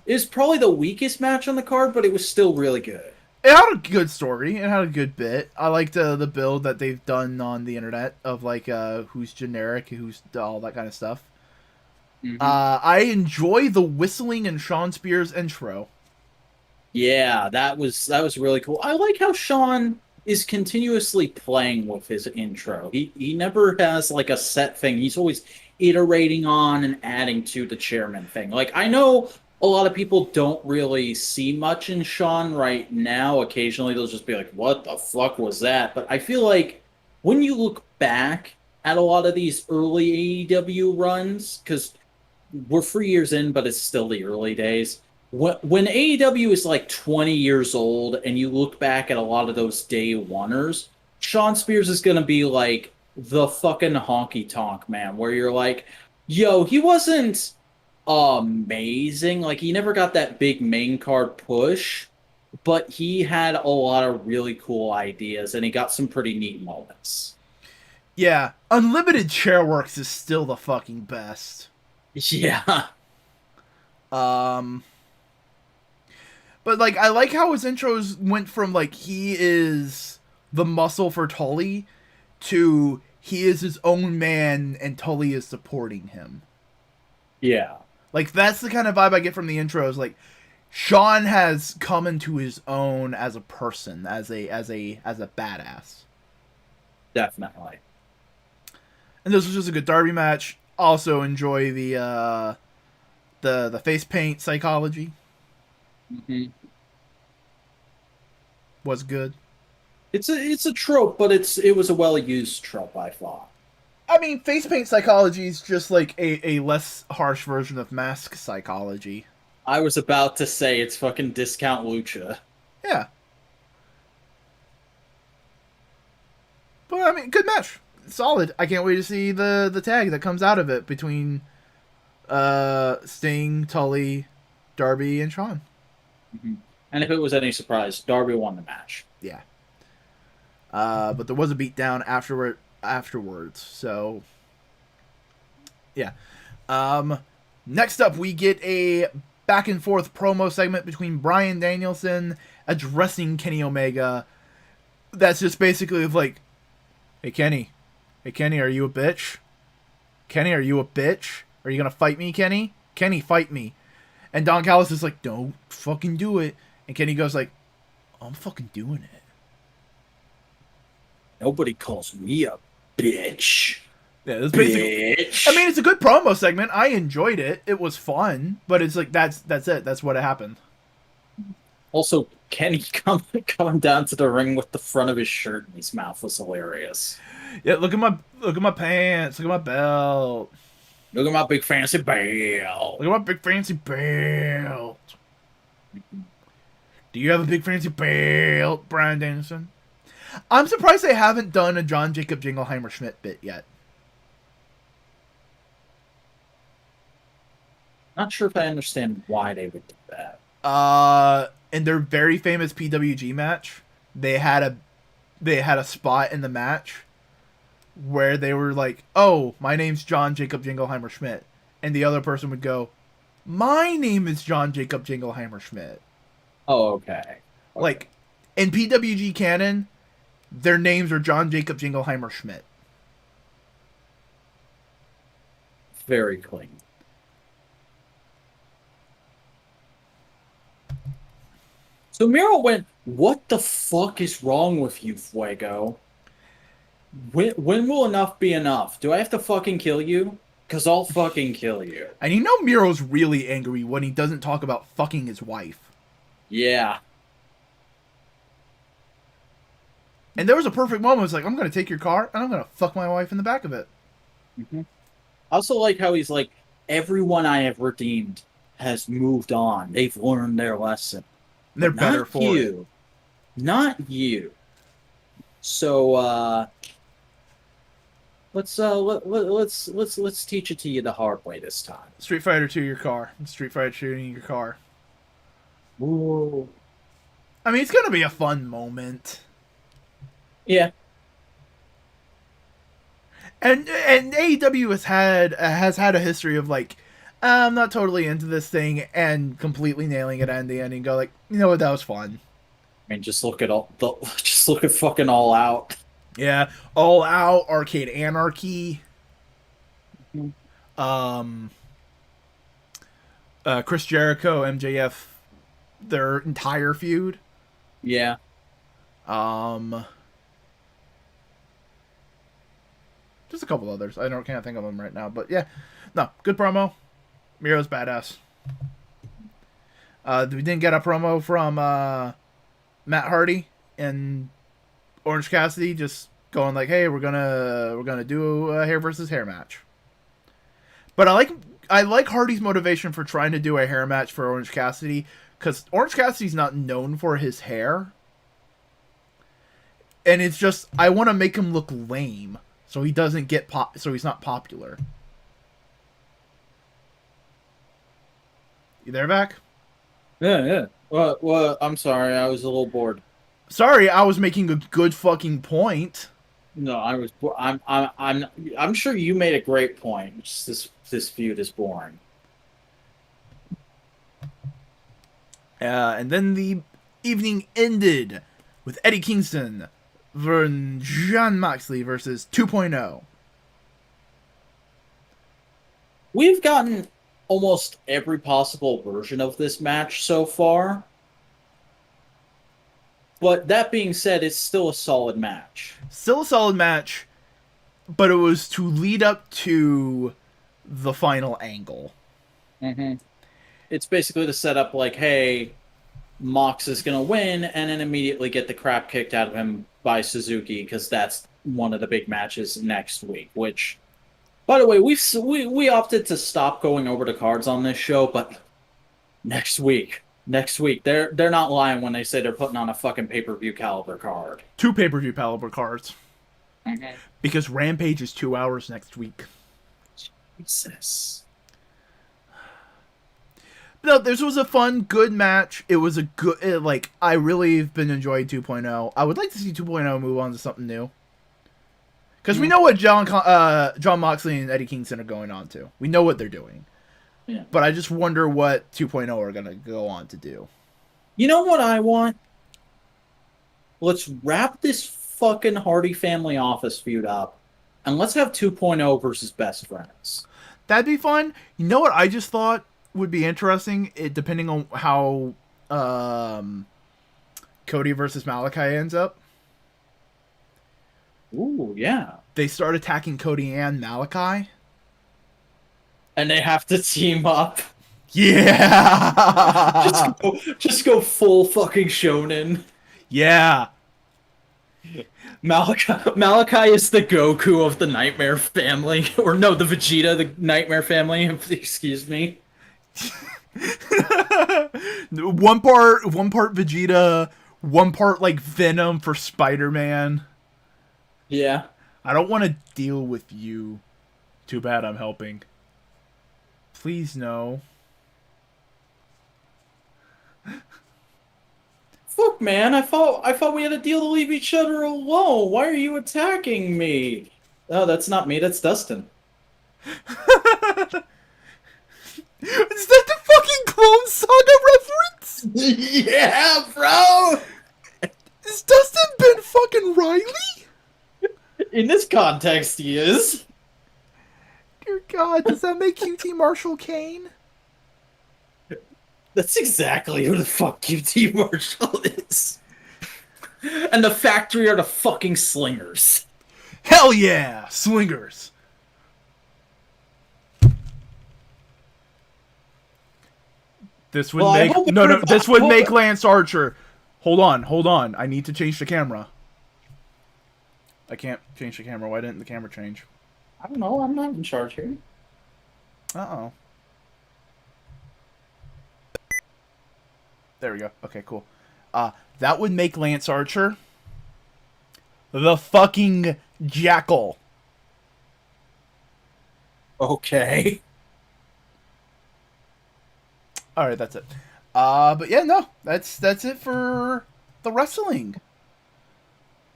it was probably the weakest match on the card, but it was still really good. It had a good story. It had a good bit. I liked the build that they've done on the internet of like who's generic, who's all that kind of stuff. Mm-hmm. I enjoy the whistling in Sean Spears' intro. Yeah, that was really cool. I like how Sean is continuously playing with his intro. He never has like a set thing. He's always iterating on and adding to the chairman thing. Like, I know a lot of people don't really see much in Sean right now. Occasionally they'll just be like, what the fuck was that? But I feel like when you look back at a lot of these early AEW runs, because we're 3 years in, but it's still the early days. When AEW is like 20 years old and you look back at a lot of those day oneers, Sean Spears is going to be like the fucking honky tonk man, where you're like, yo, he wasn't amazing. Like, he never got that big main card push, but he had a lot of really cool ideas and he got some pretty neat moments. Yeah, Unlimited Chairworks is still the fucking best. Yeah. But, like, I like how his intros went from, like, he is the muscle for Tully to he is his own man and Tully is supporting him. Yeah. Like, that's the kind of vibe I get from the intros. Like, Sean has come into his own as a person, as a badass. Definitely. And this was just a good Darby match. Also enjoy the face paint psychology. Mm-hmm. Was good. It's a trope, but it was a well used trope, I thought. I mean, face paint psychology is just like a less harsh version of mask psychology. I was about to say it's fucking discount Lucha. Yeah. But I mean, good match. Solid. I can't wait to see the tag that comes out of it between Sting, Tully, Darby, and Sean. Mm-hmm. And if it was any surprise, Darby won the match. Yeah. But there was a beatdown afterwards. So, yeah. Next up, we get a back and forth promo segment between Bryan Danielson addressing Kenny Omega. That's just basically like, hey Kenny, are you a bitch? Kenny, are you a bitch? Are you gonna fight me, Kenny? Kenny, fight me. And Don Callis is like, don't fucking do it. And Kenny goes like, I'm fucking doing it. Nobody calls me a bitch. Yeah, that's basically. I mean, it's a good promo segment. I enjoyed it. It was fun, but it's like that's it. That's what happened. Also, Kenny coming down to the ring with the front of his shirt in his mouth was hilarious. Yeah, look at my pants. Look at my belt. Look at my big fancy belt. Look at my big fancy belt. Do you have a big fancy belt, Bryan Danielson? I'm surprised they haven't done a John Jacob Jingleheimer Schmidt bit yet. Not sure if I understand why they would do that. In their very famous PWG match, they had a spot in the match where they were like, "Oh, my name's John Jacob Jingleheimer Schmidt," and the other person would go, "My name is John Jacob Jingleheimer Schmidt." Oh, okay. Like in PWG canon, their names are John Jacob Jingleheimer Schmidt. Very clean. So Miro went, "What the fuck is wrong with you, Fuego? When will enough be enough? Do I have to fucking kill you? Because I'll fucking kill you." And you know Miro's really angry when he doesn't talk about fucking his wife. Yeah. And there was a perfect moment. It's like, I'm going to take your car and I'm going to fuck my wife in the back of it. Mm-hmm. I also like how he's like, everyone I have redeemed has moved on. They've learned their lesson. And they're But better not for you. it. Not you. So let's teach it to you the hard way this time. Street Fighter 2 your car. Street Fighter shooting your car. Ooh. I mean, it's going to be a fun moment. Yeah. And AEW has had a history of like, I'm not totally into this thing, and completely nailing it at the end and go like, you know what, that was fun. I mean, just look at fucking All Out. Yeah, All Out, Arcade Anarchy. Mm-hmm. Chris Jericho, MJF, their entire feud. Yeah. Just a couple others. Can't think of them right now, but yeah, no, good promo. Miro's badass. We didn't get a promo from Matt Hardy and Orange Cassidy, just going like, "Hey, we're gonna do a hair versus hair match." But I like Hardy's motivation for trying to do a hair match for Orange Cassidy, because Orange Cassidy's not known for his hair, and it's just I want to make him look lame. So he doesn't get so he's not popular. You there, back? Yeah. Well, I'm sorry, I was a little bored. Sorry, I was making a good fucking point. No, I was. I'm sure you made a great point. Just this feud is boring. And then the evening ended with Eddie Kingston versus Jon Moxley versus 2.0. We've gotten almost every possible version of this match so far. But that being said, it's still a solid match. Still a solid match, but it was to lead up to the final angle. Mm-hmm. It's basically to set up like, hey, Mox is going to win and then immediately get the crap kicked out of him by Suzuki, because that's one of the big matches next week, which, by the way, we opted to stop going over the cards on this show, but next week, they're not lying when they say they're putting on a fucking pay-per-view caliber card. 2 pay-per-view caliber cards. Mm-hmm. Because Rampage is 2 hours next week. Jesus. No, this was a fun, good match. It was a good, I really have been enjoying 2.0. I would like to see 2.0 move on to something new. Because we know what John Moxley and Eddie Kingston are going on to. We know what they're doing. Yeah. But I just wonder what 2.0 are going to go on to do. You know what I want? Let's wrap this fucking Hardy Family Office feud up, and let's have 2.0 versus Best Friends. That'd be fun. You know what I just thought would be interesting? Depending on how Cody versus Malachi ends up. Ooh, yeah. They start attacking Cody and Malachi. And they have to team up. Yeah! just go full fucking shonen. Yeah. Malachi is the Goku of the Nightmare Family. Or no, the Vegeta, the Nightmare Family. Excuse me. one part Vegeta, one part like Venom for Spider-Man. Yeah. I don't want to deal with you. Too bad I'm helping. Please no. Fuck, man, I thought we had a deal to leave each other alone. Why are you attacking me? Oh, that's not me, that's Dustin. Is that the fucking Clone Saga reference? Yeah, bro! Has Dustin been fucking Riley? In this context, he is. Dear God, does that make QT Marshall Kane? That's exactly who the fuck QT Marshall is. And the factory are the fucking slingers. Hell yeah! Swingers! This would make... No, this would make Lance Archer... Hold on. I need to change the camera. I can't change the camera. Why didn't the camera change? I don't know. I'm not in charge here. Uh-oh. There we go. Okay, cool. That would make Lance Archer the fucking Jackal. Okay. Alright, that's it. But yeah, no. That's it for the wrestling.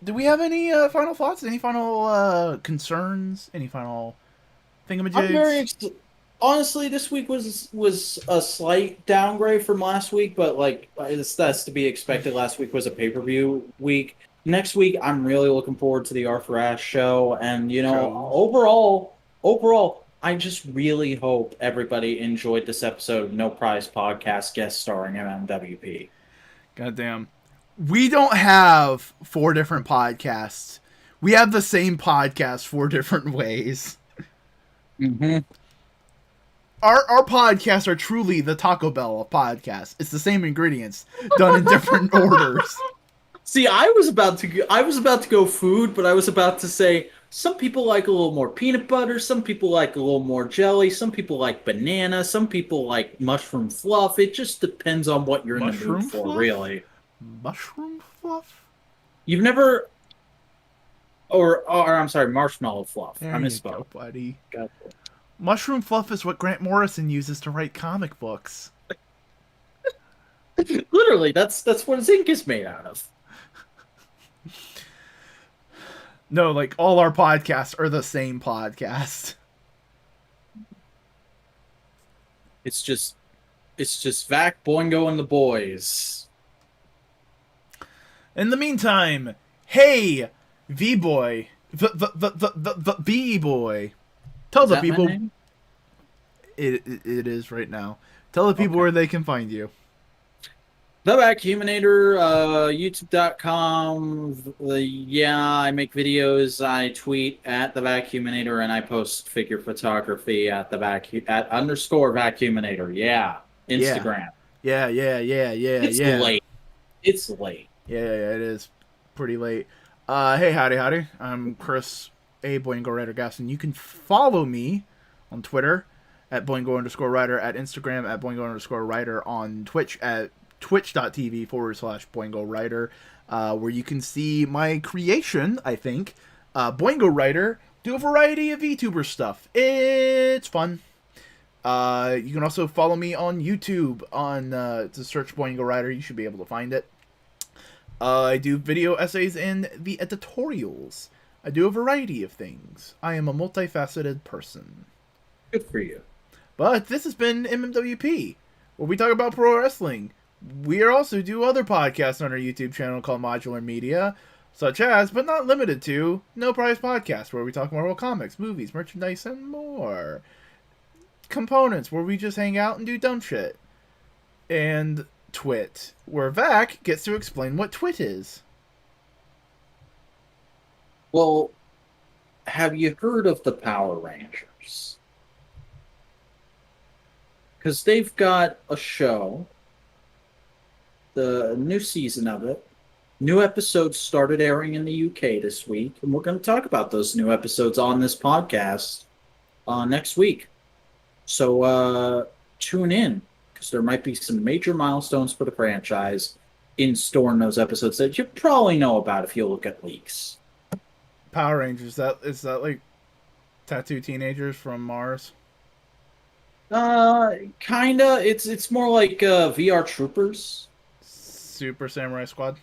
Do we have any final thoughts? Any final concerns? Any final thingamajigs? I'm very honestly, this week was a slight downgrade from last week, but like that's to be expected. Last week was a pay-per-view week. Next week, I'm really looking forward to the Arthur Ashe show, and overall, I just really hope everybody enjoyed this episode of No Prize Podcast guest starring MMWP. Goddamn. We don't have 4 different podcasts. We have the same podcast 4 different ways. Mm-hmm. Our podcasts are truly the Taco Bell of podcasts. It's the same ingredients done in different orders. See, I was about to go food, but I was about to say some people like a little more peanut butter, some people like a little more jelly, some people like banana, some people like mushroom fluff. It just depends on what you're in the mood for, really. Mushroom fluff? You've never, or I'm sorry, marshmallow fluff. There I you misspoke, go, buddy. Gotcha. Mushroom fluff is what Grant Morrison uses to write comic books. Literally, that's what his ink is made out of. No, like all our podcasts are the same podcast. It's just Vac, Boingo, and the boys. In the meantime, hey, V-Boy, the B-Boy, tell the people. It is right now. Tell the people where they can find you. The Vacuuminator, YouTube.com. I make videos. I tweet at The Vacuuminator, and I post figure photography at _Vacuuminator. Yeah. Instagram. Yeah. It's late. It's late. Yeah, it is pretty late. Hey, howdy. I'm Chris, a Boingo Rider Gaston. You can follow me on Twitter at Boingo_Rider, at Instagram at Boingo_Rider, on Twitch at twitch.tv/Boingo Rider, where you can see my creation, I think, Boingo Rider, do a variety of VTuber stuff. It's fun. You can also follow me on YouTube to search Boingo Rider. You should be able to find it. I do video essays and the editorials. I do a variety of things. I am a multifaceted person. Good for you. But this has been MMWP, where we talk about pro wrestling. We also do other podcasts on our YouTube channel called Modular Media, such as, but not limited to, No Prize Podcast, where we talk Marvel comics, movies, merchandise, and more. Components, where we just hang out and do dumb shit. And Twit, where Vac gets to explain what Twit is. Well, have you heard of the Power Rangers? Because they've got a show, the new season of it. New episodes started airing in the UK this week, and we're going to talk about those new episodes on this podcast next week. So tune in, because there might be some major milestones for the franchise in store in those episodes that you probably know about if you look at leaks. Power Rangers, is that like tattoo teenagers from Mars? Kinda. It's more like VR Troopers. Super Samurai Squad?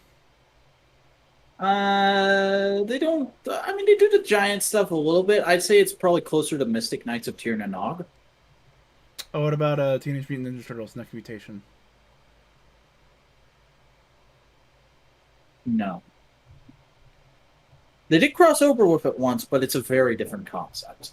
They don't. I mean, they do the giant stuff a little bit. I'd say it's probably closer to Mystic Knights of Tir na Nog. Oh, what about Teenage Mutant Ninja Turtles: Next Mutation? No. They did cross over with it once, but it's a very different concept.